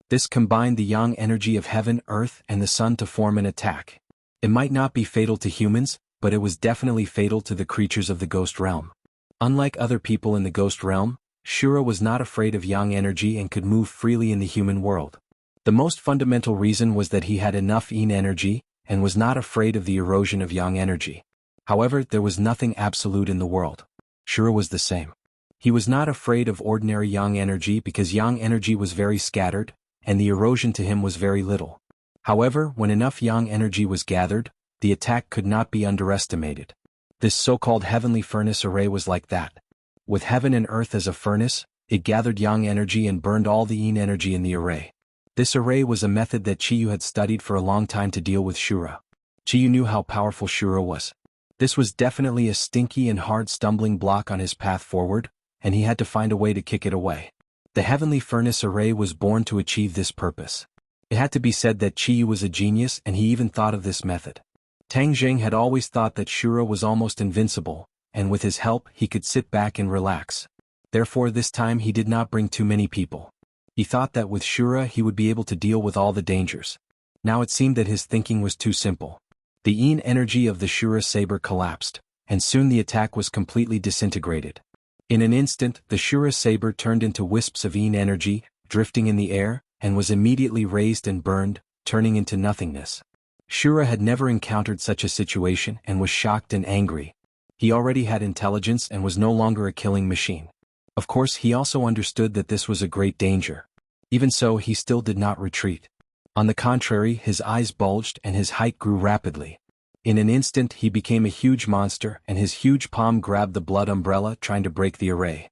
This combined the yang energy of heaven, earth, and the sun to form an attack. It might not be fatal to humans, but it was definitely fatal to the creatures of the ghost realm. Unlike other people in the ghost realm, Shura was not afraid of yang energy and could move freely in the human world. The most fundamental reason was that he had enough yin energy, and was not afraid of the erosion of yang energy. However, there was nothing absolute in the world. Shura was the same. He was not afraid of ordinary yang energy because yang energy was very scattered, and the erosion to him was very little. However, when enough yang energy was gathered, the attack could not be underestimated. This so-called heavenly furnace array was like that. With heaven and earth as a furnace, it gathered yang energy and burned all the yin energy in the array. This array was a method that Qiyu had studied for a long time to deal with Shura. Qiyu knew how powerful Shura was. This was definitely a stinky and hard stumbling block on his path forward, and he had to find a way to kick it away. The heavenly furnace array was born to achieve this purpose. It had to be said that Qiyu was a genius, and he even thought of this method. Tang Jing had always thought that Shura was almost invincible, and with his help he could sit back and relax. Therefore this time he did not bring too many people. He thought that with Shura he would be able to deal with all the dangers. Now it seemed that his thinking was too simple. The yin energy of the Shura saber collapsed, and soon the attack was completely disintegrated. In an instant, the Shura saber turned into wisps of yin energy, drifting in the air, and was immediately raised and burned, turning into nothingness. Shura had never encountered such a situation and was shocked and angry. He already had intelligence and was no longer a killing machine. Of course, he also understood that this was a great danger. Even so, he still did not retreat. On the contrary, his eyes bulged and his height grew rapidly. In an instant he became a huge monster, and his huge palm grabbed the blood umbrella, trying to break the array.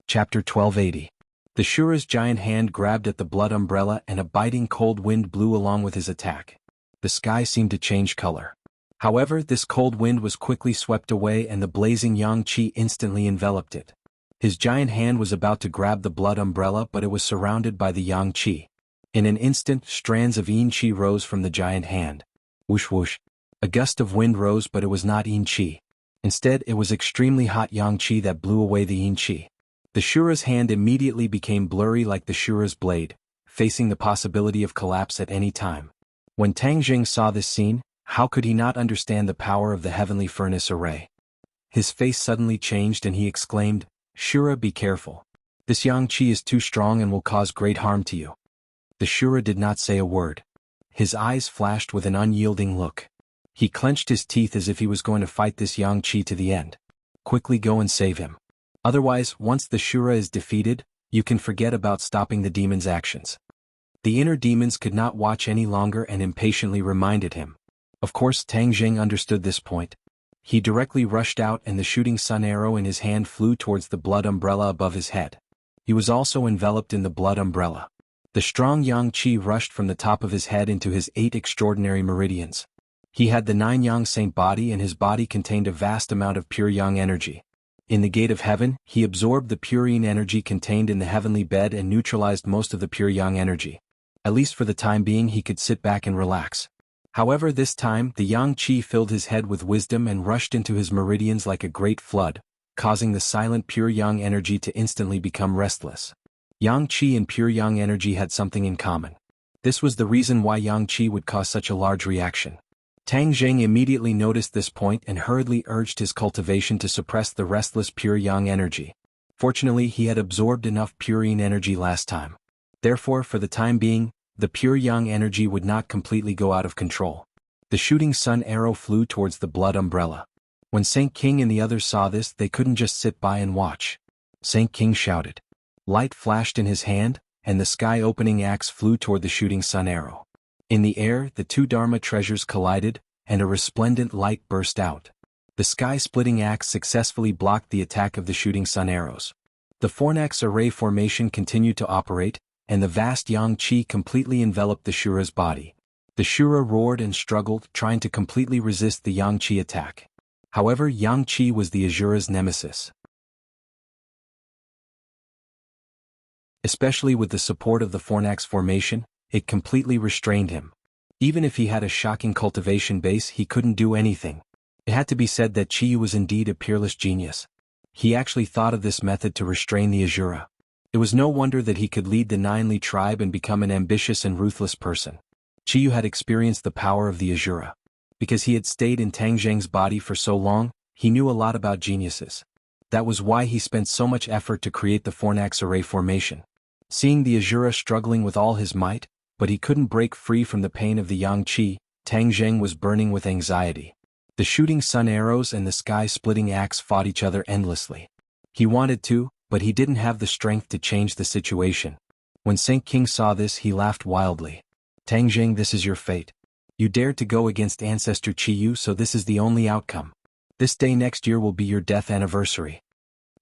Chapter 1280. The Shura's giant hand grabbed at the blood umbrella and a biting cold wind blew along with his attack. The sky seemed to change color. However, this cold wind was quickly swept away and the blazing yang qi instantly enveloped it. His giant hand was about to grab the blood umbrella, but it was surrounded by the yang qi. In an instant, strands of yin qi rose from the giant hand. Whoosh whoosh. A gust of wind rose, but it was not yin qi. Instead, it was extremely hot yang qi that blew away the yin qi. The Shura's hand immediately became blurry like the Shura's blade, facing the possibility of collapse at any time. When Tang Jing saw this scene, how could he not understand the power of the heavenly furnace array? His face suddenly changed and he exclaimed, "Shura, be careful. This yang qi is too strong and will cause great harm to you." The Shura did not say a word. His eyes flashed with an unyielding look. He clenched his teeth as if he was going to fight this yang qi to the end. Quickly go and save him. Otherwise, once the Shura is defeated, you can forget about stopping the demon's actions. The inner demons could not watch any longer and impatiently reminded him. Of course, Tang Jing understood this point. He directly rushed out and the shooting sun arrow in his hand flew towards the blood umbrella above his head. He was also enveloped in the blood umbrella. The strong yang qi rushed from the top of his head into his 8 extraordinary meridians. He had the 9 yang saint body and his body contained a vast amount of pure yang energy. In the gate of heaven, he absorbed the pure yin energy contained in the heavenly bed and neutralized most of the pure yang energy. At least for the time being he could sit back and relax. However, this time, the yang qi filled his head with wisdom and rushed into his meridians like a great flood, causing the silent pure yang energy to instantly become restless. Yang qi and pure yang energy had something in common. This was the reason why yang qi would cause such a large reaction. Tang Jing immediately noticed this point and hurriedly urged his cultivation to suppress the restless pure yang energy. Fortunately, he had absorbed enough purine energy last time. Therefore, for the time being, the pure yang energy would not completely go out of control. The shooting sun arrow flew towards the blood umbrella. When Saint King and the others saw this, they couldn't just sit by and watch. Saint King shouted. Light flashed in his hand, and the sky-opening axe flew toward the shooting sun arrow. In the air, the two Dharma treasures collided, and a resplendent light burst out. The sky-splitting axe successfully blocked the attack of the shooting sun arrows. The fornax array formation continued to operate, and the vast yang qi completely enveloped the Shura's body. The Shura roared and struggled, trying to completely resist the yang qi attack. However, yang qi was the Asura's nemesis. Especially with the support of the fornax formation, it completely restrained him. Even if he had a shocking cultivation base, he couldn't do anything. It had to be said that Chiyu was indeed a peerless genius. He actually thought of this method to restrain the Asura. It was no wonder that he could lead the Ninely tribe and become an ambitious and ruthless person. Chiyu had experienced the power of the Asura. Because he had stayed in Tang Zheng's body for so long, he knew a lot about geniuses. That was why he spent so much effort to create the fornax array formation. Seeing the Asura struggling with all his might, but he couldn't break free from the pain of the yang qi, Tang Zheng was burning with anxiety. The shooting sun arrows and the sky-splitting axe fought each other endlessly. He wanted to, but he didn't have the strength to change the situation. When Saint King saw this, he laughed wildly. Tang Zheng, this is your fate. You dared to go against Ancestor Chiyu, so this is the only outcome. This day next year will be your death anniversary.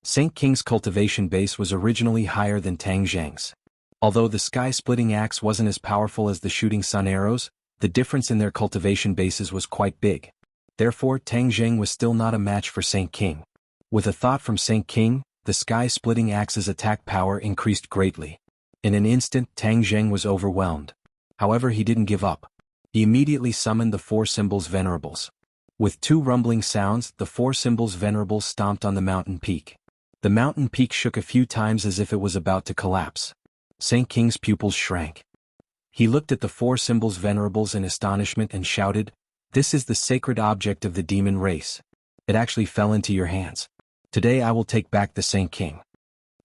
Saint King's cultivation base was originally higher than Tang Zheng's. Although the sky-splitting axe wasn't as powerful as the shooting sun arrows, the difference in their cultivation bases was quite big. Therefore, Tang Zheng was still not a match for Saint King. With a thought from Saint King, the sky-splitting axe's attack power increased greatly. In an instant, Tang Zheng was overwhelmed. However, he didn't give up. He immediately summoned the four symbols venerables. With two rumbling sounds, the four symbols venerables stomped on the mountain peak. The mountain peak shook a few times as if it was about to collapse. Saint King's pupils shrank. He looked at the four symbols venerables in astonishment and shouted, "This is the sacred object of the demon race. It actually fell into your hands. Today I will take back the Saint King."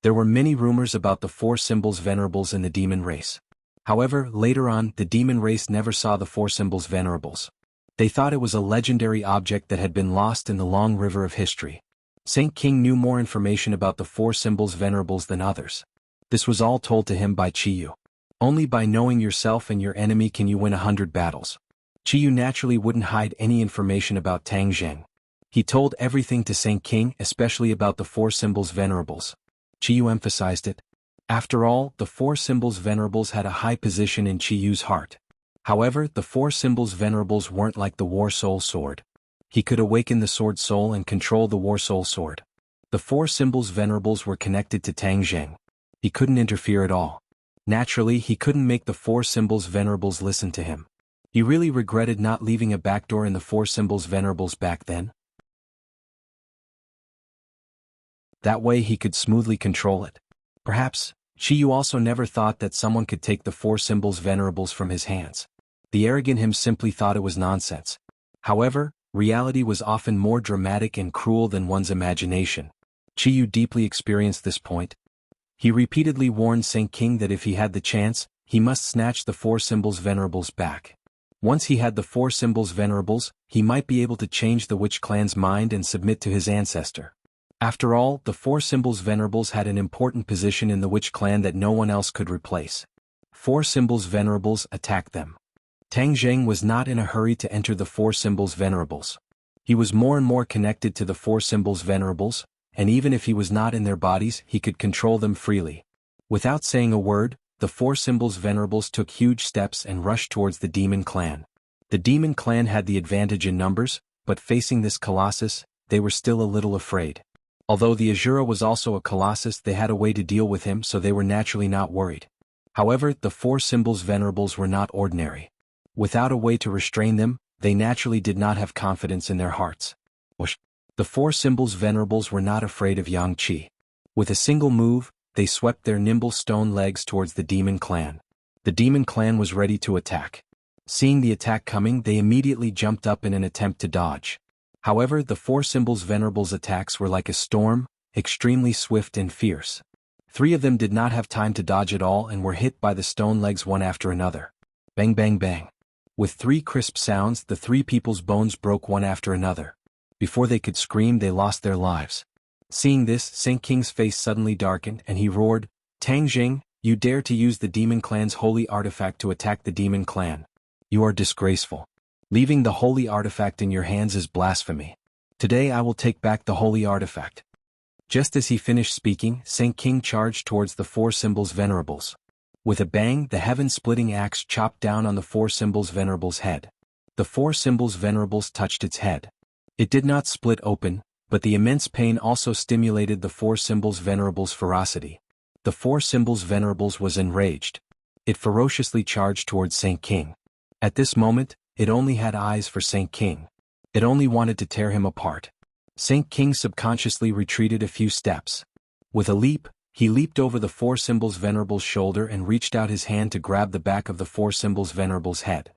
There were many rumors about the four symbols venerables in the demon race. However, later on, the demon race never saw the four symbols venerables. They thought it was a legendary object that had been lost in the long river of history. Saint King knew more information about the four symbols venerables than others. This was all told to him by Chiyu. Only by knowing yourself and your enemy can you win 100 battles. Chiyu naturally wouldn't hide any information about Tang Zheng. He told everything to Saint King, especially about the four symbols venerables. Chiyu emphasized it. After all, the four symbols venerables had a high position in Chiyu's heart. However, the four symbols venerables weren't like the War Soul Sword. He could awaken the Sword Soul and control the War Soul Sword. The four symbols venerables were connected to Tang Zheng. He couldn't interfere at all. Naturally, he couldn't make the four symbols venerables listen to him. He really regretted not leaving a backdoor in the four symbols venerables back then. That way he could smoothly control it. Perhaps, Chiyu also never thought that someone could take the four symbols venerables from his hands. The arrogant him simply thought it was nonsense. However, reality was often more dramatic and cruel than one's imagination. Chiyu deeply experienced this point. He repeatedly warned Saint King that if he had the chance, he must snatch the four symbols venerables back. Once he had the four symbols venerables, he might be able to change the Witch clan's mind and submit to his ancestor. After all, the four symbols venerables had an important position in the Witch clan that no one else could replace. Four symbols venerables attacked them. Tang Zheng was not in a hurry to enter the four symbols venerables. He was more and more connected to the four symbols venerables, and even if he was not in their bodies, he could control them freely. Without saying a word, the four symbols venerables took huge steps and rushed towards the demon clan. The demon clan had the advantage in numbers, but facing this colossus, they were still a little afraid. Although the Asura was also a colossus, they had a way to deal with him, so they were naturally not worried. However, the four symbols venerables were not ordinary. Without a way to restrain them, they naturally did not have confidence in their hearts. The four symbols venerables were not afraid of yang qi. With a single move, they swept their nimble stone legs towards the demon clan. The demon clan was ready to attack. Seeing the attack coming, they immediately jumped up in an attempt to dodge. However, the four symbols venerables' attacks were like a storm, extremely swift and fierce. 3 of them did not have time to dodge at all and were hit by the stone legs one after another. Bang bang bang. With 3 crisp sounds, the 3 people's bones broke one after another. Before they could scream, they lost their lives. Seeing this, Saint King's face suddenly darkened and he roared, "Tang Jing, you dare to use the demon clan's holy artifact to attack the demon clan. You are disgraceful. Leaving the holy artifact in your hands is blasphemy. Today I will take back the holy artifact." Just as he finished speaking, Saint King charged towards the 4 symbols venerables. With a bang, the heaven-splitting axe chopped down on the 4 symbols venerables' head. The 4 symbols venerables touched its head. It did not split open, but the immense pain also stimulated the 4 symbols venerables' ferocity. The 4 symbols venerables was enraged. It ferociously charged towards Saint King. At this moment, it only had eyes for Saint King. It only wanted to tear him apart. Saint King subconsciously retreated a few steps. With a leap, he leaped over the 4 symbols venerable's shoulder and reached out his hand to grab the back of the 4 symbols venerable's head.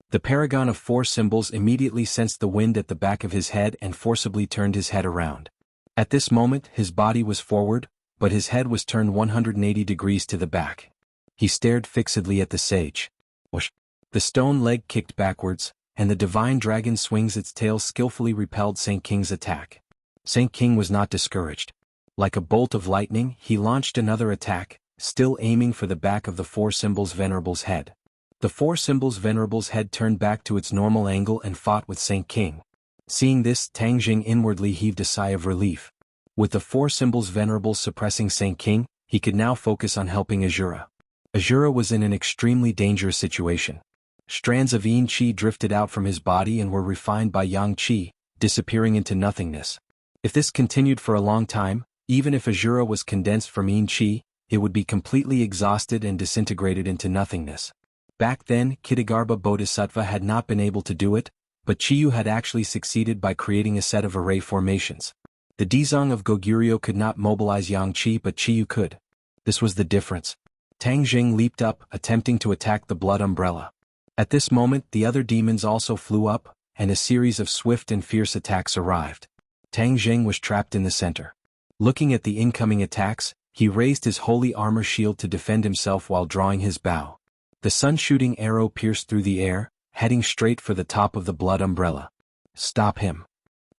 The paragon of 4 symbols immediately sensed the wind at the back of his head and forcibly turned his head around. At this moment, his body was forward, but his head was turned 180 degrees to the back. He stared fixedly at the sage. Whoosh! The stone leg kicked backwards, and the divine dragon swings its tail skillfully repelled Saint King's attack. Saint King was not discouraged. Like a bolt of lightning, he launched another attack, still aiming for the back of the 4 symbols venerable's head. The 4 symbols venerable's head turned back to its normal angle and fought with Saint King. Seeing this, Tang Jing inwardly heaved a sigh of relief. With the 4 symbols venerables suppressing Saint King, he could now focus on helping Azura. Azura was in an extremely dangerous situation. Strands of Yin Qi drifted out from his body and were refined by Yang Qi, disappearing into nothingness. If this continued for a long time, even if Azura was condensed from Yin Qi, it would be completely exhausted and disintegrated into nothingness. Back then, Kitagarbha Bodhisattva had not been able to do it, but Chiyu had actually succeeded by creating a set of array formations. The Dizang of Goguryeo could not mobilize Yang Qi, but Chiyu could. This was the difference. Tang Jing leaped up, attempting to attack the blood umbrella. At this moment, the other demons also flew up, and a series of swift and fierce attacks arrived. Tang Jing was trapped in the center. Looking at the incoming attacks, he raised his holy armor shield to defend himself while drawing his bow. The sun-shooting arrow pierced through the air, heading straight for the top of the blood umbrella. "Stop him."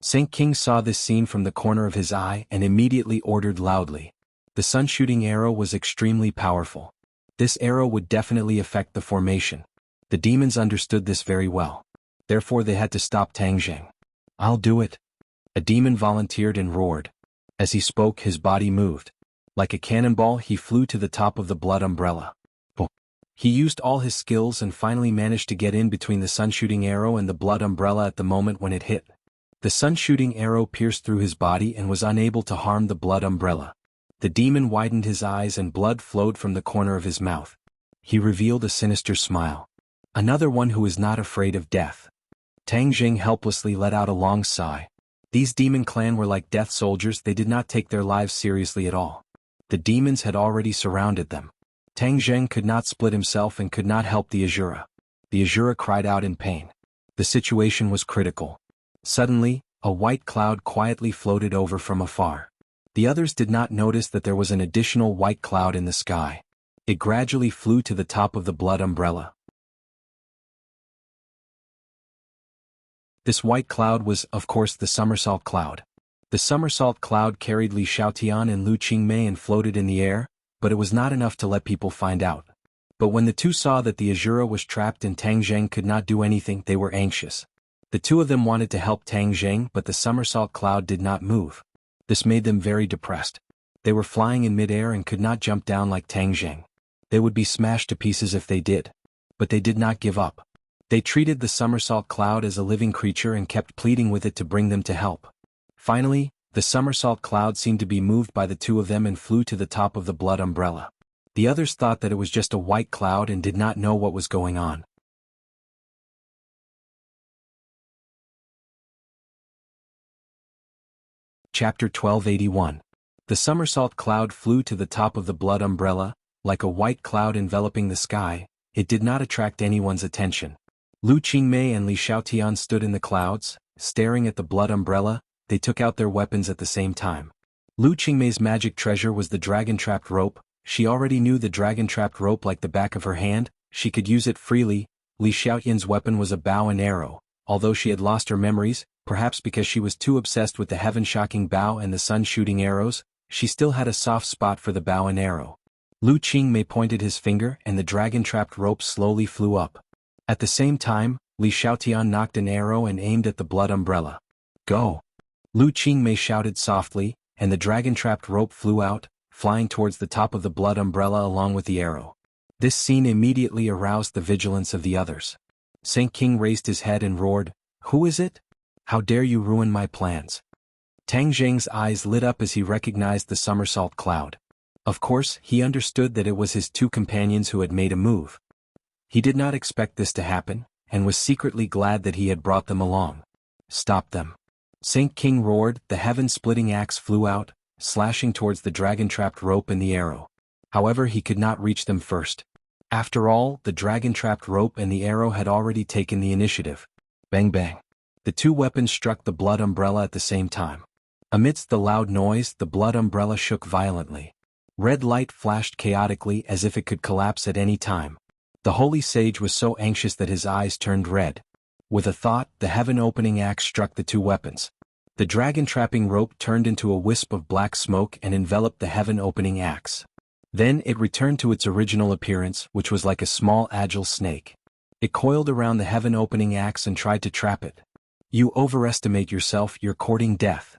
Saint King saw this scene from the corner of his eye and immediately ordered loudly. The sun-shooting arrow was extremely powerful. This arrow would definitely affect the formation. The demons understood this very well. Therefore they had to stop Tang Jing. "I'll do it." A demon volunteered and roared. As he spoke, his body moved. Like a cannonball, he flew to the top of the blood umbrella. He used all his skills and finally managed to get in between the sun-shooting arrow and the blood umbrella at the moment when it hit. The sun-shooting arrow pierced through his body and was unable to harm the blood umbrella. The demon widened his eyes and blood flowed from the corner of his mouth. He revealed a sinister smile. Another one who is not afraid of death. Tang Jing helplessly let out a long sigh. These demon clan were like death soldiers, they did not take their lives seriously at all. The demons had already surrounded them. Tang Jing could not split himself and could not help the Azura. The Azura cried out in pain. The situation was critical. Suddenly, a white cloud quietly floated over from afar. The others did not notice that there was an additional white cloud in the sky. It gradually flew to the top of the blood umbrella. This white cloud was, of course, the somersault cloud. The somersault cloud carried Li Xiaotian and Lu Qingmei and floated in the air, but it was not enough to let people find out. But when the two saw that the Azura was trapped and Tang Jing could not do anything, they were anxious. The two of them wanted to help Tang Jing, but the somersault cloud did not move. This made them very depressed. They were flying in midair and could not jump down like Tang Jing. They would be smashed to pieces if they did. But they did not give up. They treated the somersault cloud as a living creature and kept pleading with it to bring them to help. Finally, the somersault cloud seemed to be moved by the two of them and flew to the top of the blood umbrella. The others thought that it was just a white cloud and did not know what was going on. Chapter 1281. The somersault cloud flew to the top of the blood umbrella, like a white cloud enveloping the sky. It did not attract anyone's attention. Lu Qingmei and Li Xiaotian stood in the clouds, staring at the blood umbrella. they took out their weapons at the same time. Lu Qingmei's magic treasure was the dragon-trapped rope. She already knew the dragon-trapped rope like the back of her hand. She could use it freely. Li Xiaoyan's weapon was a bow and arrow. Although she had lost her memories, perhaps because she was too obsessed with the heaven-shocking bow and the sun-shooting arrows, she still had a soft spot for the bow and arrow. Lu Qingmei pointed his finger and the dragon-trapped rope slowly flew up. At the same time, Li Xiaotian knocked an arrow and aimed at the blood umbrella. Go! Lu Qingmei shouted softly, and the dragon-trapped rope flew out, flying towards the top of the blood umbrella along with the arrow. This scene immediately aroused the vigilance of the others. Saint King raised his head and roared, "Who is it? How dare you ruin my plans?" Tang Zheng's eyes lit up as he recognized the somersault cloud. Of course, he understood that it was his two companions who had made a move. He did not expect this to happen, and was secretly glad that he had brought them along. Stop them! Saint King roared. The heaven-splitting axe flew out, slashing towards the dragon-trapped rope and the arrow. However, he could not reach them first. After all, the dragon-trapped rope and the arrow had already taken the initiative. Bang bang. The two weapons struck the blood umbrella at the same time. Amidst the loud noise, the blood umbrella shook violently. Red light flashed chaotically as if it could collapse at any time. The holy sage was so anxious that his eyes turned red. With a thought, the heaven-opening axe struck the two weapons. The dragon-trapping rope turned into a wisp of black smoke and enveloped the heaven-opening axe. Then it returned to its original appearance, which was like a small agile snake. It coiled around the heaven-opening axe and tried to trap it. You overestimate yourself, you're courting death.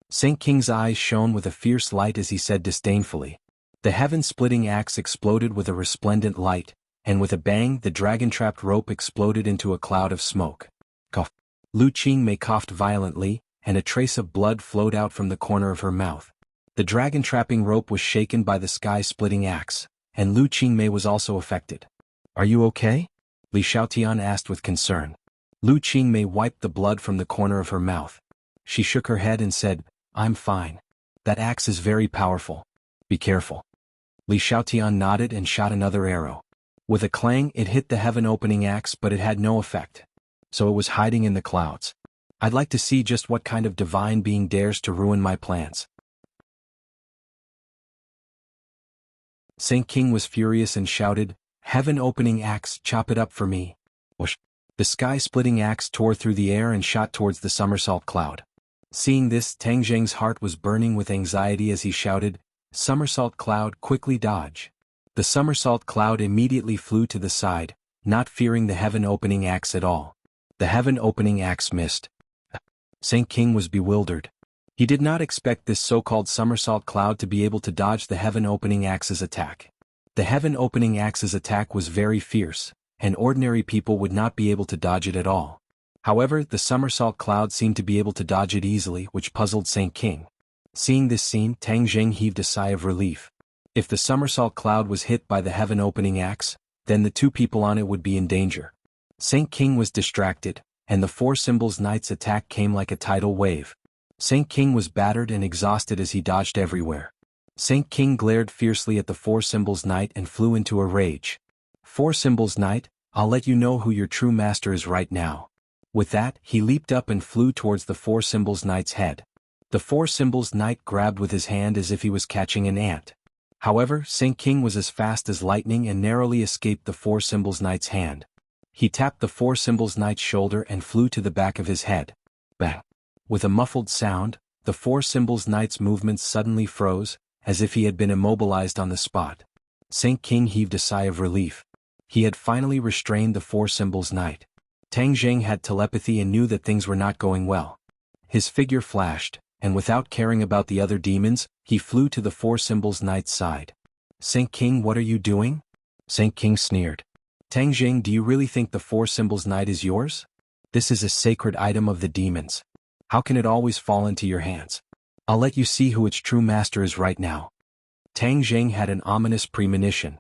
Saint King's eyes shone with a fierce light as he said disdainfully. The heaven-splitting axe exploded with a resplendent light, and with a bang the dragon-trapped rope exploded into a cloud of smoke. Cough. Lu Qingmei coughed violently, and a trace of blood flowed out from the corner of her mouth. The dragon-trapping rope was shaken by the sky-splitting axe, and Lu Qingmei was also affected. Are you okay? Li Xiaotian asked with concern. Lu Qingmei wiped the blood from the corner of her mouth. She shook her head and said, I'm fine. That axe is very powerful. Be careful. Li Xiaotian nodded and shot another arrow. With a clang it hit the heaven-opening axe, but it had no effect. So it was hiding in the clouds. I'd like to see just what kind of divine being dares to ruin my plans. Saint King was furious and shouted, Heaven-opening axe, chop it up for me. Whoosh! The sky-splitting axe tore through the air and shot towards the somersault cloud. Seeing this, Tang Zheng's heart was burning with anxiety as he shouted, Somersault cloud, quickly dodge. The somersault cloud immediately flew to the side, not fearing the heaven-opening axe at all. The heaven-opening axe missed. Saint King was bewildered. He did not expect this so-called somersault cloud to be able to dodge the heaven-opening axe's attack. The heaven-opening axe's attack was very fierce, and ordinary people would not be able to dodge it at all. However, the somersault cloud seemed to be able to dodge it easily, which puzzled Saint King. Seeing this scene, Tang Zheng heaved a sigh of relief. If the somersault cloud was hit by the heaven-opening axe, then the two people on it would be in danger. Saint King was distracted, and the Four Symbols Knight's attack came like a tidal wave. Saint King was battered and exhausted as he dodged everywhere. Saint King glared fiercely at the Four Symbols Knight and flew into a rage. Four Symbols Knight, I'll let you know who your true master is right now. With that, he leaped up and flew towards the Four Symbols Knight's head. The Four Symbols Knight grabbed with his hand as if he was catching an ant. However, Saint King was as fast as lightning and narrowly escaped the Four Symbols Knight's hand. He tapped the Four Symbols Knight's shoulder and flew to the back of his head. Bang! With a muffled sound, the Four Symbols Knight's movements suddenly froze, as if he had been immobilized on the spot. Saint King heaved a sigh of relief. He had finally restrained the Four Symbols Knight. Tang Zheng had telepathy and knew that things were not going well. His figure flashed, and without caring about the other demons, he flew to the Four Symbols Knight's side. Saint King, what are you doing? Saint King sneered. Tang Zheng, do you really think the Four Symbols Knight is yours? This is a sacred item of the demons. How can it always fall into your hands? I'll let you see who its true master is right now. Tang Zheng had an ominous premonition.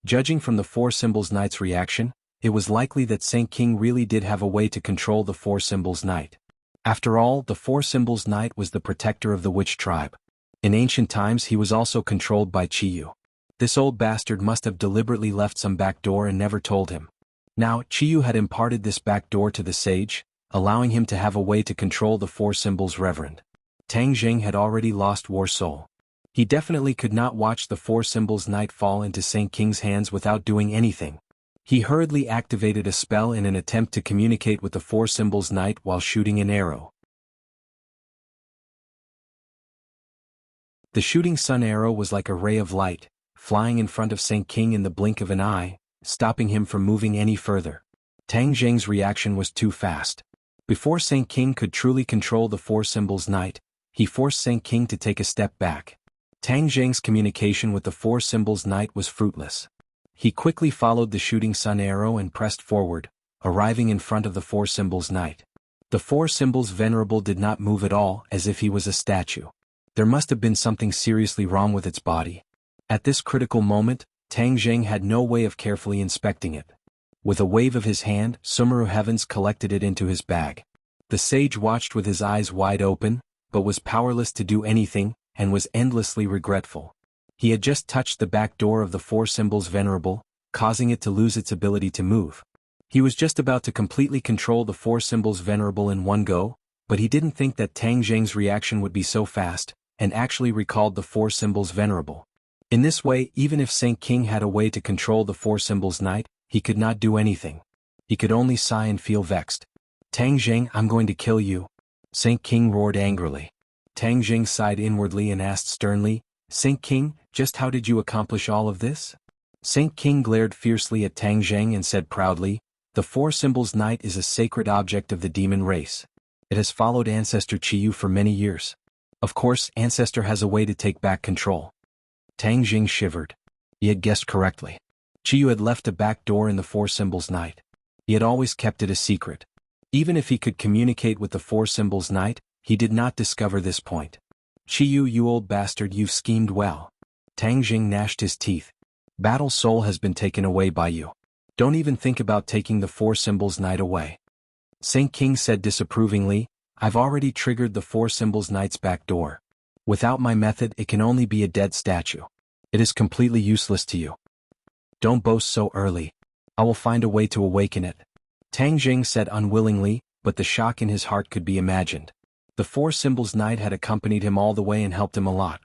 Judging from the Four Symbols Knight's reaction, it was likely that Saint King really did have a way to control the Four Symbols Knight. After all, the Four Symbols Knight was the protector of the witch tribe. In ancient times he was also controlled by Qiyu. This old bastard must have deliberately left some back door and never told him. Now, Qiyu had imparted this back door to the sage, allowing him to have a way to control the Four Symbols Reverend. Tang Jing had already lost War Soul. He definitely could not watch the Four Symbols Knight fall into Saint King's hands without doing anything. He hurriedly activated a spell in an attempt to communicate with the Four Symbols Knight while shooting an arrow. The shooting sun arrow was like a ray of light, flying in front of Saint King in the blink of an eye, stopping him from moving any further. Tang Jing's reaction was too fast. Before Saint King could truly control the Four Symbols Knight, he forced Saint King to take a step back. Tang Jing's communication with the Four Symbols Knight was fruitless. He quickly followed the shooting sun arrow and pressed forward, arriving in front of the Four Symbols Knight. The Four Symbols Venerable did not move at all, as if he was a statue. There must have been something seriously wrong with its body. At this critical moment, Tang Jing had no way of carefully inspecting it. With a wave of his hand, Sumeru Heavens collected it into his bag. The sage watched with his eyes wide open, but was powerless to do anything, and was endlessly regretful. He had just touched the back door of the Four Symbols Venerable, causing it to lose its ability to move. He was just about to completely control the Four Symbols Venerable in one go, but he didn't think that Tang Jing's reaction would be so fast, and actually recalled the Four Symbols Venerable. In this way, even if Saint King had a way to control the Four Symbols Knight, he could not do anything. He could only sigh and feel vexed. "Tang Jing, I'm going to kill you," Saint King roared angrily. Tang Jing sighed inwardly and asked sternly, "Saint King, just how did you accomplish all of this?" Saint King glared fiercely at Tang Jing and said proudly, "The Four Symbols Knight is a sacred object of the demon race. It has followed Ancestor Qiyu for many years. Of course, Ancestor has a way to take back control." Tang Jing shivered. He had guessed correctly. Qiyu had left a back door in the Four Symbols Knight. He had always kept it a secret. Even if he could communicate with the Four Symbols Knight, he did not discover this point. "Qiyu, you old bastard, you've schemed well." Tang Jing gnashed his teeth. "Battle Soul has been taken away by you. Don't even think about taking the Four Symbols Knight away." Saint King said disapprovingly, "I've already triggered the Four Symbols Knight's back door. Without my method, it can only be a dead statue. It is completely useless to you. Don't boast so early. I will find a way to awaken it." Tang Jing said unwillingly, but the shock in his heart could be imagined. The Four Symbols Knight had accompanied him all the way and helped him a lot.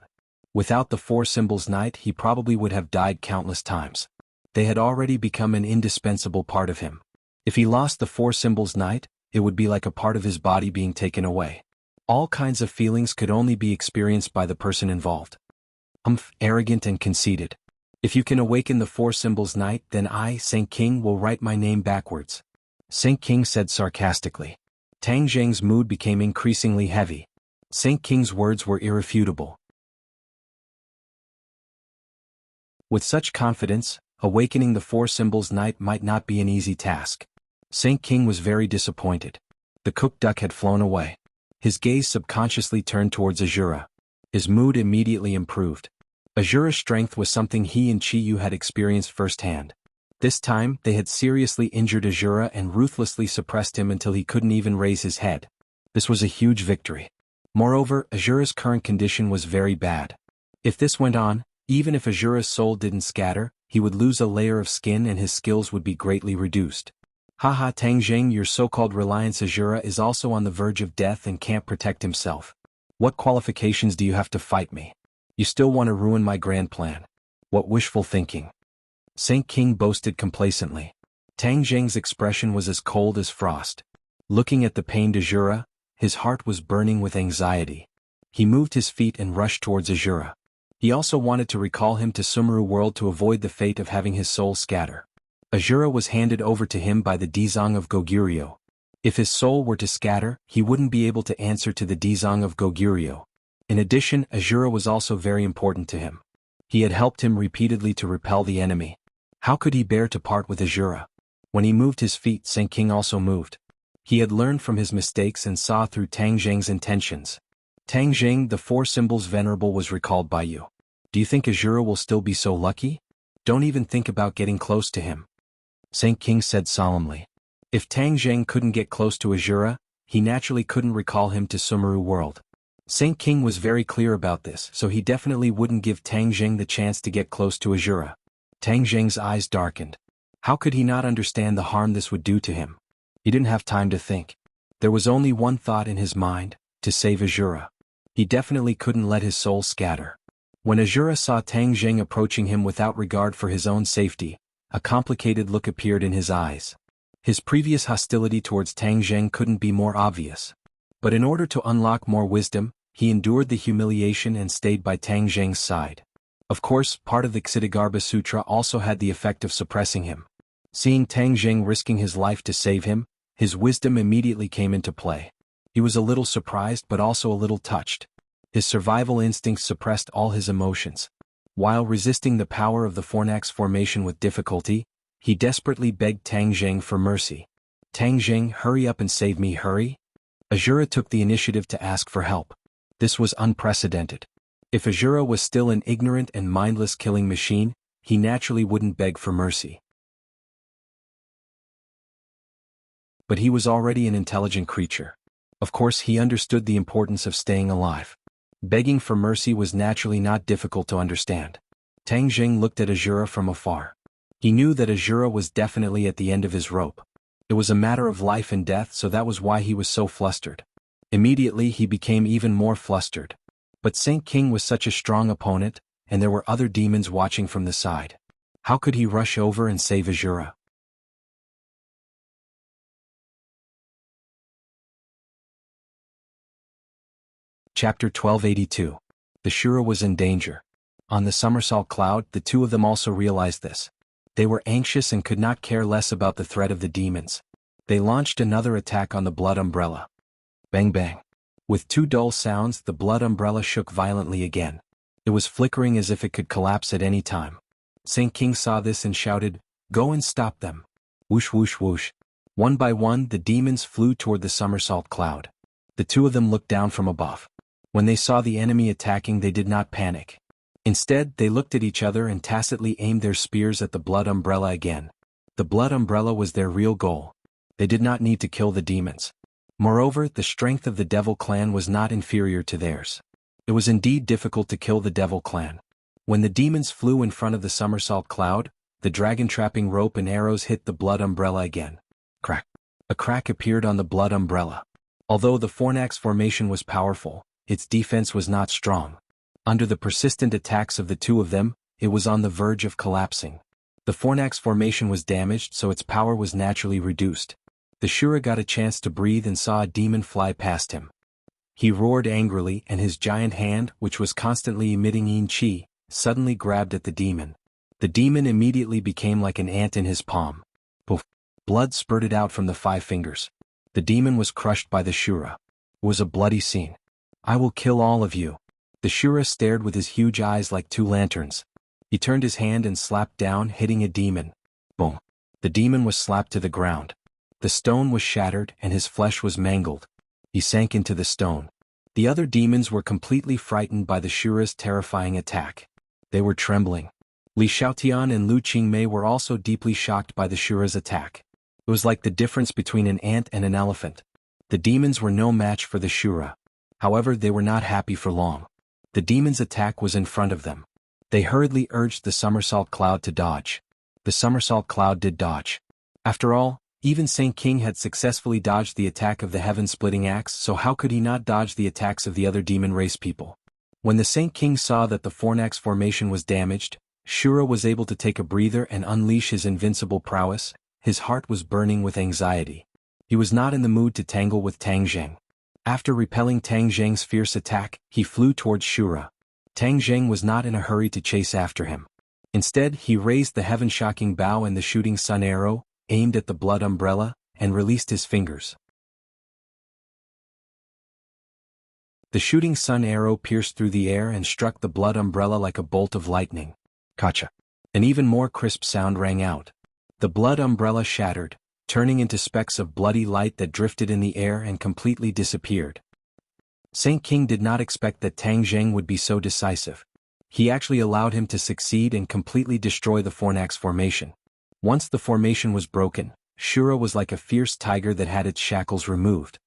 Without the Four Symbols Knight, he probably would have died countless times. They had already become an indispensable part of him. If he lost the Four Symbols Knight, it would be like a part of his body being taken away. All kinds of feelings could only be experienced by the person involved. Arrogant and conceited. If you can awaken the Four Symbols Knight, then I, Saint King, will write my name backwards," Saint King said sarcastically. Tang Jing's mood became increasingly heavy. Saint King's words were irrefutable. With such confidence, awakening the Four Symbols Knight might not be an easy task. Saint King was very disappointed. The cooked duck had flown away. His gaze subconsciously turned towards Azura. His mood immediately improved. Azura's strength was something he and Qiyu had experienced firsthand. This time, they had seriously injured Azura and ruthlessly suppressed him until he couldn't even raise his head. This was a huge victory. Moreover, Azura's current condition was very bad. If this went on, even if Azura's soul didn't scatter, he would lose a layer of skin and his skills would be greatly reduced. "Haha, Tang Jing, your so-called Reliance Azura is also on the verge of death and can't protect himself. What qualifications do you have to fight me? You still want to ruin my grand plan. What wishful thinking." Saint King boasted complacently. Tang Jing's expression was as cold as frost. Looking at the pained Azura, his heart was burning with anxiety. He moved his feet and rushed towards Azura. He also wanted to recall him to Sumeru World to avoid the fate of having his soul scatter. Azura was handed over to him by the Dizang of Goguryeo. If his soul were to scatter, he wouldn't be able to answer to the Dizang of Goguryeo. In addition, Azura was also very important to him. He had helped him repeatedly to repel the enemy. How could he bear to part with Azura? When he moved his feet, Saint King also moved. He had learned from his mistakes and saw through Tang Jing's intentions. "Tang Jing, the Four Symbols Venerable was recalled by you. Do you think Azura will still be so lucky? Don't even think about getting close to him," Saint King said solemnly. If Tang Jing couldn't get close to Azura, he naturally couldn't recall him to Sumeru World. Saint King was very clear about this, so he definitely wouldn't give Tang Jing the chance to get close to Azura. Tang Jing's eyes darkened. How could he not understand the harm this would do to him? He didn't have time to think. There was only one thought in his mind: to save Azura. He definitely couldn't let his soul scatter. When Azura saw Tang Zheng approaching him without regard for his own safety, a complicated look appeared in his eyes. His previous hostility towards Tang Zheng couldn't be more obvious. But in order to unlock more wisdom, he endured the humiliation and stayed by Tang Zheng's side. Of course, part of the Ksitigarbha Sutra also had the effect of suppressing him. Seeing Tang Zheng risking his life to save him, his wisdom immediately came into play. He was a little surprised but also a little touched. His survival instincts suppressed all his emotions. While resisting the power of the Fornax formation with difficulty, he desperately begged Tang Zheng for mercy. "Tang Zheng, hurry up and save me, hurry!" Azura took the initiative to ask for help. This was unprecedented. If Azura was still an ignorant and mindless killing machine, he naturally wouldn't beg for mercy. But he was already an intelligent creature. Of course, he understood the importance of staying alive. Begging for mercy was naturally not difficult to understand. Tang Zheng looked at Azura from afar. He knew that Azura was definitely at the end of his rope. It was a matter of life and death, so that was why he was so flustered. Immediately he became even more flustered. But Saint King was such a strong opponent, and there were other demons watching from the side. How could he rush over and save Azura? Chapter 1282. The Shura was in danger. On the somersault cloud, the two of them also realized this. They were anxious and could not care less about the threat of the demons. They launched another attack on the blood umbrella. Bang bang. With two dull sounds, the blood umbrella shook violently again. It was flickering as if it could collapse at any time. Saint King saw this and shouted, "Go and stop them." Whoosh whoosh whoosh. One by one, the demons flew toward the somersault cloud. The two of them looked down from above. When they saw the enemy attacking, they did not panic. Instead, they looked at each other and tacitly aimed their spears at the blood umbrella again. The blood umbrella was their real goal. They did not need to kill the demons. Moreover, the strength of the Devil Clan was not inferior to theirs. It was indeed difficult to kill the Devil Clan. When the demons flew in front of the somersault cloud, the dragon-trapping rope and arrows hit the blood umbrella again. Crack. A crack appeared on the blood umbrella. Although the Fornax formation was powerful, its defense was not strong. Under the persistent attacks of the two of them, it was on the verge of collapsing. The Fornax formation was damaged, so its power was naturally reduced. The Shura got a chance to breathe and saw a demon fly past him. He roared angrily, and his giant hand, which was constantly emitting yin qi, suddenly grabbed at the demon. The demon immediately became like an ant in his palm. Poof! Blood spurted out from the 5 fingers. The demon was crushed by the Shura. It was a bloody scene. "I will kill all of you." The Shura stared with his huge eyes like 2 lanterns. He turned his hand and slapped down, hitting a demon. Boom! The demon was slapped to the ground. The stone was shattered and his flesh was mangled. He sank into the stone. The other demons were completely frightened by the Shura's terrifying attack. They were trembling. Li Xiaotian and Lu Qingmei were also deeply shocked by the Shura's attack. It was like the difference between an ant and an elephant. The demons were no match for the Shura. However, they were not happy for long. The demon's attack was in front of them. They hurriedly urged the somersault cloud to dodge. The somersault cloud did dodge. After all, even Saint King had successfully dodged the attack of the heaven-splitting axe, so how could he not dodge the attacks of the other demon race people? When the Saint King saw that the Fornax formation was damaged, Shura was able to take a breather and unleash his invincible prowess. His heart was burning with anxiety. He was not in the mood to tangle with Tang Zheng. After repelling Tang Zheng's fierce attack, he flew towards Shura. Tang Zheng was not in a hurry to chase after him. Instead, he raised the heaven-shocking bow and the shooting sun arrow, aimed at the blood umbrella, and released his fingers. The shooting sun arrow pierced through the air and struck the blood umbrella like a bolt of lightning. Kacha! An even more crisp sound rang out. The blood umbrella shattered, turning into specks of bloody light that drifted in the air and completely disappeared. Saint King did not expect that Tang Zheng would be so decisive. He actually allowed him to succeed and completely destroy the Fornax formation. Once the formation was broken, Shura was like a fierce tiger that had its shackles removed.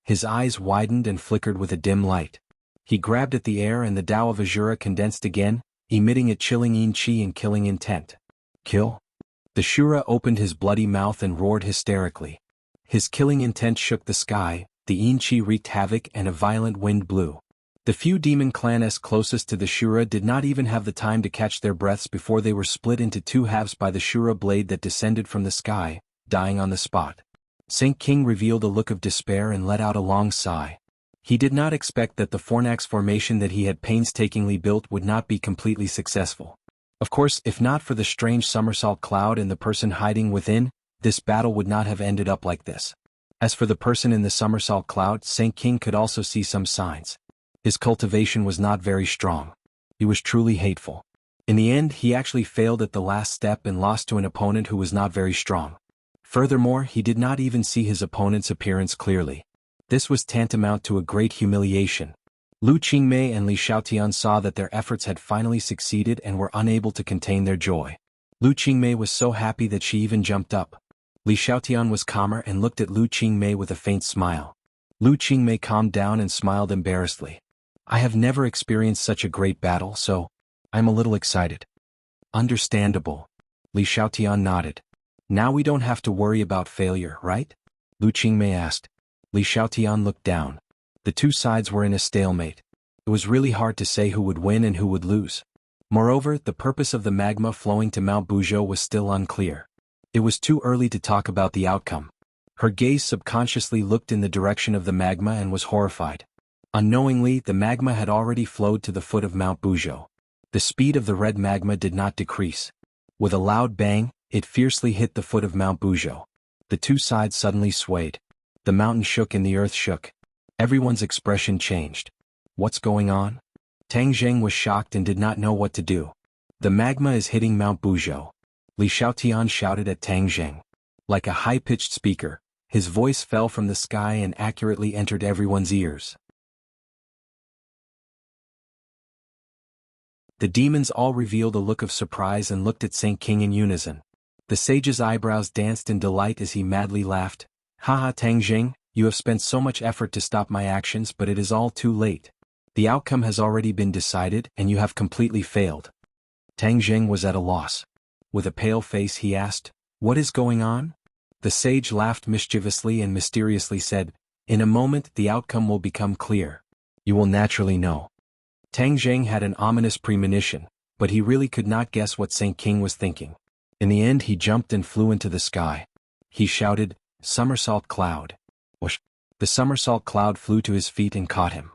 His eyes widened and flickered with a dim light. He grabbed at the air and the Tao of Azura condensed again, emitting a chilling yin qi and killing intent. Kill? The Shura opened his bloody mouth and roared hysterically. His killing intent shook the sky, the yin qi wreaked havoc and a violent wind blew. The few demon clans closest to the Shura did not even have the time to catch their breaths before they were split into two halves by the Shura blade that descended from the sky, dying on the spot. Saint King revealed a look of despair and let out a long sigh. He did not expect that the Fornax formation that he had painstakingly built would not be completely successful. Of course, if not for the strange somersault cloud and the person hiding within, this battle would not have ended up like this. As for the person in the somersault cloud, Saint King could also see some signs. His cultivation was not very strong. He was truly hateful. In the end, he actually failed at the last step and lost to an opponent who was not very strong. Furthermore, he did not even see his opponent's appearance clearly. This was tantamount to a great humiliation. Lu Qingmei and Li Xiaotian saw that their efforts had finally succeeded and were unable to contain their joy. Lu Qingmei was so happy that she even jumped up. Li Xiaotian was calmer and looked at Lu Qingmei with a faint smile. Lu Qingmei calmed down and smiled embarrassedly. I have never experienced such a great battle, so I'm a little excited. Understandable. Li Xiaotian nodded. Now we don't have to worry about failure, right? Lu Qingmei asked. Li Xiaotian looked down. The two sides were in a stalemate. It was really hard to say who would win and who would lose. Moreover, the purpose of the magma flowing to Mount Buzhou was still unclear. It was too early to talk about the outcome. Her gaze subconsciously looked in the direction of the magma and was horrified. Unknowingly, the magma had already flowed to the foot of Mount Buzhou. The speed of the red magma did not decrease. With a loud bang, it fiercely hit the foot of Mount Buzhou. The two sides suddenly swayed. The mountain shook and the earth shook. Everyone's expression changed. What's going on? Tang Zheng was shocked and did not know what to do. The magma is hitting Mount Buzhou. Li Xiaotian shouted at Tang Zheng. Like a high-pitched speaker, his voice fell from the sky and accurately entered everyone's ears. The demons all revealed a look of surprise and looked at Saint King in unison. The sage's eyebrows danced in delight as he madly laughed. Haha, Tang Zheng, you have spent so much effort to stop my actions, but it is all too late. The outcome has already been decided and you have completely failed. Tang Zheng was at a loss. With a pale face he asked, What is going on? The sage laughed mischievously and mysteriously said, In a moment the outcome will become clear. You will naturally know. Tang Zheng had an ominous premonition, but he really could not guess what Saint King was thinking. In the end he jumped and flew into the sky. He shouted, Somersault cloud. Whoosh! The somersault cloud flew to his feet and caught him.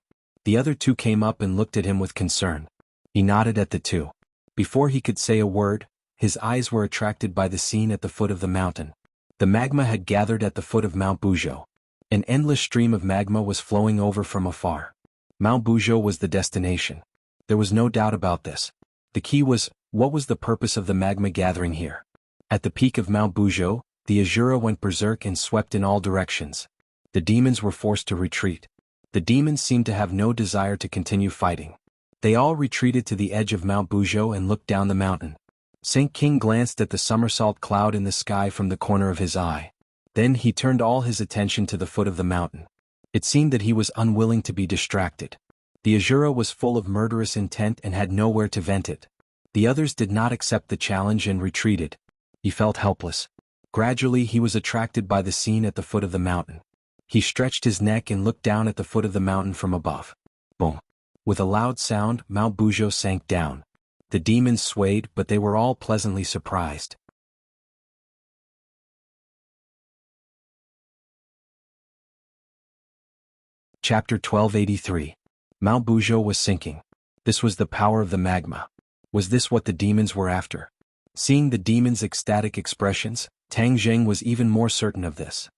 The other two came up and looked at him with concern. He nodded at the two. Before he could say a word, his eyes were attracted by the scene at the foot of the mountain. The magma had gathered at the foot of Mount Buzhou. An endless stream of magma was flowing over from afar. Mount Buzhou was the destination. There was no doubt about this. The key was, what was the purpose of the magma gathering here? At the peak of Mount Buzhou, the Azura went berserk and swept in all directions. The demons were forced to retreat. The demons seemed to have no desire to continue fighting. They all retreated to the edge of Mount Buzhou and looked down the mountain. Saint King glanced at the somersault cloud in the sky from the corner of his eye. Then he turned all his attention to the foot of the mountain. It seemed that he was unwilling to be distracted. The Azura was full of murderous intent and had nowhere to vent it. The others did not accept the challenge and retreated. He felt helpless. Gradually he was attracted by the scene at the foot of the mountain. He stretched his neck and looked down at the foot of the mountain from above. Boom! With a loud sound, Mount Buzhou sank down. The demons swayed, but they were all pleasantly surprised. Chapter 1283. Mount Buzhou was sinking. This was the power of the magma. Was this what the demons were after? Seeing the demons' ecstatic expressions, Tang Zheng was even more certain of this.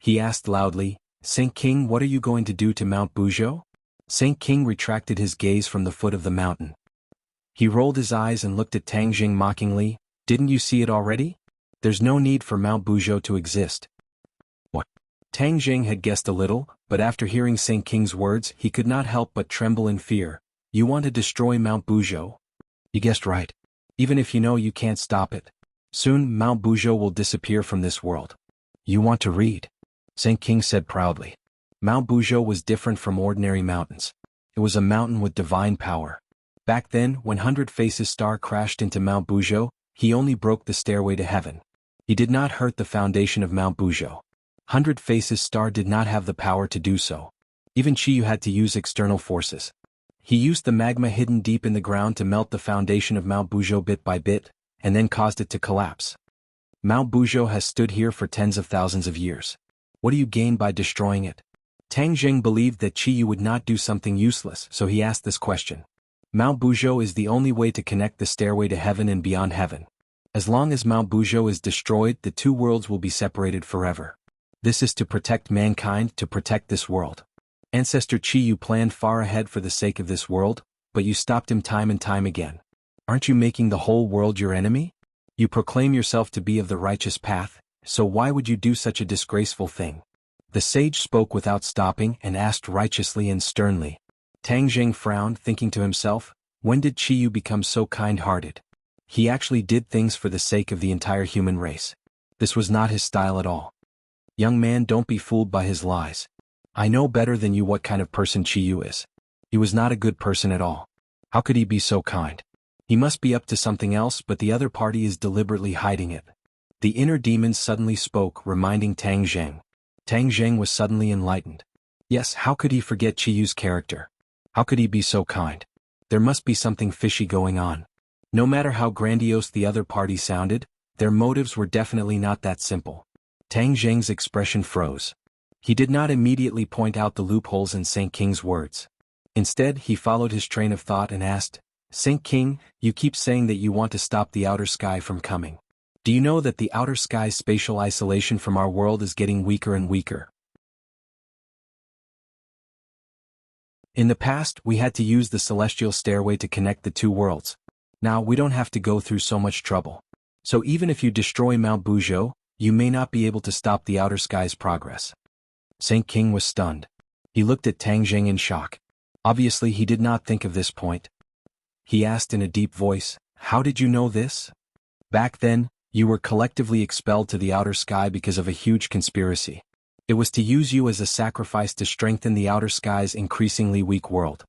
He asked loudly, Saint King, what are you going to do to Mount Buzhou? Saint King retracted his gaze from the foot of the mountain. He rolled his eyes and looked at Tang Zheng mockingly. Didn't you see it already? There's no need for Mount Buzhou to exist. What? Tang Zheng had guessed a little, but after hearing Saint King's words he could not help but tremble in fear. You want to destroy Mount Buzhou? You guessed right. Even if you know you can't stop it. Soon Mount Buzhou will disappear from this world. You want to read? Saint King said proudly. Mount Buzhou was different from ordinary mountains. It was a mountain with divine power. Back then, when Hundred Faces Star crashed into Mount Buzhou, he only broke the stairway to heaven. He did not hurt the foundation of Mount Buzhou. Hundred Faces Star did not have the power to do so. Even Qiyu had to use external forces. He used the magma hidden deep in the ground to melt the foundation of Mount Buzhou bit by bit, and then caused it to collapse. Mount Buzhou has stood here for tens of thousands of years. What do you gain by destroying it? Tang Zheng believed that Qiyu would not do something useless, so he asked this question. Mount Buzhou is the only way to connect the stairway to heaven and beyond heaven. As long as Mount Buzhou is destroyed, the two worlds will be separated forever. This is to protect mankind, to protect this world. Ancestor Qiyu planned far ahead for the sake of this world, but you stopped him time and time again. Aren't you making the whole world your enemy? You proclaim yourself to be of the righteous path, so why would you do such a disgraceful thing? The sage spoke without stopping and asked righteously and sternly. Tang Zheng frowned, thinking to himself, when did Qiyu become so kind-hearted? He actually did things for the sake of the entire human race. This was not his style at all. Young man, don't be fooled by his lies. I know better than you what kind of person Qiyu is. He was not a good person at all. How could he be so kind? He must be up to something else, but the other party is deliberately hiding it. The inner demon suddenly spoke, reminding Tang Zheng. Tang Zheng was suddenly enlightened. Yes, how could he forget Qiyu's character? How could he be so kind? There must be something fishy going on. No matter how grandiose the other party sounded, their motives were definitely not that simple. Tang Zheng's expression froze. He did not immediately point out the loopholes in Saint King's words. Instead, he followed his train of thought and asked, Saint King, you keep saying that you want to stop the outer sky from coming. Do you know that the outer sky's spatial isolation from our world is getting weaker and weaker? In the past, we had to use the celestial stairway to connect the two worlds. Now we don't have to go through so much trouble. So even if you destroy Mount Buzhou, you may not be able to stop the outer sky's progress. Saint King was stunned. He looked at Tang Zheng in shock. Obviously he did not think of this point. He asked in a deep voice, how did you know this? Back then, you were collectively expelled to the outer sky because of a huge conspiracy. It was to use you as a sacrifice to strengthen the outer sky's increasingly weak world.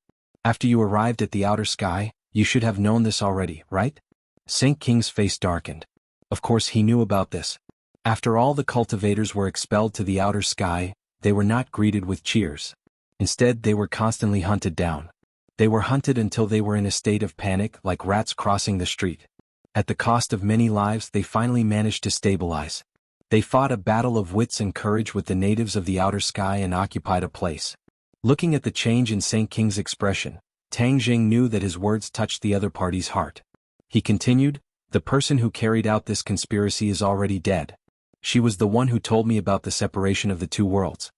After you arrived at the outer sky, you should have known this already, right? Saint King's face darkened. Of course he knew about this. After all the cultivators were expelled to the outer sky, they were not greeted with cheers. Instead, they were constantly hunted down. They were hunted until they were in a state of panic, like rats crossing the street. At the cost of many lives, they finally managed to stabilize. They fought a battle of wits and courage with the natives of the outer sky and occupied a place. Looking at the change in Saint King's expression, Tang Zheng knew that his words touched the other party's heart. He continued, the person who carried out this conspiracy is already dead. She was the one who told me about the separation of the two worlds.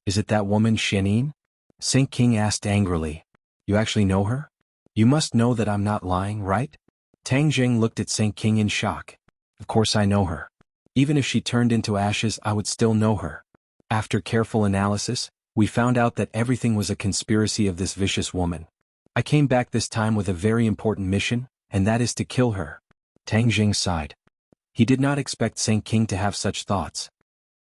Is it that woman Xianin? Saint King asked angrily. You actually know her? You must know that I'm not lying, right? Tang Zheng looked at Saint King in shock. Of course I know her. Even if she turned into ashes, I would still know her. After careful analysis, we found out that everything was a conspiracy of this vicious woman. I came back this time with a very important mission, and that is to kill her. Tang Zheng sighed. He did not expect Saint King to have such thoughts.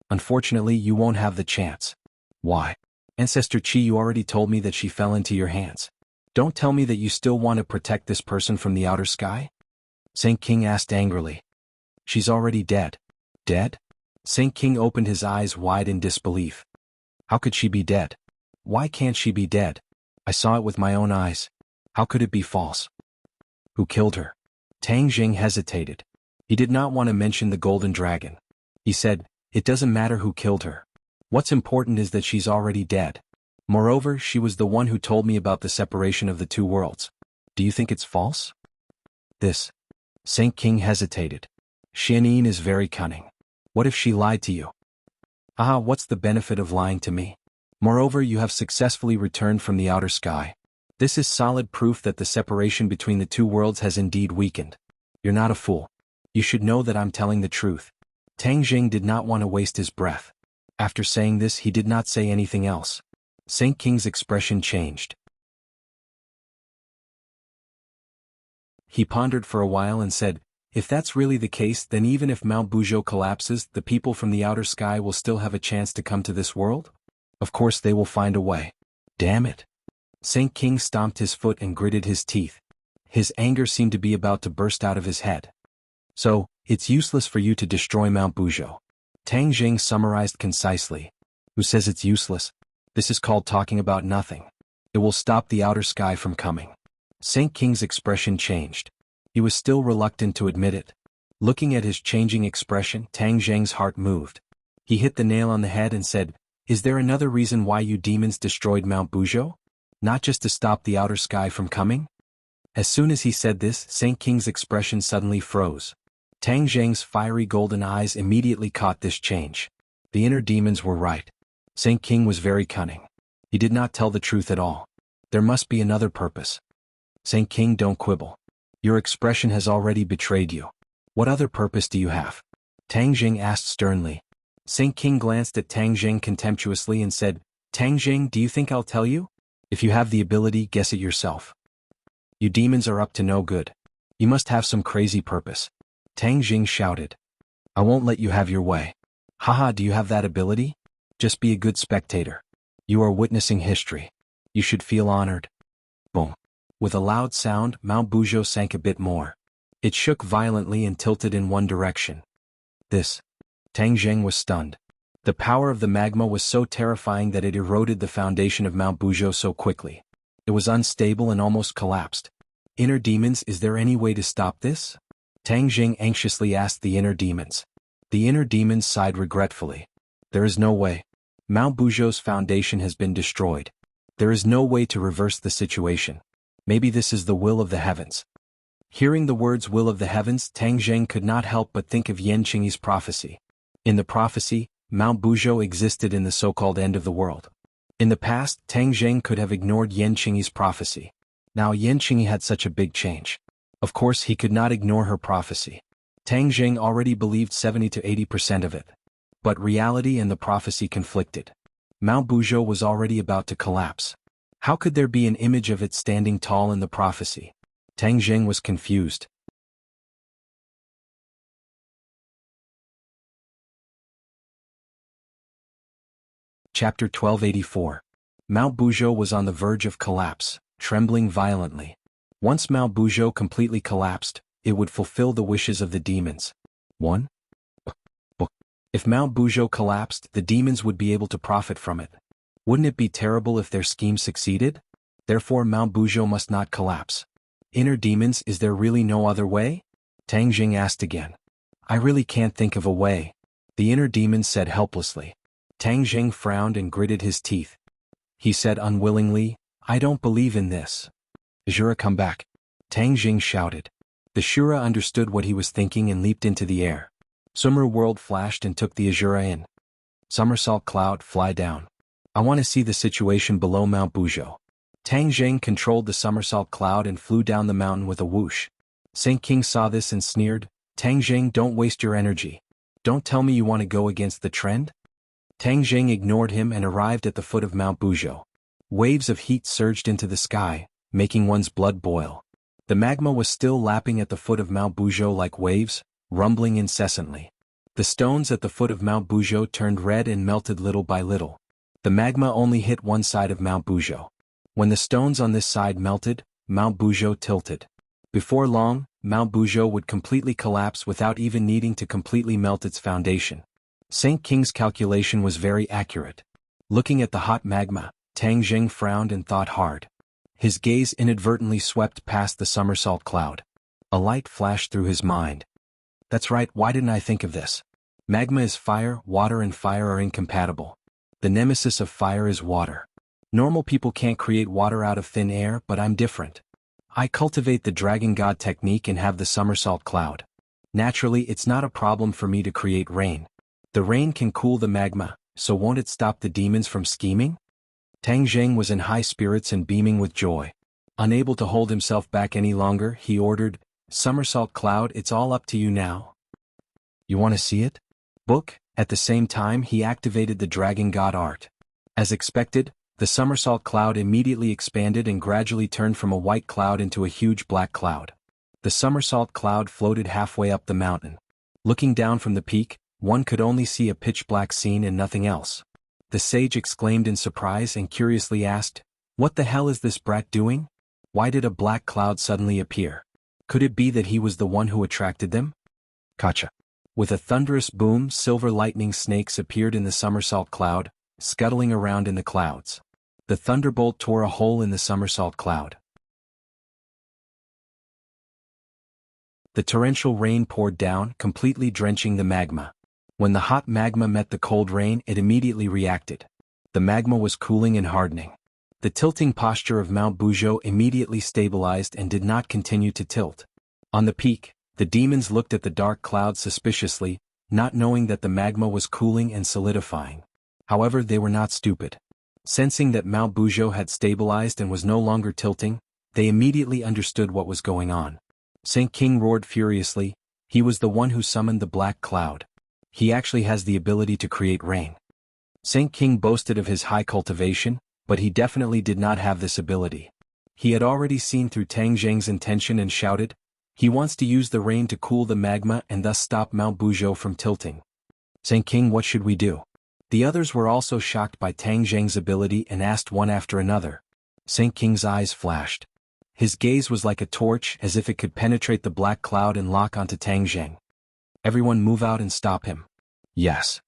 Unfortunately, you won't have the chance. Why? Ancestor Qiyu already told me that she fell into your hands. Don't tell me that you still want to protect this person from the outer sky? Saint King asked angrily. She's already dead. Dead? Saint King opened his eyes wide in disbelief. How could she be dead? Why can't she be dead? I saw it with my own eyes. How could it be false? Who killed her? Tang Zheng hesitated. He did not want to mention the golden dragon. He said, it doesn't matter who killed her. What's important is that she's already dead. Moreover, she was the one who told me about the separation of the two worlds. Do you think it's false? This. Saint King hesitated. Xianin is very cunning. What if she lied to you? Ah, what's the benefit of lying to me? Moreover, you have successfully returned from the outer sky. This is solid proof that the separation between the two worlds has indeed weakened. You're not a fool. You should know that I'm telling the truth. Tang Zheng did not want to waste his breath. After saying this, he did not say anything else. Saint King's expression changed. He pondered for a while and said, if that's really the case, then even if Mount Buzhou collapses, the people from the outer sky will still have a chance to come to this world? Of course they will find a way. Damn it. Saint King stomped his foot and gritted his teeth. His anger seemed to be about to burst out of his head. So, it's useless for you to destroy Mount Buzhou. Tang Zheng summarized concisely. Who says it's useless? This is called talking about nothing. It will stop the outer sky from coming. Saint King's expression changed. He was still reluctant to admit it. Looking at his changing expression, Tang Zheng's heart moved. He hit the nail on the head and said, "Is there another reason why you demons destroyed Mount Buzhou? Not just to stop the outer sky from coming?" As soon as he said this, Saint King's expression suddenly froze. Tang Zheng's fiery golden eyes immediately caught this change. The inner demons were right. Saint King was very cunning. He did not tell the truth at all. There must be another purpose. Saint King, don't quibble. Your expression has already betrayed you. What other purpose do you have? Tang Zheng asked sternly. Saint King glanced at Tang Zheng contemptuously and said, "Tang Zheng, do you think I'll tell you? If you have the ability, guess it yourself. You demons are up to no good. You must have some crazy purpose." Tang Zheng shouted. "I won't let you have your way. Haha, do you have that ability? Just be a good spectator. You are witnessing history. You should feel honored." Boom. With a loud sound, Mount Buzhou sank a bit more. It shook violently and tilted in one direction. This. Tang Zheng was stunned. The power of the magma was so terrifying that it eroded the foundation of Mount Buzhou so quickly. It was unstable and almost collapsed. Inner demons, is there any way to stop this? Tang Zheng anxiously asked the inner demons. The inner demons sighed regretfully. There is no way. Mount Buzhou's foundation has been destroyed. There is no way to reverse the situation. Maybe this is the will of the heavens. Hearing the words will of the heavens, Tang Zheng could not help but think of Yan Qingyi's prophecy. In the prophecy, Mount Buzhou existed in the so-called end of the world. In the past, Tang Zheng could have ignored Yan Qingyi's prophecy. Now Yan Qingyi had such a big change. Of course, he could not ignore her prophecy. Tang Zheng already believed 70 to 80% of it. But reality and the prophecy conflicted. Mount Buzhou was already about to collapse. How could there be an image of it standing tall in the prophecy? Tang Zheng was confused. Chapter 1284. Mount Buzhou was on the verge of collapse, trembling violently. Once Mount Buzhou completely collapsed, it would fulfill the wishes of the demons. 1. If Mount Buzhou collapsed, the demons would be able to profit from it. Wouldn't it be terrible if their scheme succeeded? Therefore Mount Buzhou must not collapse. Inner demons, is there really no other way? Tang Zheng asked again. I really can't think of a way. The inner demons said helplessly. Tang Zheng frowned and gritted his teeth. He said unwillingly, I don't believe in this. Ashura, come back. Tang Zheng shouted. The Shura understood what he was thinking and leaped into the air. Summer World flashed and took the Ashura in. Somersault Cloud, fly down. I want to see the situation below Mount Buzhou. Tang Zheng controlled the somersault cloud and flew down the mountain with a whoosh. Saint King saw this and sneered, Tang Zheng, don't waste your energy. Don't tell me you want to go against the trend? Tang Zheng ignored him and arrived at the foot of Mount Buzhou. Waves of heat surged into the sky, making one's blood boil. The magma was still lapping at the foot of Mount Buzhou like waves, rumbling incessantly. The stones at the foot of Mount Buzhou turned red and melted little by little. The magma only hit one side of Mount Buzhou. When the stones on this side melted, Mount Buzhou tilted. Before long, Mount Buzhou would completely collapse without even needing to completely melt its foundation. Saint King's calculation was very accurate. Looking at the hot magma, Tang Zheng frowned and thought hard. His gaze inadvertently swept past the somersault cloud. A light flashed through his mind. That's right, why didn't I think of this? Magma is fire, water and fire are incompatible. The nemesis of fire is water. Normal people can't create water out of thin air, but I'm different. I cultivate the dragon god technique and have the somersault cloud. Naturally, it's not a problem for me to create rain. The rain can cool the magma, so won't it stop the demons from scheming? Tang Zheng was in high spirits and beaming with joy. Unable to hold himself back any longer, he ordered, Somersault Cloud, it's all up to you now. You want to see it? Book. At the same time he activated the dragon god art. As expected, the somersault cloud immediately expanded and gradually turned from a white cloud into a huge black cloud. The somersault cloud floated halfway up the mountain. Looking down from the peak, one could only see a pitch-black scene and nothing else. The sage exclaimed in surprise and curiously asked, What the hell is this brat doing? Why did a black cloud suddenly appear? Could it be that he was the one who attracted them? Kacha. With a thunderous boom, silver lightning snakes appeared in the somersault cloud, scuttling around in the clouds. The thunderbolt tore a hole in the somersault cloud. The torrential rain poured down, completely drenching the magma. When the hot magma met the cold rain, it immediately reacted. The magma was cooling and hardening. The tilting posture of Mount Buzhou immediately stabilized and did not continue to tilt. On the peak, the demons looked at the dark cloud suspiciously, not knowing that the magma was cooling and solidifying. However, they were not stupid. Sensing that Mount Buzhou had stabilized and was no longer tilting, they immediately understood what was going on. Saint King roared furiously. He was the one who summoned the black cloud. He actually has the ability to create rain. Saint King boasted of his high cultivation, but he definitely did not have this ability. He had already seen through Tang Zheng's intention and shouted, "He wants to use the rain to cool the magma and thus stop Mount Buzhou from tilting. Saint King, what should we do?" The others were also shocked by Tang Zheng's ability and asked one after another. Saint King's eyes flashed. His gaze was like a torch, as if it could penetrate the black cloud and lock onto Tang Zheng. "Everyone move out and stop him." Yes.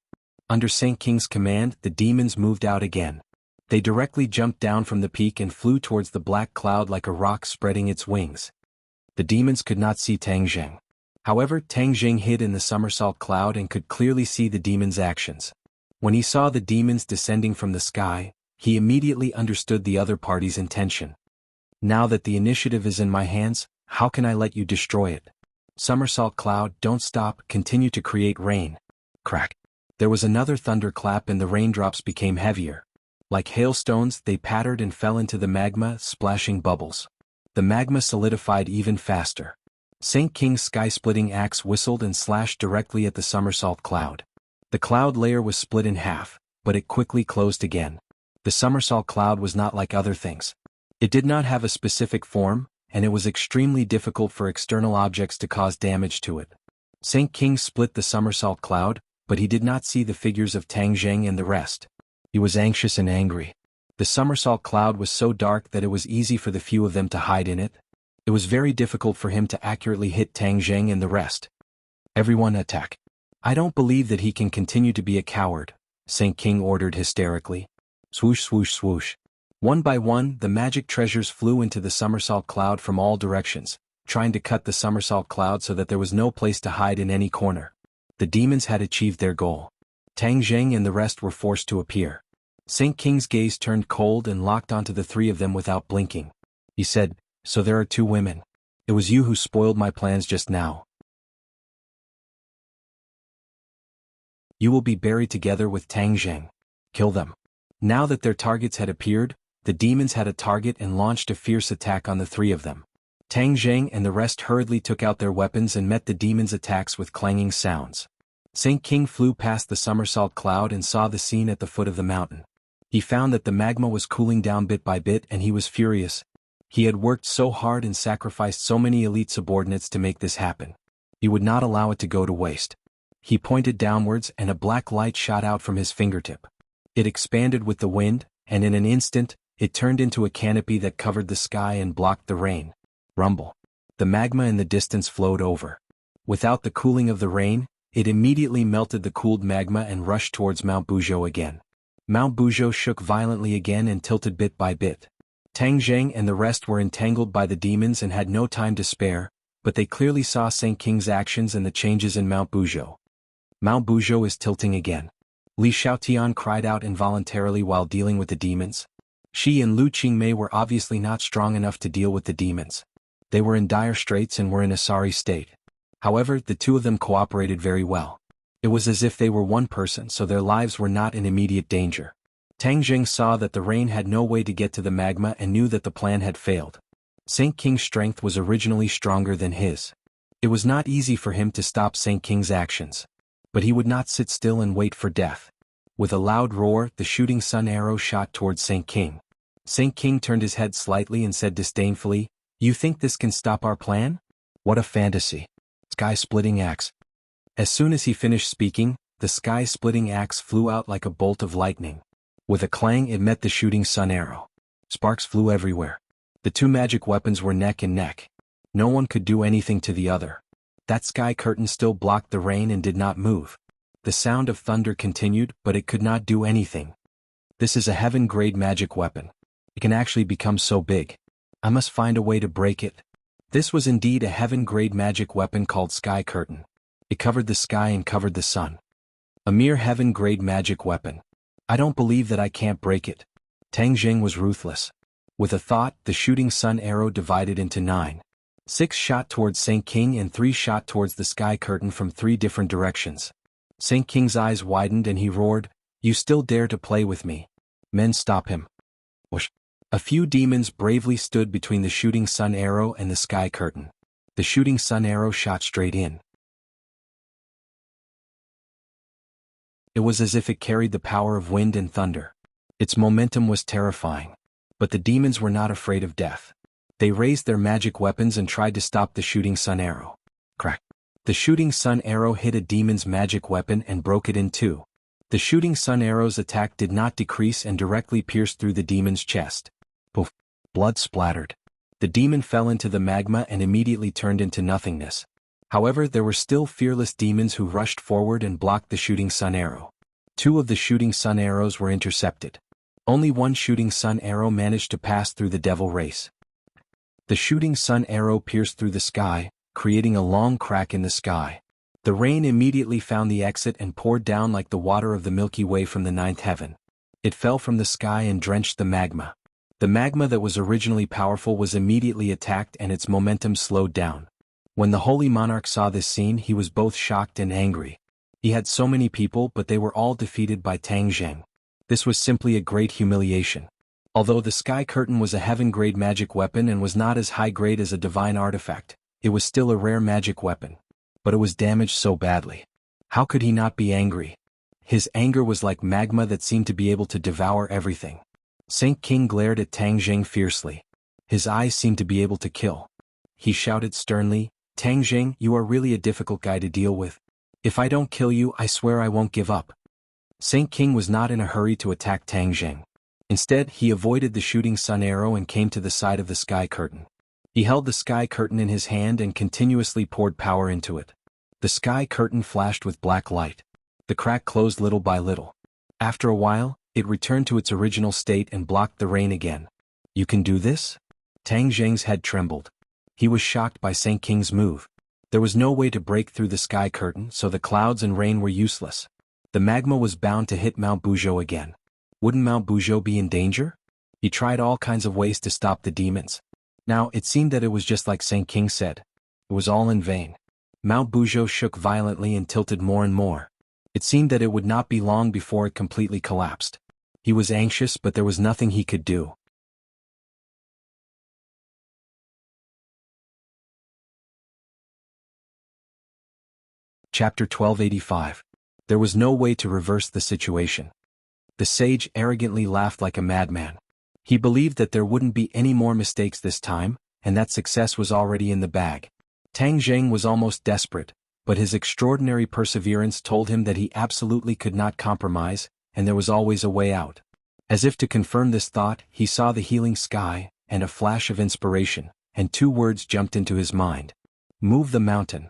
Under Saint King's command, the demons moved out again. They directly jumped down from the peak and flew towards the black cloud like a rock spreading its wings. The demons could not see Tang Zheng. However, Tang Zheng hid in the somersault cloud and could clearly see the demons' actions. When he saw the demons descending from the sky, he immediately understood the other party's intention. "Now that the initiative is in my hands, how can I let you destroy it? Somersault cloud, don't stop, continue to create rain." Crack. There was another thunderclap and the raindrops became heavier. Like hailstones, they pattered and fell into the magma, splashing bubbles. The magma solidified even faster. Saint King's sky-splitting axe whistled and slashed directly at the somersault cloud. The cloud layer was split in half, but it quickly closed again. The somersault cloud was not like other things. It did not have a specific form, and it was extremely difficult for external objects to cause damage to it. Saint King split the somersault cloud, but he did not see the figures of Tang Zheng and the rest. He was anxious and angry. The somersault cloud was so dark that it was easy for the few of them to hide in it. It was very difficult for him to accurately hit Tang Zheng and the rest. "Everyone attack." "I don't believe that he can continue to be a coward," Saint King ordered hysterically. Swoosh swoosh swoosh. One by one, the magic treasures flew into the somersault cloud from all directions, trying to cut the somersault cloud so that there was no place to hide in any corner. The demons had achieved their goal. Tang Zheng and the rest were forced to appear. Saint King's gaze turned cold and locked onto the three of them without blinking. He said, "So there are two women. It was you who spoiled my plans just now. You will be buried together with Tang Zheng. Kill them." Now that their targets had appeared, the demons had a target and launched a fierce attack on the three of them. Tang Zheng and the rest hurriedly took out their weapons and met the demons' attacks with clanging sounds. Saint King flew past the somersault cloud and saw the scene at the foot of the mountain. He found that the magma was cooling down bit by bit and he was furious. He had worked so hard and sacrificed so many elite subordinates to make this happen. He would not allow it to go to waste. He pointed downwards and a black light shot out from his fingertip. It expanded with the wind, and in an instant, it turned into a canopy that covered the sky and blocked the rain. Rumble. The magma in the distance flowed over. Without the cooling of the rain, it immediately melted the cooled magma and rushed towards Mount Buzhou again. Mount Buzhou shook violently again and tilted bit by bit. Tang Zheng and the rest were entangled by the demons and had no time to spare, but they clearly saw Saint King's actions and the changes in Mount Buzhou. Mount Buzhou is tilting again. Li Xiaotian cried out involuntarily while dealing with the demons. She and Lu Qingmei were obviously not strong enough to deal with the demons. They were in dire straits and were in a sorry state. However, the two of them cooperated very well. It was as if they were one person, so their lives were not in immediate danger. Tang Zheng saw that the rain had no way to get to the magma and knew that the plan had failed. Saint King's strength was originally stronger than his. It was not easy for him to stop Saint King's actions. But he would not sit still and wait for death. With a loud roar, the shooting sun arrow shot towards Saint King. Saint King turned his head slightly and said disdainfully, "You think this can stop our plan? What a fantasy. Sky-splitting axe." As soon as he finished speaking, the sky-splitting axe flew out like a bolt of lightning. With a clang it met the shooting sun arrow. Sparks flew everywhere. The two magic weapons were neck and neck. No one could do anything to the other. That sky curtain still blocked the rain and did not move. The sound of thunder continued, but it could not do anything. This is a heaven-grade magic weapon. It can actually become so big. I must find a way to break it. This was indeed a heaven-grade magic weapon called Sky Curtain. It covered the sky and covered the sun. A mere heaven-grade magic weapon. I don't believe that I can't break it. Tang Jing was ruthless. With a thought, the shooting sun arrow divided into 9. 6 shot towards Saint King and 3 shot towards the Sky Curtain from 3 different directions. Saint King's eyes widened and he roared, "You still dare to play with me? Men, stop him." Whoosh. A few demons bravely stood between the shooting sun arrow and the Sky Curtain. The shooting sun arrow shot straight in. It was as if it carried the power of wind and thunder. Its momentum was terrifying. But the demons were not afraid of death. They raised their magic weapons and tried to stop the shooting sun arrow. Crack! The shooting sun arrow hit a demon's magic weapon and broke it in 2. The shooting sun arrow's attack did not decrease and directly pierced through the demon's chest. Poof! Blood splattered. The demon fell into the magma and immediately turned into nothingness. However, there were still fearless demons who rushed forward and blocked the shooting sun arrow. 2 of the shooting sun arrows were intercepted. Only 1 shooting sun arrow managed to pass through the devil race. The shooting sun arrow pierced through the sky, creating a long crack in the sky. The rain immediately found the exit and poured down like the water of the Milky Way from the 9th heaven. It fell from the sky and drenched the magma. The magma that was originally powerful was immediately attacked and its momentum slowed down. When the Holy Monarch saw this scene, he was both shocked and angry. He had so many people, but they were all defeated by Tang Zheng. This was simply a great humiliation. Although the Sky Curtain was a heaven-grade magic weapon and was not as high-grade as a divine artifact, it was still a rare magic weapon. But it was damaged so badly. How could he not be angry? His anger was like magma that seemed to be able to devour everything. Saint King glared at Tang Zheng fiercely. His eyes seemed to be able to kill. He shouted sternly, "Tang Zheng, you are really a difficult guy to deal with. If I don't kill you, I swear I won't give up." Saint King was not in a hurry to attack Tang Zheng. Instead, he avoided the shooting sun arrow and came to the side of the Sky Curtain. He held the Sky Curtain in his hand and continuously poured power into it. The Sky Curtain flashed with black light. The crack closed little by little. After a while, it returned to its original state and blocked the rain again. "You can do this?" Tang Zheng's head trembled. He was shocked by Saint King's move. There was no way to break through the Sky Curtain, so the clouds and rain were useless. The magma was bound to hit Mount Buzhou again. Wouldn't Mount Buzhou be in danger? He tried all kinds of ways to stop the demons. Now, it seemed that it was just like Saint King said. It was all in vain. Mount Buzhou shook violently and tilted more and more. It seemed that it would not be long before it completely collapsed. He was anxious, but there was nothing he could do. Chapter 1285. There was no way to reverse the situation. The sage arrogantly laughed like a madman. He believed that there wouldn't be any more mistakes this time, and that success was already in the bag. Tang Zheng was almost desperate, but his extraordinary perseverance told him that he absolutely could not compromise, and there was always a way out. As if to confirm this thought, he saw the healing sky, and a flash of inspiration, and 2 words jumped into his mind. Move the mountain.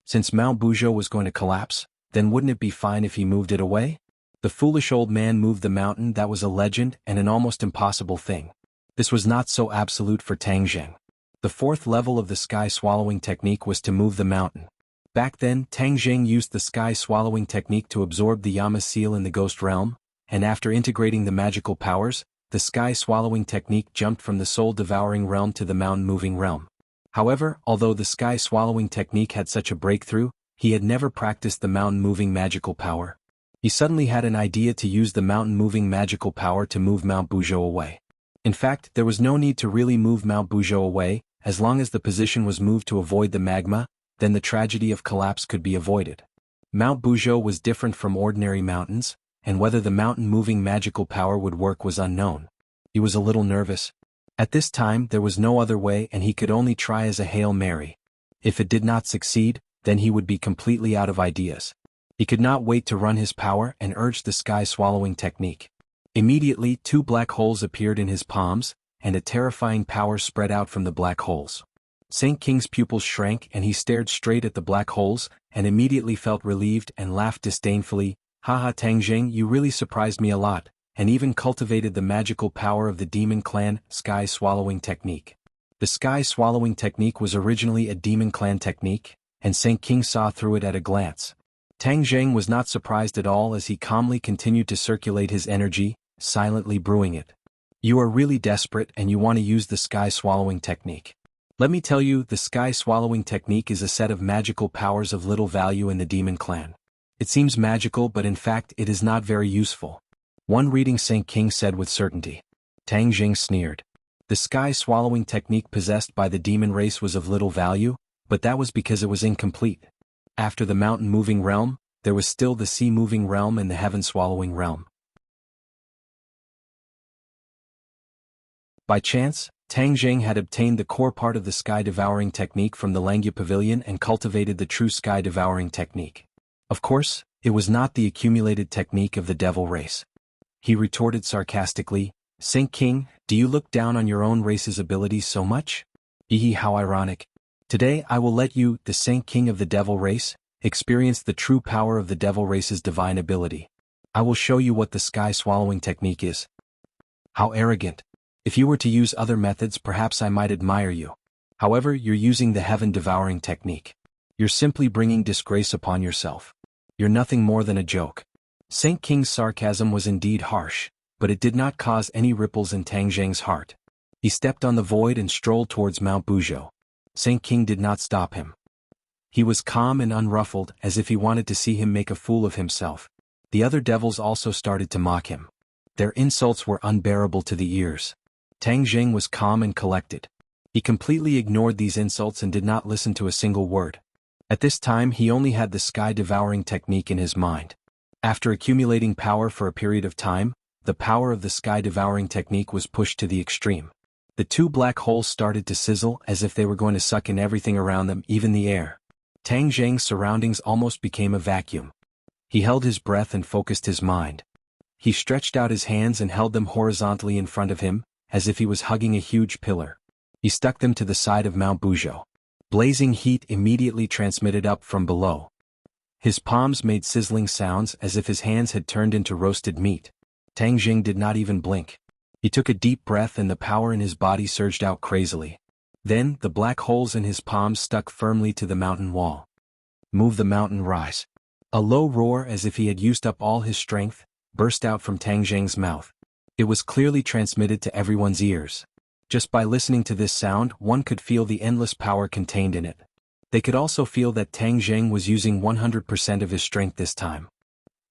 Since Mount Buzhou was going to collapse, then wouldn't it be fine if he moved it away? The foolish old man moved the mountain. That was a legend and an almost impossible thing. This was not so absolute for Tang Zheng. The 4th level of the sky swallowing technique was to move the mountain. Back then, Tang Zheng used the sky swallowing technique to absorb the Yama seal in the ghost realm, and after integrating the magical powers, the sky swallowing technique jumped from the soul devouring realm to the mountain moving realm. However, although the sky swallowing technique had such a breakthrough, he had never practiced the mountain moving magical power. He suddenly had an idea to use the mountain moving magical power to move Mount Buzhou away. In fact, there was no need to really move Mount Buzhou away. As long as the position was moved to avoid the magma, then the tragedy of collapse could be avoided. Mount Buzhou was different from ordinary mountains, and whether the mountain moving magical power would work was unknown. He was a little nervous. At this time, there was no other way, and he could only try as a Hail Mary. If it did not succeed, then he would be completely out of ideas. He could not wait to run his power and urged the sky swallowing technique. Immediately, 2 black holes appeared in his palms, and a terrifying power spread out from the black holes. Saint King's pupils shrank and he stared straight at the black holes, and immediately felt relieved and laughed disdainfully. "Haha, Tang Zheng, you really surprised me a lot. and even cultivated the magical power of the demon clan sky swallowing technique. The sky swallowing technique was originally a demon clan technique, and Saint King saw through it at a glance. Tang Zheng was not surprised at all as he calmly continued to circulate his energy, silently brewing it. You are really desperate and you want to use the sky swallowing technique. Let me tell you, the sky swallowing technique is a set of magical powers of little value in the demon clan. It seems magical, but in fact it is not very useful. One reading Saint King said with certainty. Tang Jing sneered. The sky swallowing technique possessed by the demon race was of little value, but that was because it was incomplete. After the mountain moving realm, there was still the sea moving realm and the heaven swallowing realm. By chance, Tang Jing had obtained the core part of the sky-devouring technique from the Langya Pavilion and cultivated the true sky-devouring technique. Of course, it was not the accumulated technique of the devil race. He retorted sarcastically, Saint King, do you look down on your own race's abilities so much? Ehe, how ironic. Today I will let you, the Saint King of the devil race, experience the true power of the devil race's divine ability. I will show you what the sky-swallowing technique is. How arrogant. If you were to use other methods, perhaps I might admire you. However, you're using the heaven-devouring technique. You're simply bringing disgrace upon yourself. You're nothing more than a joke. Saint King's sarcasm was indeed harsh, but it did not cause any ripples in Tang Zheng's heart. He stepped on the void and strolled towards Mount Buzhou. Saint King did not stop him. He was calm and unruffled, as if he wanted to see him make a fool of himself. The other devils also started to mock him. Their insults were unbearable to the ears. Tang Zheng was calm and collected. He completely ignored these insults and did not listen to a single word. At this time he only had the sky-devouring technique in his mind. After accumulating power for a period of time, the power of the sky-devouring technique was pushed to the extreme. The two black holes started to sizzle as if they were going to suck in everything around them, even the air. Tang Zheng's surroundings almost became a vacuum. He held his breath and focused his mind. He stretched out his hands and held them horizontally in front of him, as if he was hugging a huge pillar. He stuck them to the side of Mount Buzhou. Blazing heat immediately transmitted up from below. His palms made sizzling sounds as if his hands had turned into roasted meat. Tang Jing did not even blink. He took a deep breath and the power in his body surged out crazily. Then, the black holes in his palms stuck firmly to the mountain wall. Move the mountain, rise. A low roar, as if he had used up all his strength, burst out from Tang Jing's mouth. It was clearly transmitted to everyone's ears. Just by listening to this sound, one could feel the endless power contained in it. They could also feel that Tang Zheng was using 100% of his strength this time.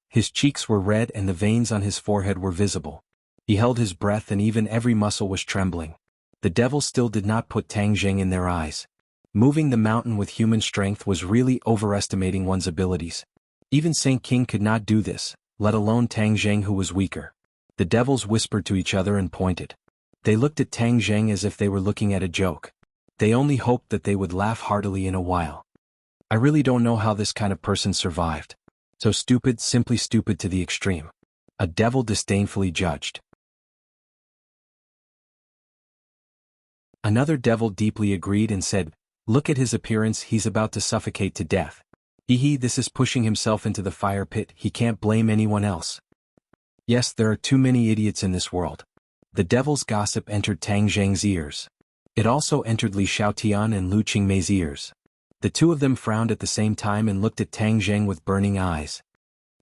His cheeks were red and the veins on his forehead were visible. He held his breath and even every muscle was trembling. The devils still did not put Tang Zheng in their eyes. Moving the mountain with human strength was really overestimating one's abilities. Even Saint King could not do this, let alone Tang Zheng, who was weaker. The devils whispered to each other and pointed. They looked at Tang Zheng as if they were looking at a joke. They only hoped that they would laugh heartily in a while. I really don't know how this kind of person survived. So stupid, simply stupid to the extreme. A devil disdainfully judged. Another devil deeply agreed and said, look at his appearance, he's about to suffocate to death. Ehe, this is pushing himself into the fire pit, he can't blame anyone else. Yes, there are too many idiots in this world. The devil's gossip entered Tang Zheng's ears. It also entered Li Xiaotian and Lu Qingmei's ears. The two of them frowned at the same time and looked at Tang Zheng with burning eyes.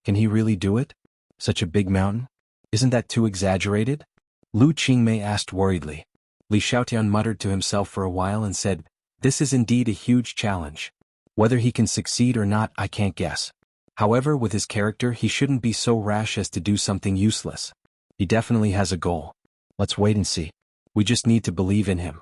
Can he really do it? Such a big mountain? Isn't that too exaggerated? Lu Qingmei asked worriedly. Li Xiaotian muttered to himself for a while and said, this is indeed a huge challenge. Whether he can succeed or not, I can't guess. However, with his character, he shouldn't be so rash as to do something useless. He definitely has a goal. Let's wait and see. We just need to believe in him.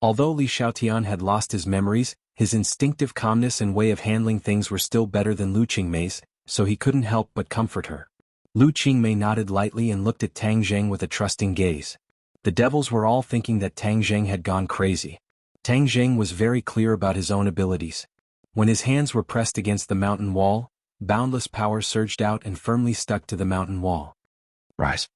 Although Li Xiaotian had lost his memories, his instinctive calmness and way of handling things were still better than Lu Qingmei's, so he couldn't help but comfort her. Lu Qingmei nodded lightly and looked at Tang Zheng with a trusting gaze. The devils were all thinking that Tang Zheng had gone crazy. Tang Zheng was very clear about his own abilities. When his hands were pressed against the mountain wall, boundless power surged out and firmly stuck to the mountain wall. Rise.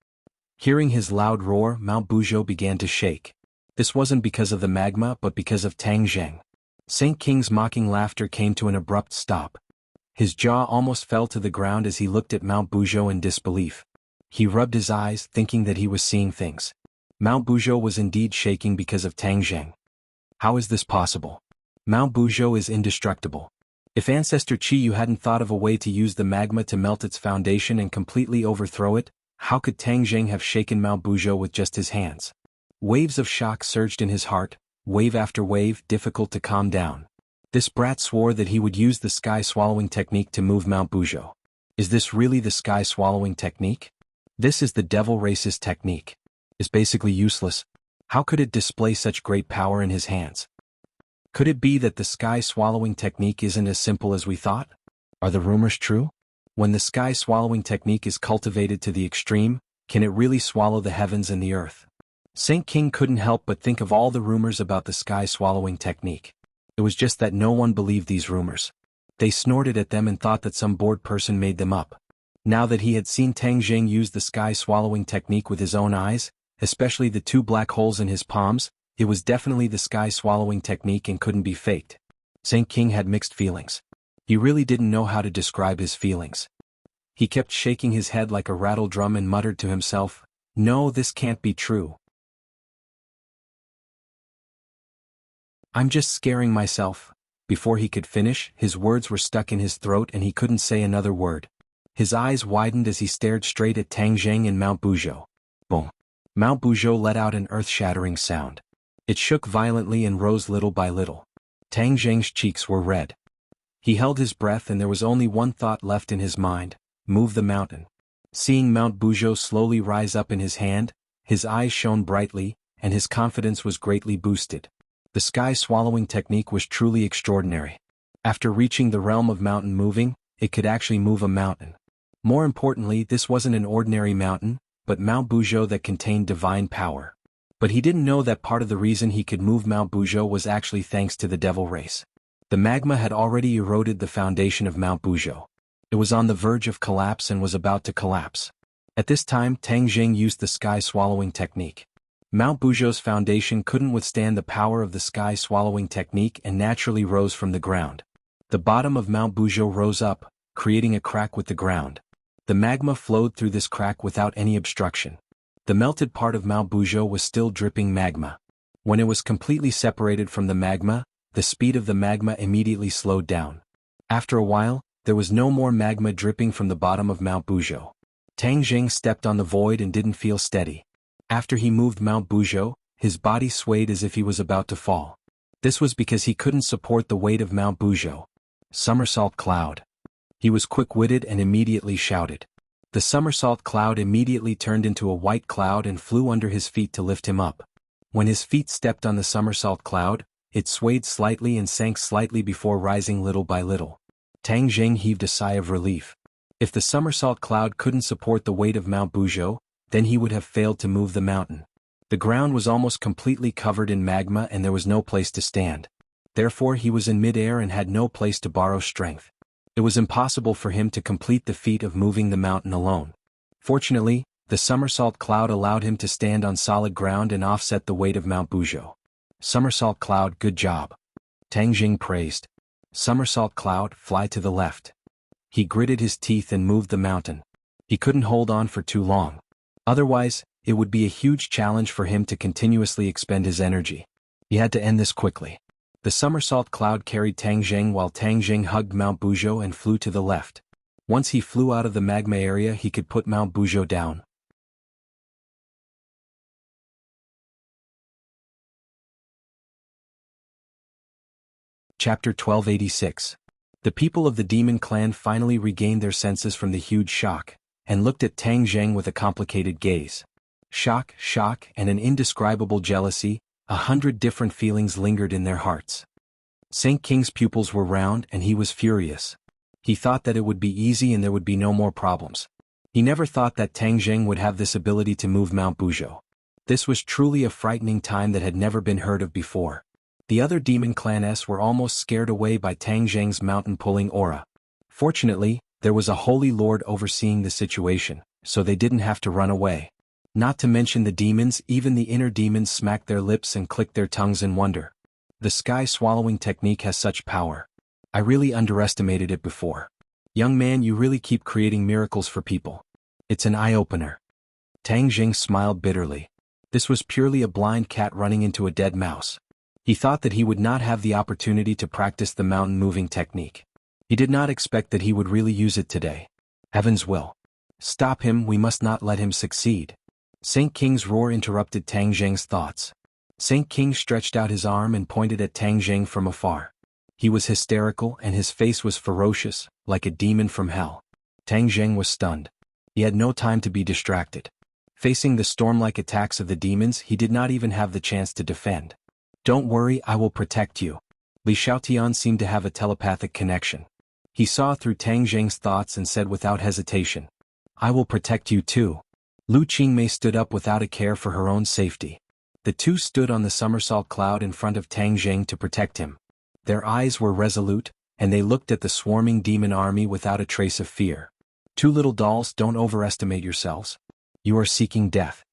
Hearing his loud roar, Mount Buzhou began to shake. This wasn't because of the magma but because of Tang Zheng. Saint King's mocking laughter came to an abrupt stop. His jaw almost fell to the ground as he looked at Mount Buzhou in disbelief. He rubbed his eyes, thinking that he was seeing things. Mount Buzhou was indeed shaking because of Tang Zheng. How is this possible? Mount Buzhou is indestructible. If Ancestor Qi Yu hadn't thought of a way to use the magma to melt its foundation and completely overthrow it, how could Tang Zheng have shaken Mount Buzhou with just his hands? Waves of shock surged in his heart, wave after wave, difficult to calm down. This brat swore that he would use the sky-swallowing technique to move Mount Buzhou. Is this really the sky-swallowing technique? This is the devil race's technique. It's basically useless. How could it display such great power in his hands? Could it be that the sky-swallowing technique isn't as simple as we thought? Are the rumors true? When the sky-swallowing technique is cultivated to the extreme, can it really swallow the heavens and the earth? Saint King couldn't help but think of all the rumors about the sky-swallowing technique. It was just that no one believed these rumors. They snorted at them and thought that some bored person made them up. Now that he had seen Tang Zheng use the sky-swallowing technique with his own eyes, especially the 2 black holes in his palms, it was definitely the sky-swallowing technique and couldn't be faked. Saint King had mixed feelings. He really didn't know how to describe his feelings. He kept shaking his head like a rattle drum and muttered to himself, "No, this can't be true. I'm just scaring myself." Before he could finish, his words were stuck in his throat and he couldn't say another word. His eyes widened as he stared straight at Tang Zheng and Mount Buzhou. Boom! Mount Buzhou let out an earth-shattering sound. It shook violently and rose little by little. Tang Zheng's cheeks were red. He held his breath and there was only one thought left in his mind: move the mountain. Seeing Mount Buzhou slowly rise up in his hand, his eyes shone brightly, and his confidence was greatly boosted. The sky-swallowing technique was truly extraordinary. After reaching the realm of mountain moving, it could actually move a mountain. More importantly, this wasn't an ordinary mountain, but Mount Buzhou that contained divine power. But he didn't know that part of the reason he could move Mount Buzhou was actually thanks to the devil race. The magma had already eroded the foundation of Mount Buzhou. It was on the verge of collapse and was about to collapse. At this time, Tang Zheng used the sky-swallowing technique. Mount Buzhou's foundation couldn't withstand the power of the sky-swallowing technique and naturally rose from the ground. The bottom of Mount Buzhou rose up, creating a crack with the ground. The magma flowed through this crack without any obstruction. The melted part of Mount Buzhou was still dripping magma. When it was completely separated from the magma, the speed of the magma immediately slowed down. After a while, there was no more magma dripping from the bottom of Mount Buzhou. Tang Zheng stepped on the void and didn't feel steady. After he moved Mount Buzhou, his body swayed as if he was about to fall. This was because he couldn't support the weight of Mount Buzhou. Somersault cloud. He was quick-witted and immediately shouted. The somersault cloud immediately turned into a white cloud and flew under his feet to lift him up. When his feet stepped on the somersault cloud, it swayed slightly and sank slightly before rising little by little. Tang Zheng heaved a sigh of relief. If the somersault cloud couldn't support the weight of Mount Buzhou, then he would have failed to move the mountain. The ground was almost completely covered in magma and there was no place to stand. Therefore he was in mid-air and had no place to borrow strength. It was impossible for him to complete the feat of moving the mountain alone. Fortunately, the somersault cloud allowed him to stand on solid ground and offset the weight of Mount Buzhou. Somersault cloud, good job. Tang Zheng praised. Somersault cloud, fly to the left. He gritted his teeth and moved the mountain. He couldn't hold on for too long. Otherwise, it would be a huge challenge for him to continuously expend his energy. He had to end this quickly. The somersault cloud carried Tang Zheng while Tang Zheng hugged Mount Buzhou and flew to the left. Once he flew out of the magma area, he could put Mount Buzhou down. Chapter 1286. The people of the demon clan finally regained their senses from the huge shock, and looked at Tang Zheng with a complicated gaze. Shock, and an indescribable jealousy, 100 different feelings lingered in their hearts. Saint King's pupils were round and he was furious. He thought that it would be easy and there would be no more problems. He never thought that Tang Zheng would have this ability to move Mount Buzhou. This was truly a frightening time that had never been heard of before. The other demon clans were almost scared away by Tang Zheng's mountain-pulling aura. Fortunately, there was a holy lord overseeing the situation, so they didn't have to run away. Not to mention the demons, even the inner demons smacked their lips and clicked their tongues in wonder. The sky-swallowing technique has such power. I really underestimated it before. Young man, you really keep creating miracles for people. It's an eye-opener. Tang Jing smiled bitterly. This was purely a blind cat running into a dead mouse. He thought that he would not have the opportunity to practice the mountain-moving technique. He did not expect that he would really use it today. Heavens will stop him, we must not let him succeed. Saint King's roar interrupted Tang Jing's thoughts. Saint King stretched out his arm and pointed at Tang Jing from afar. He was hysterical and his face was ferocious, like a demon from hell. Tang Jing was stunned. He had no time to be distracted. Facing the storm-like attacks of the demons, he did not even have the chance to defend. Don't worry, I will protect you. Li Xiaotian seemed to have a telepathic connection. He saw through Tang Jing's thoughts and said without hesitation, I will protect you too. Lu Qingmei stood up without a care for her own safety. The two stood on the somersault cloud in front of Tang Jing to protect him. Their eyes were resolute, and they looked at the swarming demon army without a trace of fear. Two little dolls, don't overestimate yourselves. You are seeking death.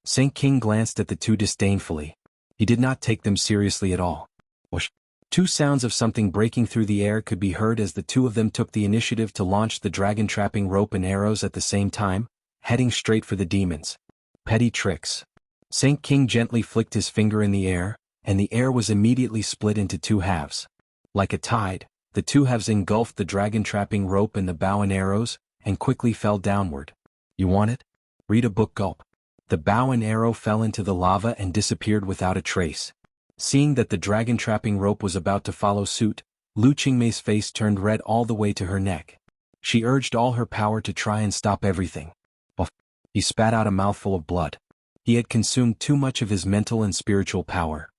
Saint King glanced at the two disdainfully. He did not take them seriously at all. Whoosh. Two sounds of something breaking through the air could be heard as the two of them took the initiative to launch the dragon-trapping rope and arrows at the same time, heading straight for the demons. Petty tricks. Saint King gently flicked his finger in the air, and the air was immediately split into two halves. Like a tide, the two halves engulfed the dragon-trapping rope and the bow and arrows, and quickly fell downward. You want it? Read a book. Gulp. The bow and arrow fell into the lava and disappeared without a trace. Seeing that the dragon-trapping rope was about to follow suit, Lu Qingmei's face turned red all the way to her neck. She urged all her power to try and stop everything. He spat out a mouthful of blood. He had consumed too much of his mental and spiritual power.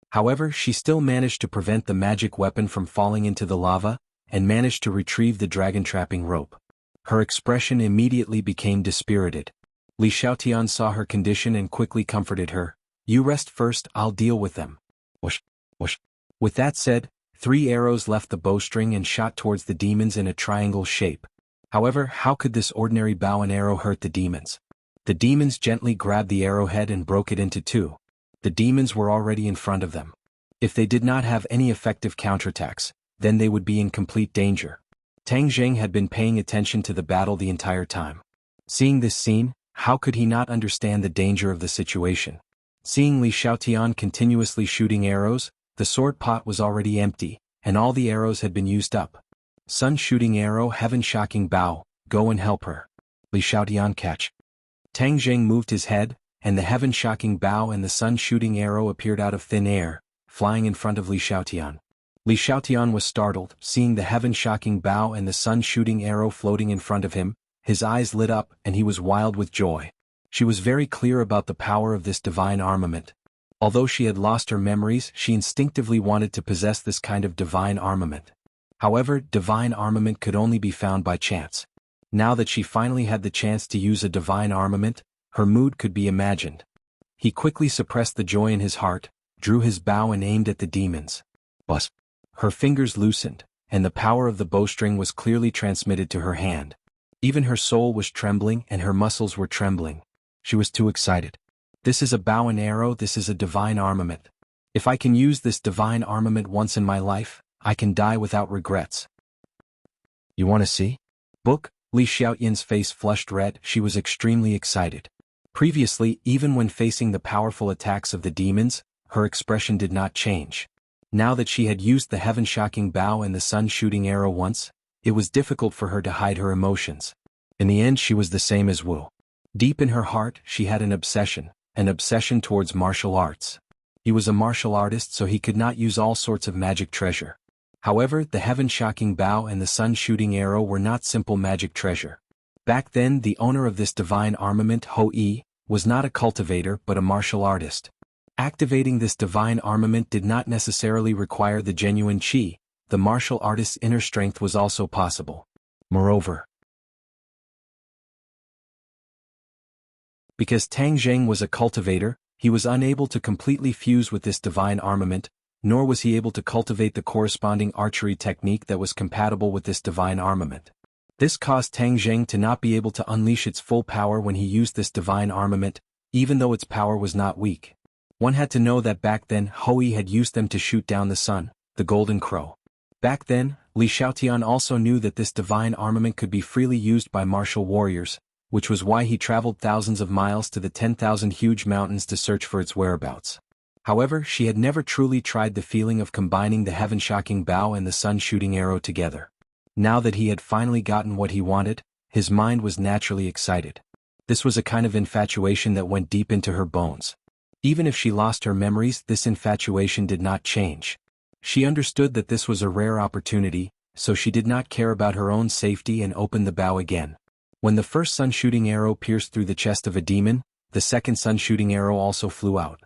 However, she still managed to prevent the magic weapon from falling into the lava, and managed to retrieve the dragon-trapping rope. Her expression immediately became dispirited. Li Xiaotian saw her condition and quickly comforted her. You rest first, I'll deal with them. Whoosh, whoosh. With that said, 3 arrows left the bowstring and shot towards the demons in a triangle shape. However, how could this ordinary bow and arrow hurt the demons? The demons gently grabbed the arrowhead and broke it into 2. The demons were already in front of them. If they did not have any effective counterattacks, then they would be in complete danger. Tang Jing had been paying attention to the battle the entire time. Seeing this scene, how could he not understand the danger of the situation? Seeing Li Xiaotian continuously shooting arrows, the sword pot was already empty, and all the arrows had been used up. Sun shooting arrow, heaven shocking bow, go and help her. Li Xiaotian catch. Tang Jing moved his head, and the heaven shocking bow and the sun shooting arrow appeared out of thin air, flying in front of Li Xiaotian. Li Xiaotian was startled, seeing the heaven shocking bow and the sun shooting arrow floating in front of him. His eyes lit up and he was wild with joy. She was very clear about the power of this divine armament. Although she had lost her memories, she instinctively wanted to possess this kind of divine armament. However, divine armament could only be found by chance. Now that she finally had the chance to use a divine armament, her mood could be imagined. He quickly suppressed the joy in his heart, drew his bow and aimed at the demons. Buzz. Her fingers loosened, and the power of the bowstring was clearly transmitted to her hand. Even her soul was trembling and her muscles were trembling. She was too excited. This is a bow and arrow, this is a divine armament. If I can use this divine armament once in my life, I can die without regrets. You want to see? Book? Li Xiaotian's face flushed red, she was extremely excited. Previously, even when facing the powerful attacks of the demons, her expression did not change. Now that she had used the heaven-shocking bow and the sun-shooting arrow once, it was difficult for her to hide her emotions. In the end, she was the same as Wu. Deep in her heart, she had an obsession towards martial arts. He was a martial artist, so he could not use all sorts of magic treasure. However, the heaven-shocking bow and the sun-shooting arrow were not simple magic treasure. Back then, the owner of this divine armament, Ho-E, was not a cultivator but a martial artist. Activating this divine armament did not necessarily require the genuine qi. The martial artist's inner strength was also possible. Moreover, because Tang Jing was a cultivator, he was unable to completely fuse with this divine armament, nor was he able to cultivate the corresponding archery technique that was compatible with this divine armament. This caused Tang Jing to not be able to unleash its full power when he used this divine armament, even though its power was not weak. One had to know that back then Ho-E had used them to shoot down the sun, the golden crow. Back then, Li Xiaotian also knew that this divine armament could be freely used by martial warriors, which was why he traveled thousands of miles to the 10,000 huge mountains to search for its whereabouts. However, she had never truly tried the feeling of combining the heaven-shocking bow and the sun-shooting arrow together. Now that he had finally gotten what he wanted, his mind was naturally excited. This was a kind of infatuation that went deep into her bones. Even if she lost her memories, this infatuation did not change. She understood that this was a rare opportunity, so she did not care about her own safety and opened the bow again. When the first sun-shooting arrow pierced through the chest of a demon, the second sun-shooting arrow also flew out.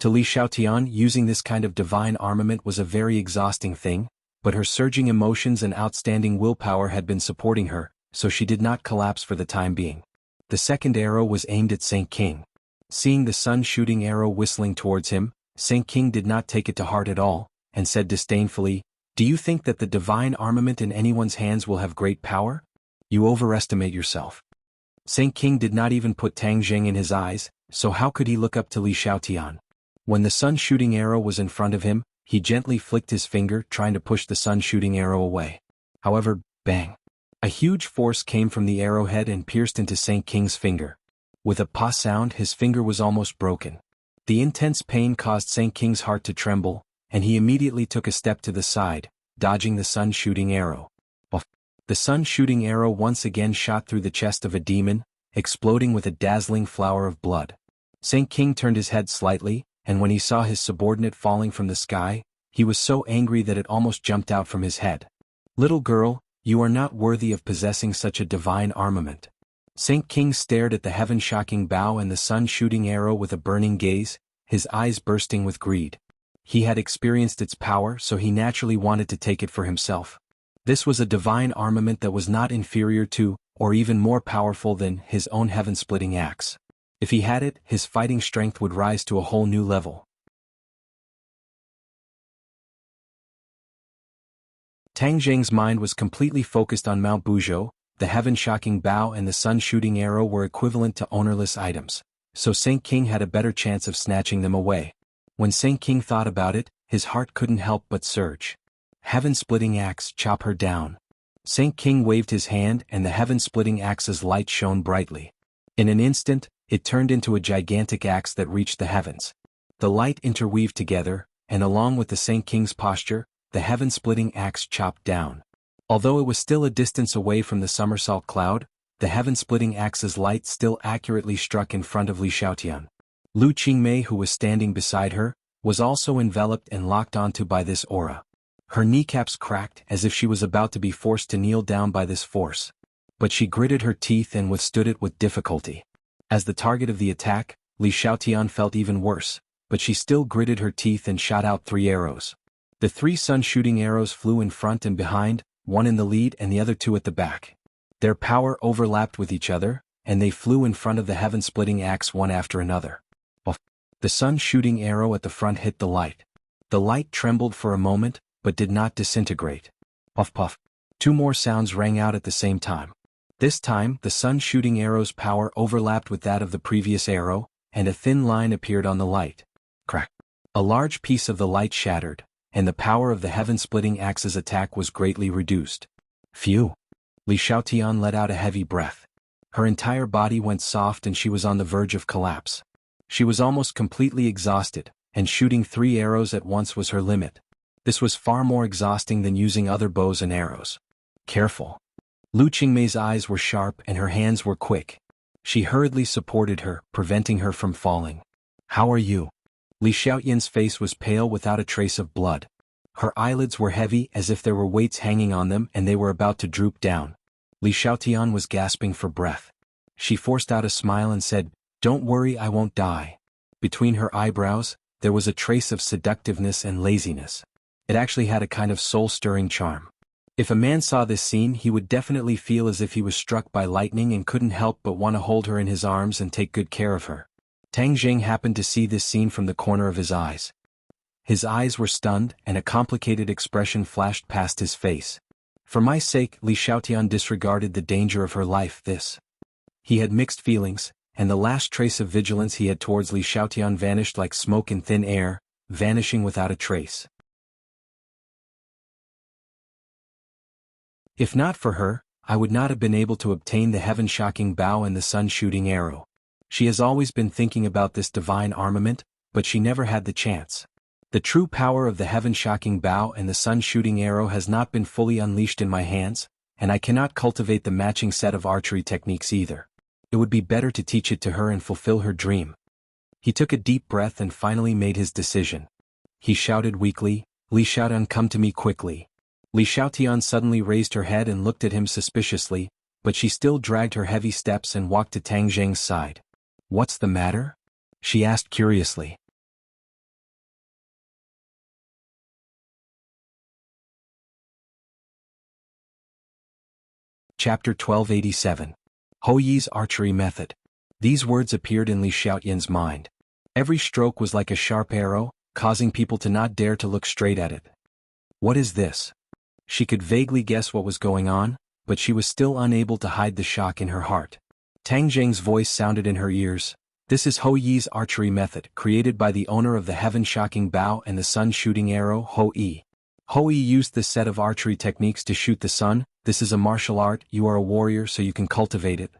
To Li Xiaotian, using this kind of divine armament was a very exhausting thing, but her surging emotions and outstanding willpower had been supporting her, so she did not collapse for the time being. The second arrow was aimed at Saint King. Seeing the sun-shooting arrow whistling towards him, Saint King did not take it to heart at all, and said disdainfully, "Do you think that the divine armament in anyone's hands will have great power? You overestimate yourself." Saint King did not even put Tang Zheng in his eyes, so how could he look up to Li Xiaotian? When the sun-shooting arrow was in front of him, he gently flicked his finger trying to push the sun-shooting arrow away. However, bang! A huge force came from the arrowhead and pierced into Saint King's finger. With a "pa" sound, his finger was almost broken. The intense pain caused Saint King's heart to tremble, and he immediately took a step to the side, dodging the sun-shooting arrow. The sun-shooting arrow once again shot through the chest of a demon, exploding with a dazzling flower of blood. Saint King turned his head slightly, and when he saw his subordinate falling from the sky, he was so angry that it almost jumped out from his head. "Little girl, you are not worthy of possessing such a divine armament." Saint King stared at the heaven-shocking bow and the sun-shooting arrow with a burning gaze, his eyes bursting with greed. He had experienced its power, so he naturally wanted to take it for himself. This was a divine armament that was not inferior to, or even more powerful than, his own heaven-splitting axe. If he had it, his fighting strength would rise to a whole new level. Tang Zheng's mind was completely focused on Mount Buzhou. The heaven-shocking bow and the sun-shooting arrow were equivalent to ownerless items, so Saint King had a better chance of snatching them away. When Saint King thought about it, his heart couldn't help but surge. Heaven-splitting axe, chop her down. Saint King waved his hand and the heaven-splitting axe's light shone brightly. In an instant, it turned into a gigantic axe that reached the heavens. The light interweaved together, and along with the Saint King's posture, the heaven-splitting axe chopped down. Although it was still a distance away from the somersault cloud, the heaven-splitting axe's light still accurately struck in front of Li Xiaotian. Lu Qingmei, who was standing beside her, was also enveloped and locked onto by this aura. Her kneecaps cracked as if she was about to be forced to kneel down by this force. But she gritted her teeth and withstood it with difficulty. As the target of the attack, Li Xiaotian felt even worse, but she still gritted her teeth and shot out 3 arrows. The 3 sun-shooting arrows flew in front and behind, one in the lead and the other 2 at the back. Their power overlapped with each other, and they flew in front of the heaven-splitting axe one after another. The sun-shooting arrow at the front hit the light. The light trembled for a moment, but did not disintegrate. Puff puff. 2 more sounds rang out at the same time. This time, the sun-shooting arrow's power overlapped with that of the previous arrow, and a thin line appeared on the light. Crack. A large piece of the light shattered, and the power of the heaven-splitting axe's attack was greatly reduced. Phew! Li Xiaotian let out a heavy breath. Her entire body went soft and she was on the verge of collapse. She was almost completely exhausted, and shooting 3 arrows at once was her limit. This was far more exhausting than using other bows and arrows. Careful. Lu Qingmei's eyes were sharp and her hands were quick. She hurriedly supported her, preventing her from falling. "How are you?" Li Xiaotian's face was pale without a trace of blood. Her eyelids were heavy as if there were weights hanging on them and they were about to droop down. Li Xiaotian was gasping for breath. She forced out a smile and said, "Don't worry, I won't die." Between her eyebrows, there was a trace of seductiveness and laziness. It actually had a kind of soul-stirring charm. If a man saw this scene, he would definitely feel as if he was struck by lightning and couldn't help but want to hold her in his arms and take good care of her. Tang Zheng happened to see this scene from the corner of his eyes. His eyes were stunned and a complicated expression flashed past his face. For my sake, Li Xiaotian disregarded the danger of her life. He had mixed feelings, and the last trace of vigilance he had towards Li Xiaotian vanished like smoke in thin air, vanishing without a trace. If not for her, I would not have been able to obtain the heaven-shocking bow and the sun-shooting arrow. She has always been thinking about this divine armament, but she never had the chance. The true power of the heaven-shocking bow and the sun-shooting arrow has not been fully unleashed in my hands, and I cannot cultivate the matching set of archery techniques either. It would be better to teach it to her and fulfill her dream. He took a deep breath and finally made his decision. He shouted weakly, "Li Xiaotian, come to me quickly." Li Xiaotian suddenly raised her head and looked at him suspiciously, but she still dragged her heavy steps and walked to Tang Zheng's side. "What's the matter?" she asked curiously. Chapter 1287. Hou Yi's Archery Method. These words appeared in Li Xiaotian's mind. Every stroke was like a sharp arrow, causing people to not dare to look straight at it. What is this? She could vaguely guess what was going on, but she was still unable to hide the shock in her heart. Tang Zheng's voice sounded in her ears. "This is Hou Yi's archery method, created by the owner of the heaven-shocking bow and the sun-shooting arrow, Hou Yi. Hou Yi used this set of archery techniques to shoot the sun. This is a martial art. You are a warrior, so you can cultivate it.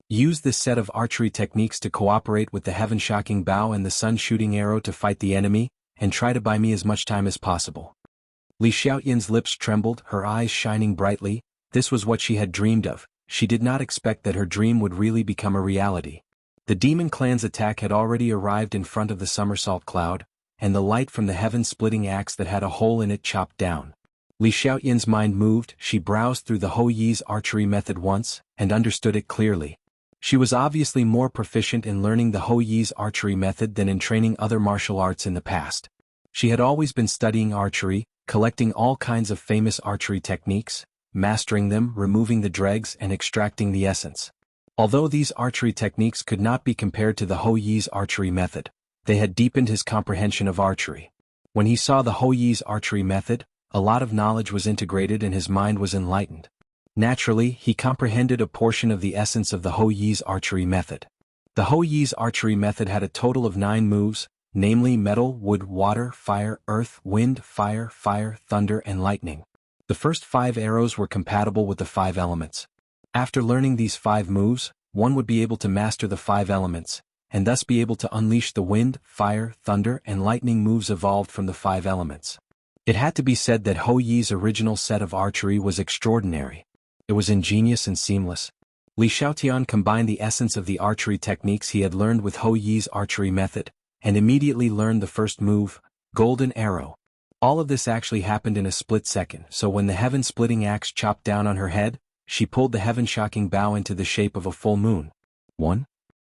Use this set of archery techniques to cooperate with the heaven-shocking bow and the sun-shooting arrow to fight the enemy, and try to buy me as much time as possible." Li Xiaotian's lips trembled, her eyes shining brightly. This was what she had dreamed of. She did not expect that her dream would really become a reality. The demon clan's attack had already arrived in front of the somersault cloud, and the light from the heaven-splitting axe that had a hole in it chopped down. Li Xiaotian's mind moved. She browsed through the Hou Yi's archery method once, and understood it clearly. She was obviously more proficient in learning the Hou Yi's archery method than in training other martial arts in the past. She had always been studying archery, collecting all kinds of famous archery techniques, mastering them, removing the dregs and extracting the essence. Although these archery techniques could not be compared to the Hou Yi's archery method, they had deepened his comprehension of archery. When he saw the Hou Yi's archery method, a lot of knowledge was integrated and his mind was enlightened. Naturally, he comprehended a portion of the essence of the Hou Yi's archery method. The Hou Yi's archery method had a total of 9 moves, namely metal, wood, water, fire, earth, wind, fire, thunder, and lightning. The first 5 arrows were compatible with the 5 elements. After learning these 5 moves, one would be able to master the 5 elements, and thus be able to unleash the wind, fire, thunder, and lightning moves evolved from the 5 elements. It had to be said that Hou Yi's original set of archery was extraordinary. It was ingenious and seamless. Li Xiaotian combined the essence of the archery techniques he had learned with Hou Yi's archery method, and immediately learned the first move, Golden Arrow. All of this actually happened in a split second, so when the heaven-splitting axe chopped down on her head, she pulled the heaven-shocking bow into the shape of a full moon. 1.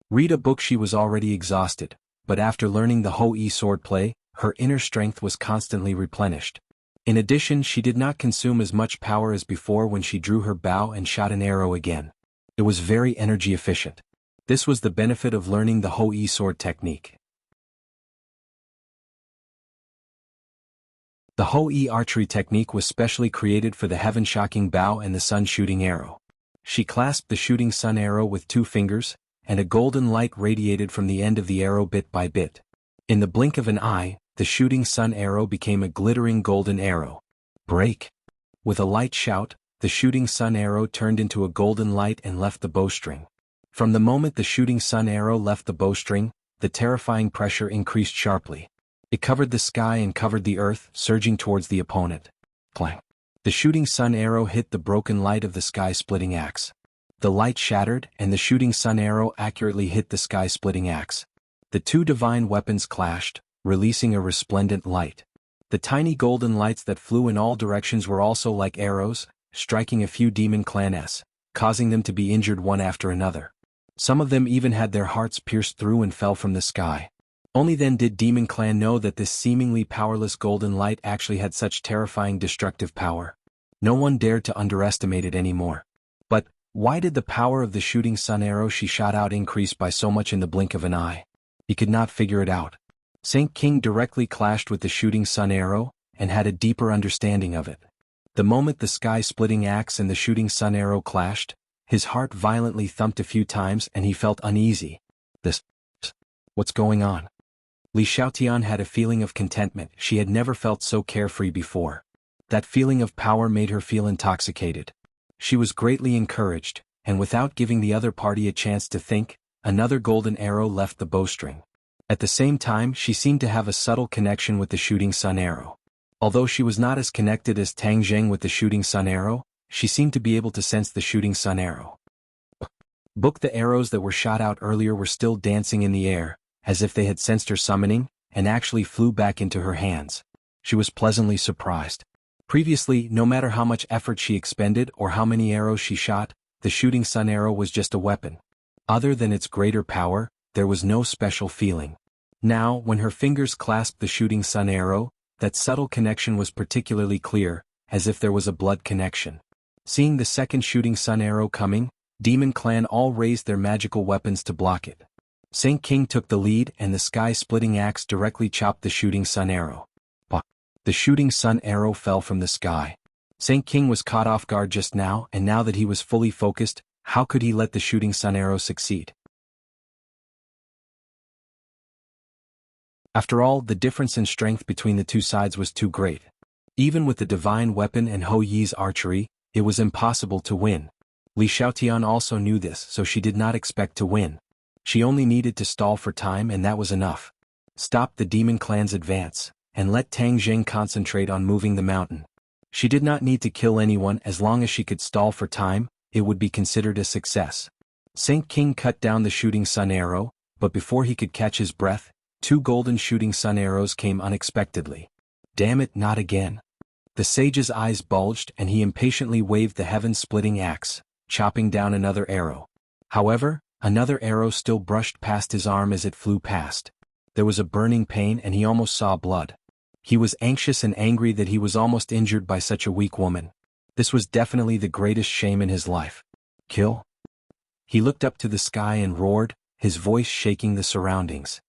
Read a book. She was already exhausted, but after learning the Hou Yi swordplay, her inner strength was constantly replenished. In addition, she did not consume as much power as before when she drew her bow and shot an arrow again. It was very energy efficient. This was the benefit of learning the Hou Yi sword technique. The Hou Yi archery technique was specially created for the heaven-shocking bow and the sun-shooting arrow. She clasped the shooting sun arrow with 2 fingers, and a golden light radiated from the end of the arrow bit by bit. In the blink of an eye, the shooting sun arrow became a glittering golden arrow. Break! With a light shout, the shooting sun arrow turned into a golden light and left the bowstring. From the moment the shooting sun arrow left the bowstring, the terrifying pressure increased sharply. It covered the sky and covered the earth, surging towards the opponent. Clang! The shooting sun arrow hit the broken light of the sky-splitting axe. The light shattered, and the shooting sun arrow accurately hit the sky-splitting axe. The 2 divine weapons clashed, releasing a resplendent light. The tiny golden lights that flew in all directions were also like arrows, striking a few demon clans, causing them to be injured one after another. Some of them even had their hearts pierced through and fell from the sky. Only then did Demon Clan know that this seemingly powerless golden light actually had such terrifying destructive power. No one dared to underestimate it anymore. But why did the power of the shooting sun arrow she shot out increase by so much in the blink of an eye? He could not figure it out. Saint King directly clashed with the shooting sun arrow, and had a deeper understanding of it. The moment the sky-splitting axe and the shooting sun arrow clashed, his heart violently thumped a few times and he felt uneasy. What's going on? Li Xiaotian had a feeling of contentment. She had never felt so carefree before. That feeling of power made her feel intoxicated. She was greatly encouraged, and without giving the other party a chance to think, another golden arrow left the bowstring. At the same time, she seemed to have a subtle connection with the shooting sun arrow. Although she was not as connected as Tang Zheng with the shooting sun arrow, she seemed to be able to sense the shooting sun arrow. The arrows that were shot out earlier were still dancing in the air, as if they had sensed her summoning, and actually flew back into her hands. She was pleasantly surprised. Previously, no matter how much effort she expended or how many arrows she shot, the shooting sun arrow was just a weapon. Other than its greater power, there was no special feeling. Now, when her fingers clasped the shooting sun arrow, that subtle connection was particularly clear, as if there was a blood connection. Seeing the second shooting sun arrow coming, Demon Clan all raised their magical weapons to block it. Saint King took the lead and the sky-splitting axe directly chopped the shooting sun arrow. The shooting sun arrow fell from the sky. Saint King was caught off guard just now, and now that he was fully focused, how could he let the shooting sun arrow succeed? After all, the difference in strength between the two sides was too great. Even with the divine weapon and Hou Yi's archery, it was impossible to win. Li Xiaotian also knew this, so she did not expect to win. She only needed to stall for time, and that was enough. Stop the demon clan's advance, and let Tang Zheng concentrate on moving the mountain. She did not need to kill anyone. As long as she could stall for time, it would be considered a success. Saint King cut down the shooting sun arrow, but before he could catch his breath, 2 golden shooting sun arrows came unexpectedly. Damn it, not again. The sage's eyes bulged and he impatiently waved the heaven-splitting axe, chopping down another arrow. However, another arrow still brushed past his arm as it flew past. There was a burning pain and he almost saw blood. He was anxious and angry that he was almost injured by such a weak woman. This was definitely the greatest shame in his life. Kill? He looked up to the sky and roared, his voice shaking the surroundings.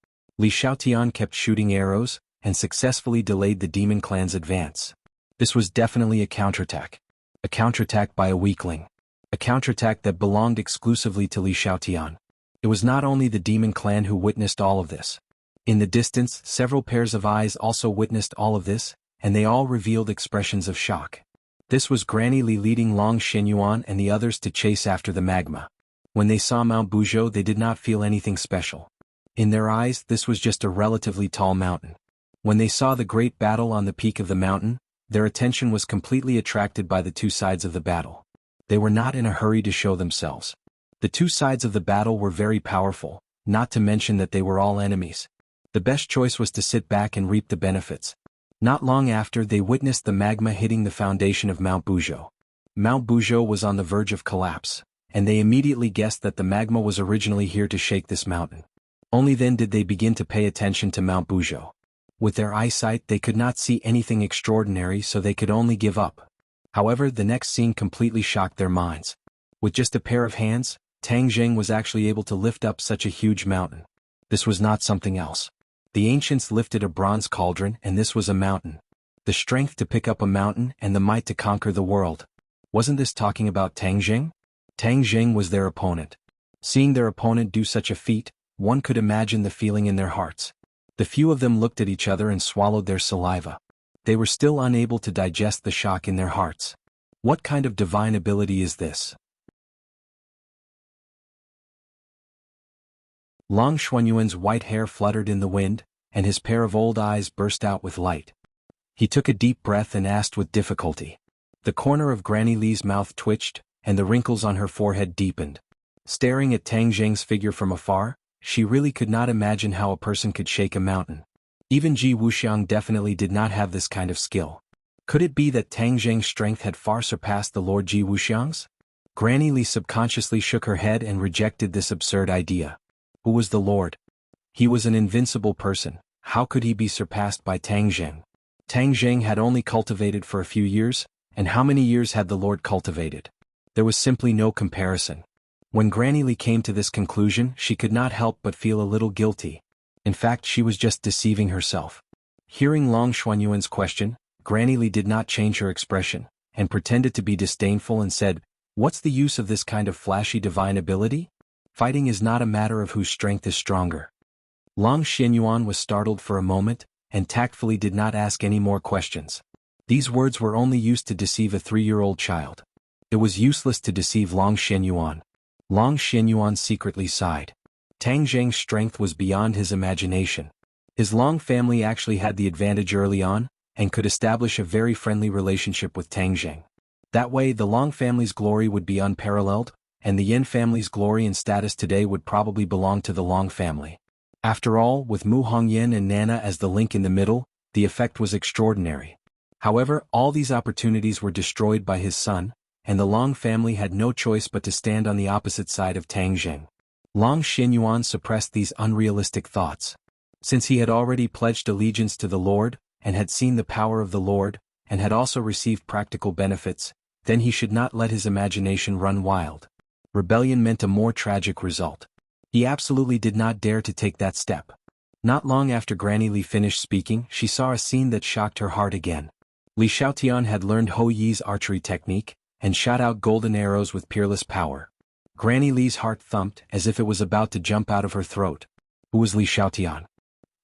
Li Xiaotian kept shooting arrows, and successfully delayed the demon clan's advance. This was definitely a counterattack. A counterattack by a weakling. A counterattack that belonged exclusively to Li Xiaotian. It was not only the demon clan who witnessed all of this. In the distance, several pairs of eyes also witnessed all of this, and they all revealed expressions of shock. This was Granny Li leading Long Xinyuan and the others to chase after the magma. When they saw Mount Buzhou, they did not feel anything special. In their eyes, this was just a relatively tall mountain. When they saw the great battle on the peak of the mountain, their attention was completely attracted by the two sides of the battle. They were not in a hurry to show themselves. The two sides of the battle were very powerful, not to mention that they were all enemies. The best choice was to sit back and reap the benefits. Not long after, they witnessed the magma hitting the foundation of Mount Buzhou. Mount Buzhou was on the verge of collapse, and they immediately guessed that the magma was originally here to shake this mountain. Only then did they begin to pay attention to Mount Buzhou. With their eyesight, they could not see anything extraordinary, so they could only give up. However, the next scene completely shocked their minds. With just a pair of hands, Tang Zheng was actually able to lift up such a huge mountain. This was not something else. The ancients lifted a bronze cauldron, and this was a mountain. The strength to pick up a mountain and the might to conquer the world. Wasn't this talking about Tang Zheng? Tang Zheng was their opponent. Seeing their opponent do such a feat, one could imagine the feeling in their hearts. The few of them looked at each other and swallowed their saliva. They were still unable to digest the shock in their hearts. What kind of divine ability is this? Long Xuanyuan's white hair fluttered in the wind, and his pair of old eyes burst out with light. He took a deep breath and asked with difficulty. The corner of Granny Li's mouth twitched, and the wrinkles on her forehead deepened. Staring at Tang Zheng's figure from afar, she really could not imagine how a person could shake a mountain. Even Ji Wuxiang definitely did not have this kind of skill. Could it be that Tang Zheng's strength had far surpassed the Lord Ji Wuxiang's? Granny Li subconsciously shook her head and rejected this absurd idea. Who was the Lord? He was an invincible person. How could he be surpassed by Tang Zheng? Tang Zheng had only cultivated for a few years, and how many years had the Lord cultivated? There was simply no comparison. When Granny Li came to this conclusion, she could not help but feel a little guilty. In fact, she was just deceiving herself. Hearing Long Xuanyuan's question, Granny Li did not change her expression, and pretended to be disdainful and said, "What's the use of this kind of flashy divine ability? Fighting is not a matter of whose strength is stronger." Long Xianyuan was startled for a moment, and tactfully did not ask any more questions. These words were only used to deceive a 3-year-old child. It was useless to deceive Long Xianyuan. Long Xianyuan secretly sighed. Tang Zheng's strength was beyond his imagination. His Long family actually had the advantage early on, and could establish a very friendly relationship with Tang Zheng. That way the Long family's glory would be unparalleled, and the Yin family's glory and status today would probably belong to the Long family. After all, with Mu Hongyan and Nana as the link in the middle, the effect was extraordinary. However, all these opportunities were destroyed by his son, and the Long family had no choice but to stand on the opposite side of Tang Zheng. Long Xianyuan suppressed these unrealistic thoughts. Since he had already pledged allegiance to the Lord, and had seen the power of the Lord, and had also received practical benefits, then he should not let his imagination run wild. Rebellion meant a more tragic result. He absolutely did not dare to take that step. Not long after Granny Li finished speaking, she saw a scene that shocked her heart again. Li Xiaotian had learned Hou Yi's archery technique, and shot out golden arrows with peerless power. Granny Li's heart thumped as if it was about to jump out of her throat. Who was Li Xiaotian?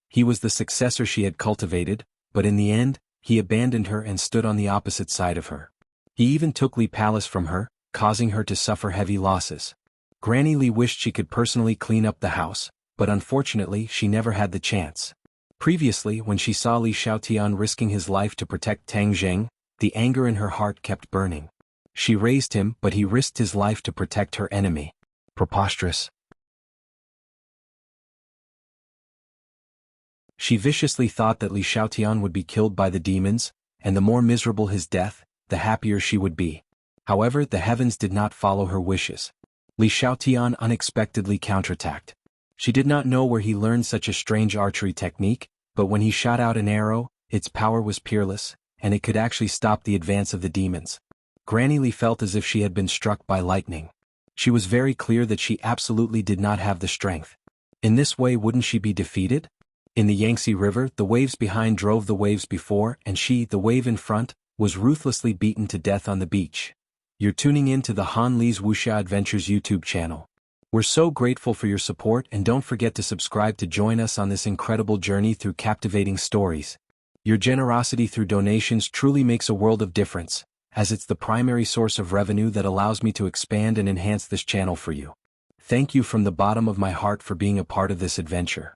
He was the successor she had cultivated, but in the end, he abandoned her and stood on the opposite side of her. He even took Li Palace from her, causing her to suffer heavy losses. Granny Li wished she could personally clean up the house, but unfortunately she never had the chance. Previously, when she saw Li Xiaotian risking his life to protect Tang Zheng, the anger in her heart kept burning. She raised him, but he risked his life to protect her enemy. Preposterous. She viciously thought that Li Xiaotian would be killed by the demons, and the more miserable his death, the happier she would be. However, the heavens did not follow her wishes. Li Xiaotian unexpectedly counterattacked. She did not know where he learned such a strange archery technique, but when he shot out an arrow, its power was peerless, and it could actually stop the advance of the demons. Granny Li felt as if she had been struck by lightning. She was very clear that she absolutely did not have the strength. In this way, wouldn't she be defeated? In the Yangtze River, the waves behind drove the waves before, and she, the wave in front, was ruthlessly beaten to death on the beach. You're tuning in to the Han Li's Wuxia Adventures YouTube channel. We're so grateful for your support, and don't forget to subscribe to join us on this incredible journey through captivating stories. Your generosity through donations truly makes a world of difference, as it's the primary source of revenue that allows me to expand and enhance this channel for you. Thank you from the bottom of my heart for being a part of this adventure.